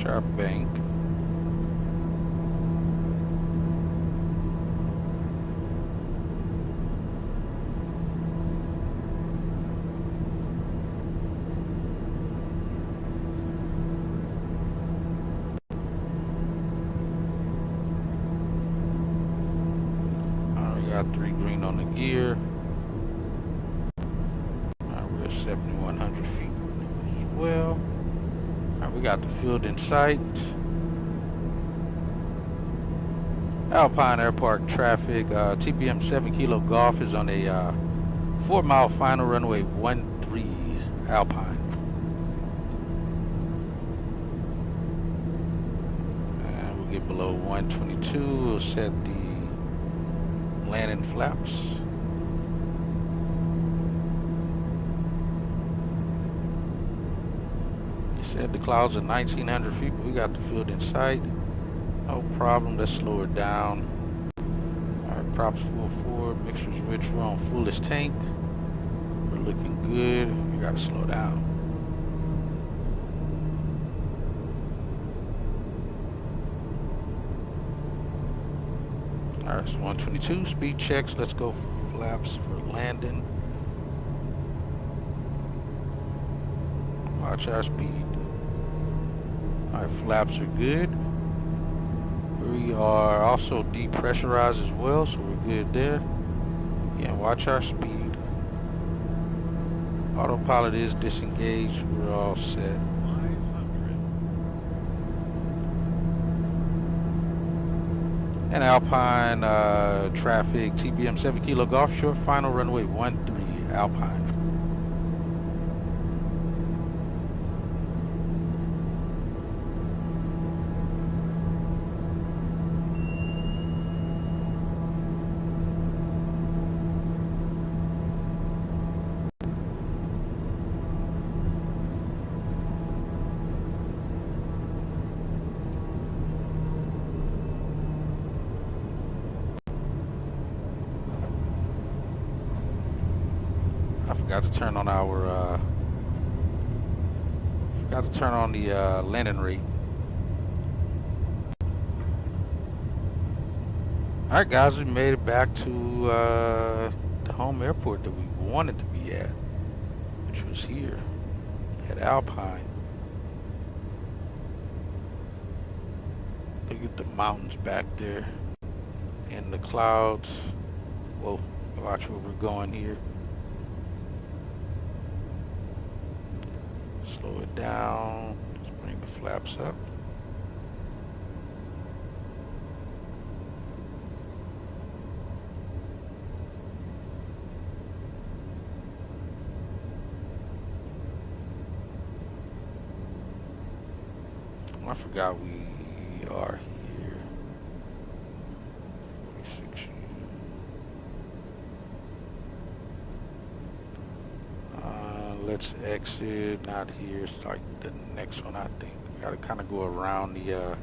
Our bank. We got 3 green on the gear. We're at 7,100 feet as well. We got the field in sight. Alpine Airport traffic. TPM 7 Kilo Golf is on a 4-mile final runway 13 Alpine. And we'll get below 122. We'll set the landing flaps. Said the clouds are 1,900 feet, but we got the field in sight. No problem. Let's slow it down. All right, props full forward. Mixture's rich. We're on fullest tank. We're looking good. We got to slow down. All right, so 122. Speed checks. Let's go flaps for landing. Watch our speed. Our flaps are good. We are also depressurized as well, so we're good there. Again, watch our speed. Autopilot is disengaged. We're all set. And Alpine traffic, TPM 7 Kilo Golf, short final runway 13 Alpine. forgot to turn on our the landing rate. All right, guys, we made it back to the home airport that we wanted to be at, which was here at Alpine. Look at the mountains back there and the clouds. Whoa, watch where we're going here. Slow it down. Let's bring the flaps up. I forgot we are here. 46U. Let's exit. Not here. It's like the next one, I think. Got to kind of go around the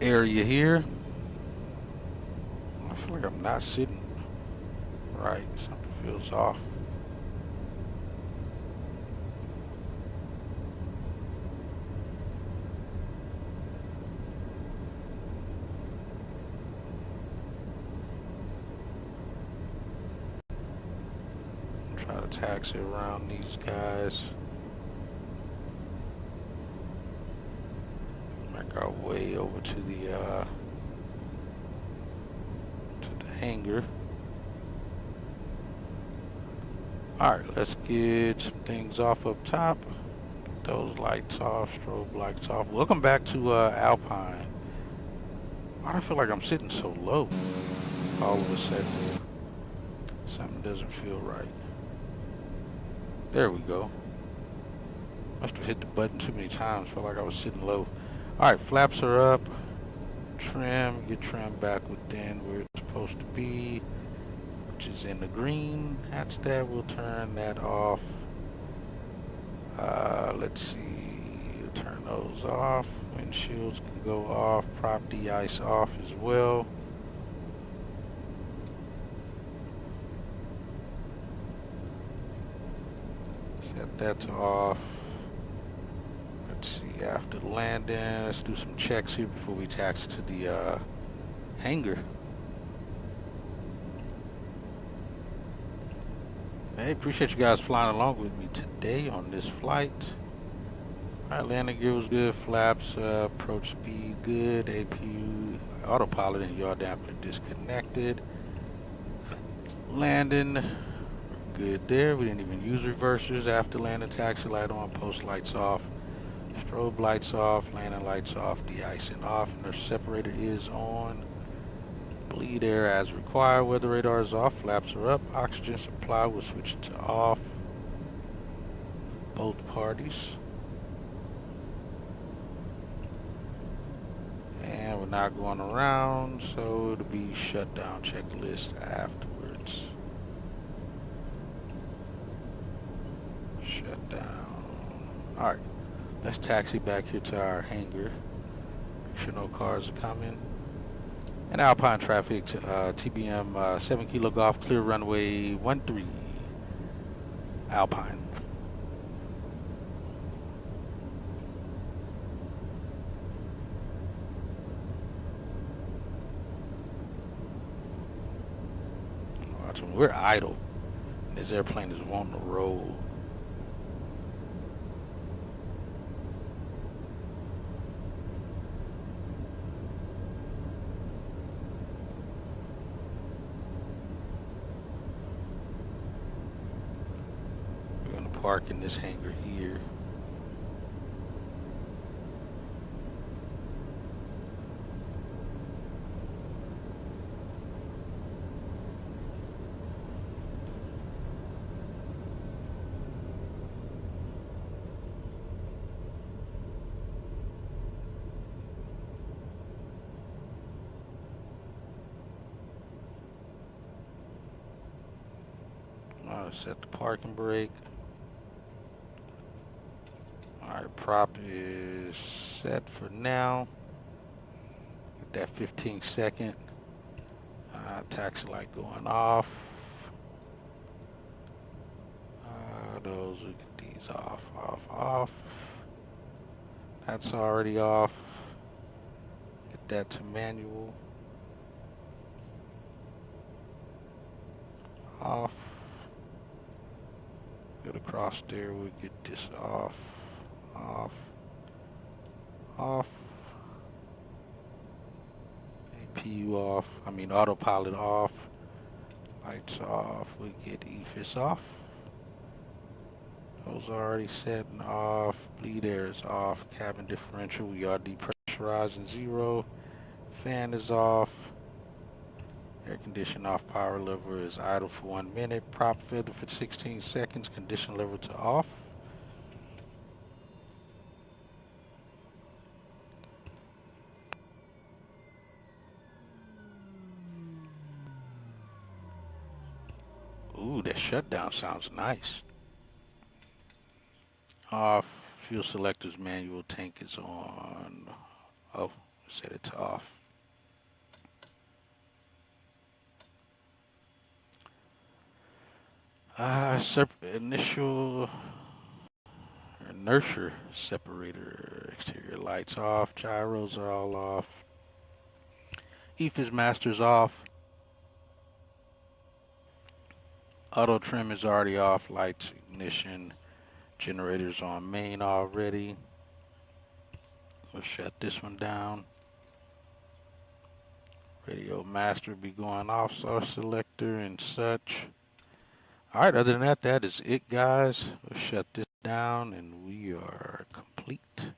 area here. I feel like I'm not sitting right. Something feels off. Try to taxi around these guys. Make our way over to the hangar. Alright, let's get some things off up top. Get those lights off, strobe lights off. Welcome back to Alpine. Why do I feel like I'm sitting so low? All of a sudden, something doesn't feel right. There we go. Must have hit the button too many times. Felt like I was sitting low. Alright, flaps are up. Trim. Get trim back within where it's supposed to be, which is in the green. That's that. We'll turn that off. Let's see. We'll turn those off. Windshields can go off. Prop de-ice off as well. Set that off. Let's see, after landing, let's do some checks here before we taxi to the hangar. Hey, appreciate you guys flying along with me today on this flight. Alright, landing gear was good, flaps, approach speed good, APU, autopilot and yaw dampener disconnected. Landing. Good there. We didn't even use reversers after landing. Taxi light on, post lights off, strobe lights off, landing lights off, de-icing off, and their separator is on. Bleed air as required. Weather radar is off. Flaps are up. Oxygen supply, we'll switch it to off. Both parties. And we're not going around, so it'll be shutdown checklist afterwards. Shut down. Alright, let's taxi back here to our hangar. Make sure no cars are coming. And Alpine traffic to TBM 7 Kilo Golf, clear runway 13. Alpine. Watch them, we're idle. And this airplane is wanting to roll. Park in this hangar here. Set the parking brake. Alright, prop is set for now. Get that 15-second taxi light going off. Those, we get these off. That's already off. Get that to manual. Off. Get across there, we get this off. APU off. Autopilot off. Lights off. We get EFIS off. Those are already set and off. Bleed air is off. Cabin differential, we are depressurizing 0. Fan is off. Air condition off. Power lever is idle for 1 minute. Prop filter for 16 seconds. Condition lever to off. Ooh, that shutdown sounds nice. Off. Fuel selectors manual. Tank is on. Oh, set it to off. Initial inertia separator. Exterior lights off. Gyros are all off. EFIS master's off. Auto trim is already off. Lights, ignition, generators on main already. We'll shut this one down. Radio master be going off, source selector and such. Alright, other than that, that is it, guys. We'll shut this down and we are complete.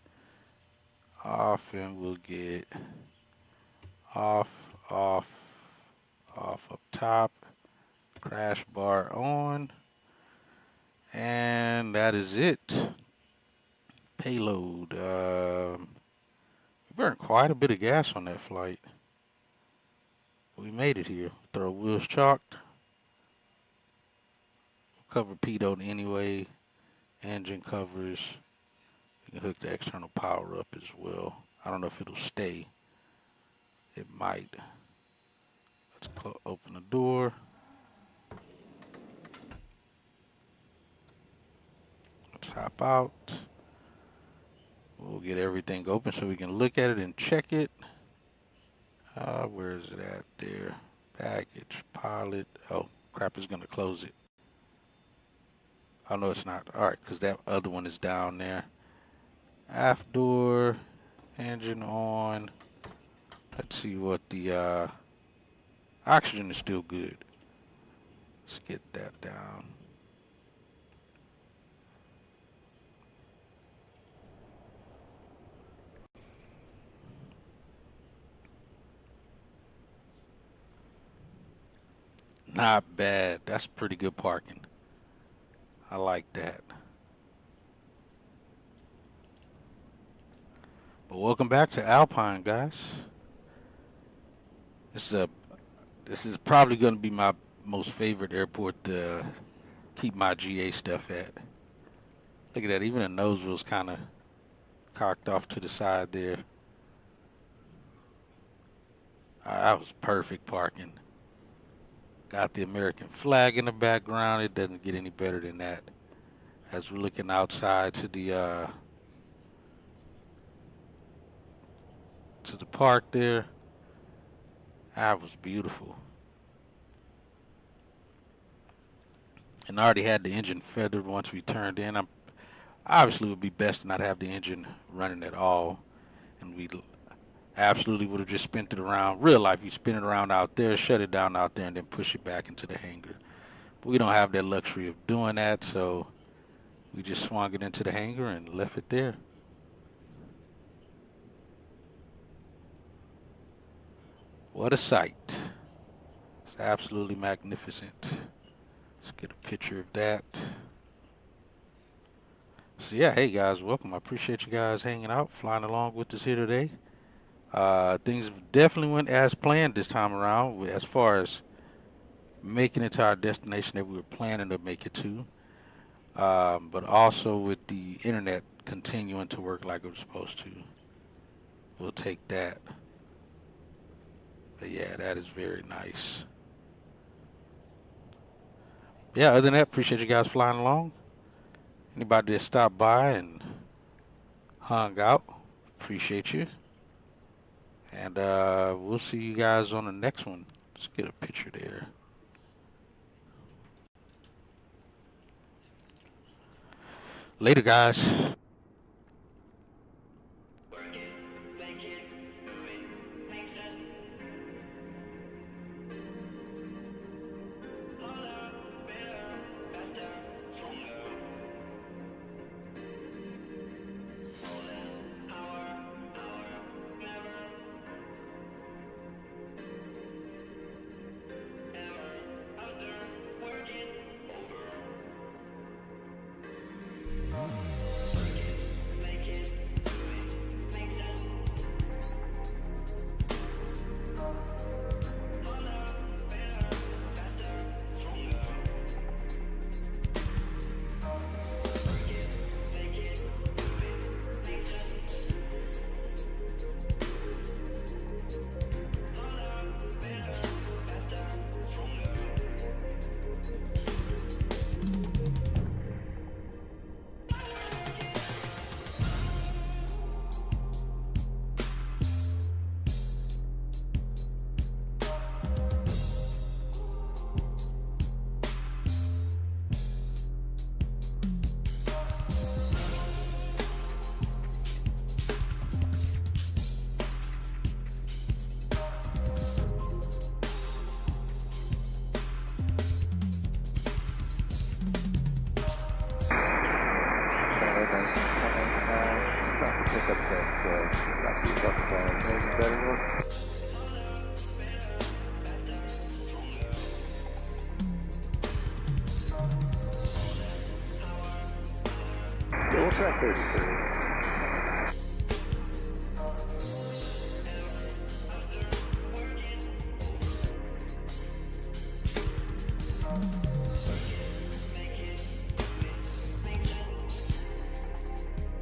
Off, and we'll get off up top. Crash bar on. And that is it. Payload. We burned quite a bit of gas on that flight. We made it here. Throw wheels chalked. Cover pitot anyway. Engine covers. You can hook the external power up as well. I don't know if it'll stay. It might. Let's open the door. Let's hop out. We'll get everything open so we can look at it and check it. Where is it at there? Package, pilot. Oh, crap, it's going to close it. Oh, no, it's not. All right, because that other one is down there. Aft door, engine on. Let's see what the oxygen is still good. Let's get that down. Not bad. That's pretty good parking. I like that. But welcome back to Alpine, guys. This is probably going to be my most favorite airport to keep my GA stuff at. Look at that. Even the nose wheel's kind of cocked off to the side there. That was perfect parking. Got the American flag in the background. It doesn't get any better than that. As we're looking outside to the park there. That was beautiful. And I already had the engine feathered once we turned in. Obviously it would be best to not have the engine running at all. And we absolutely would have just spent it around. Real life, you spin it around out there, shut it down out there, and then push it back into the hangar. But we don't have that luxury of doing that, so we just swung it into the hangar and left it there. What a sight. It's absolutely magnificent. Let's get a picture of that. So yeah, hey guys, welcome. I appreciate you guys hanging out, flying along with us here today. Things definitely went as planned this time around as far as making it to our destination that we were planning to make it to. But also with the internet continuing to work like it was supposed to. We'll take that. But yeah, that is very nice. Yeah, other than that, appreciate you guys flying along. Anybody that stopped by and hung out, appreciate you. And we'll see you guys on the next one. Let's get a picture there. Later, guys. We'll try 33.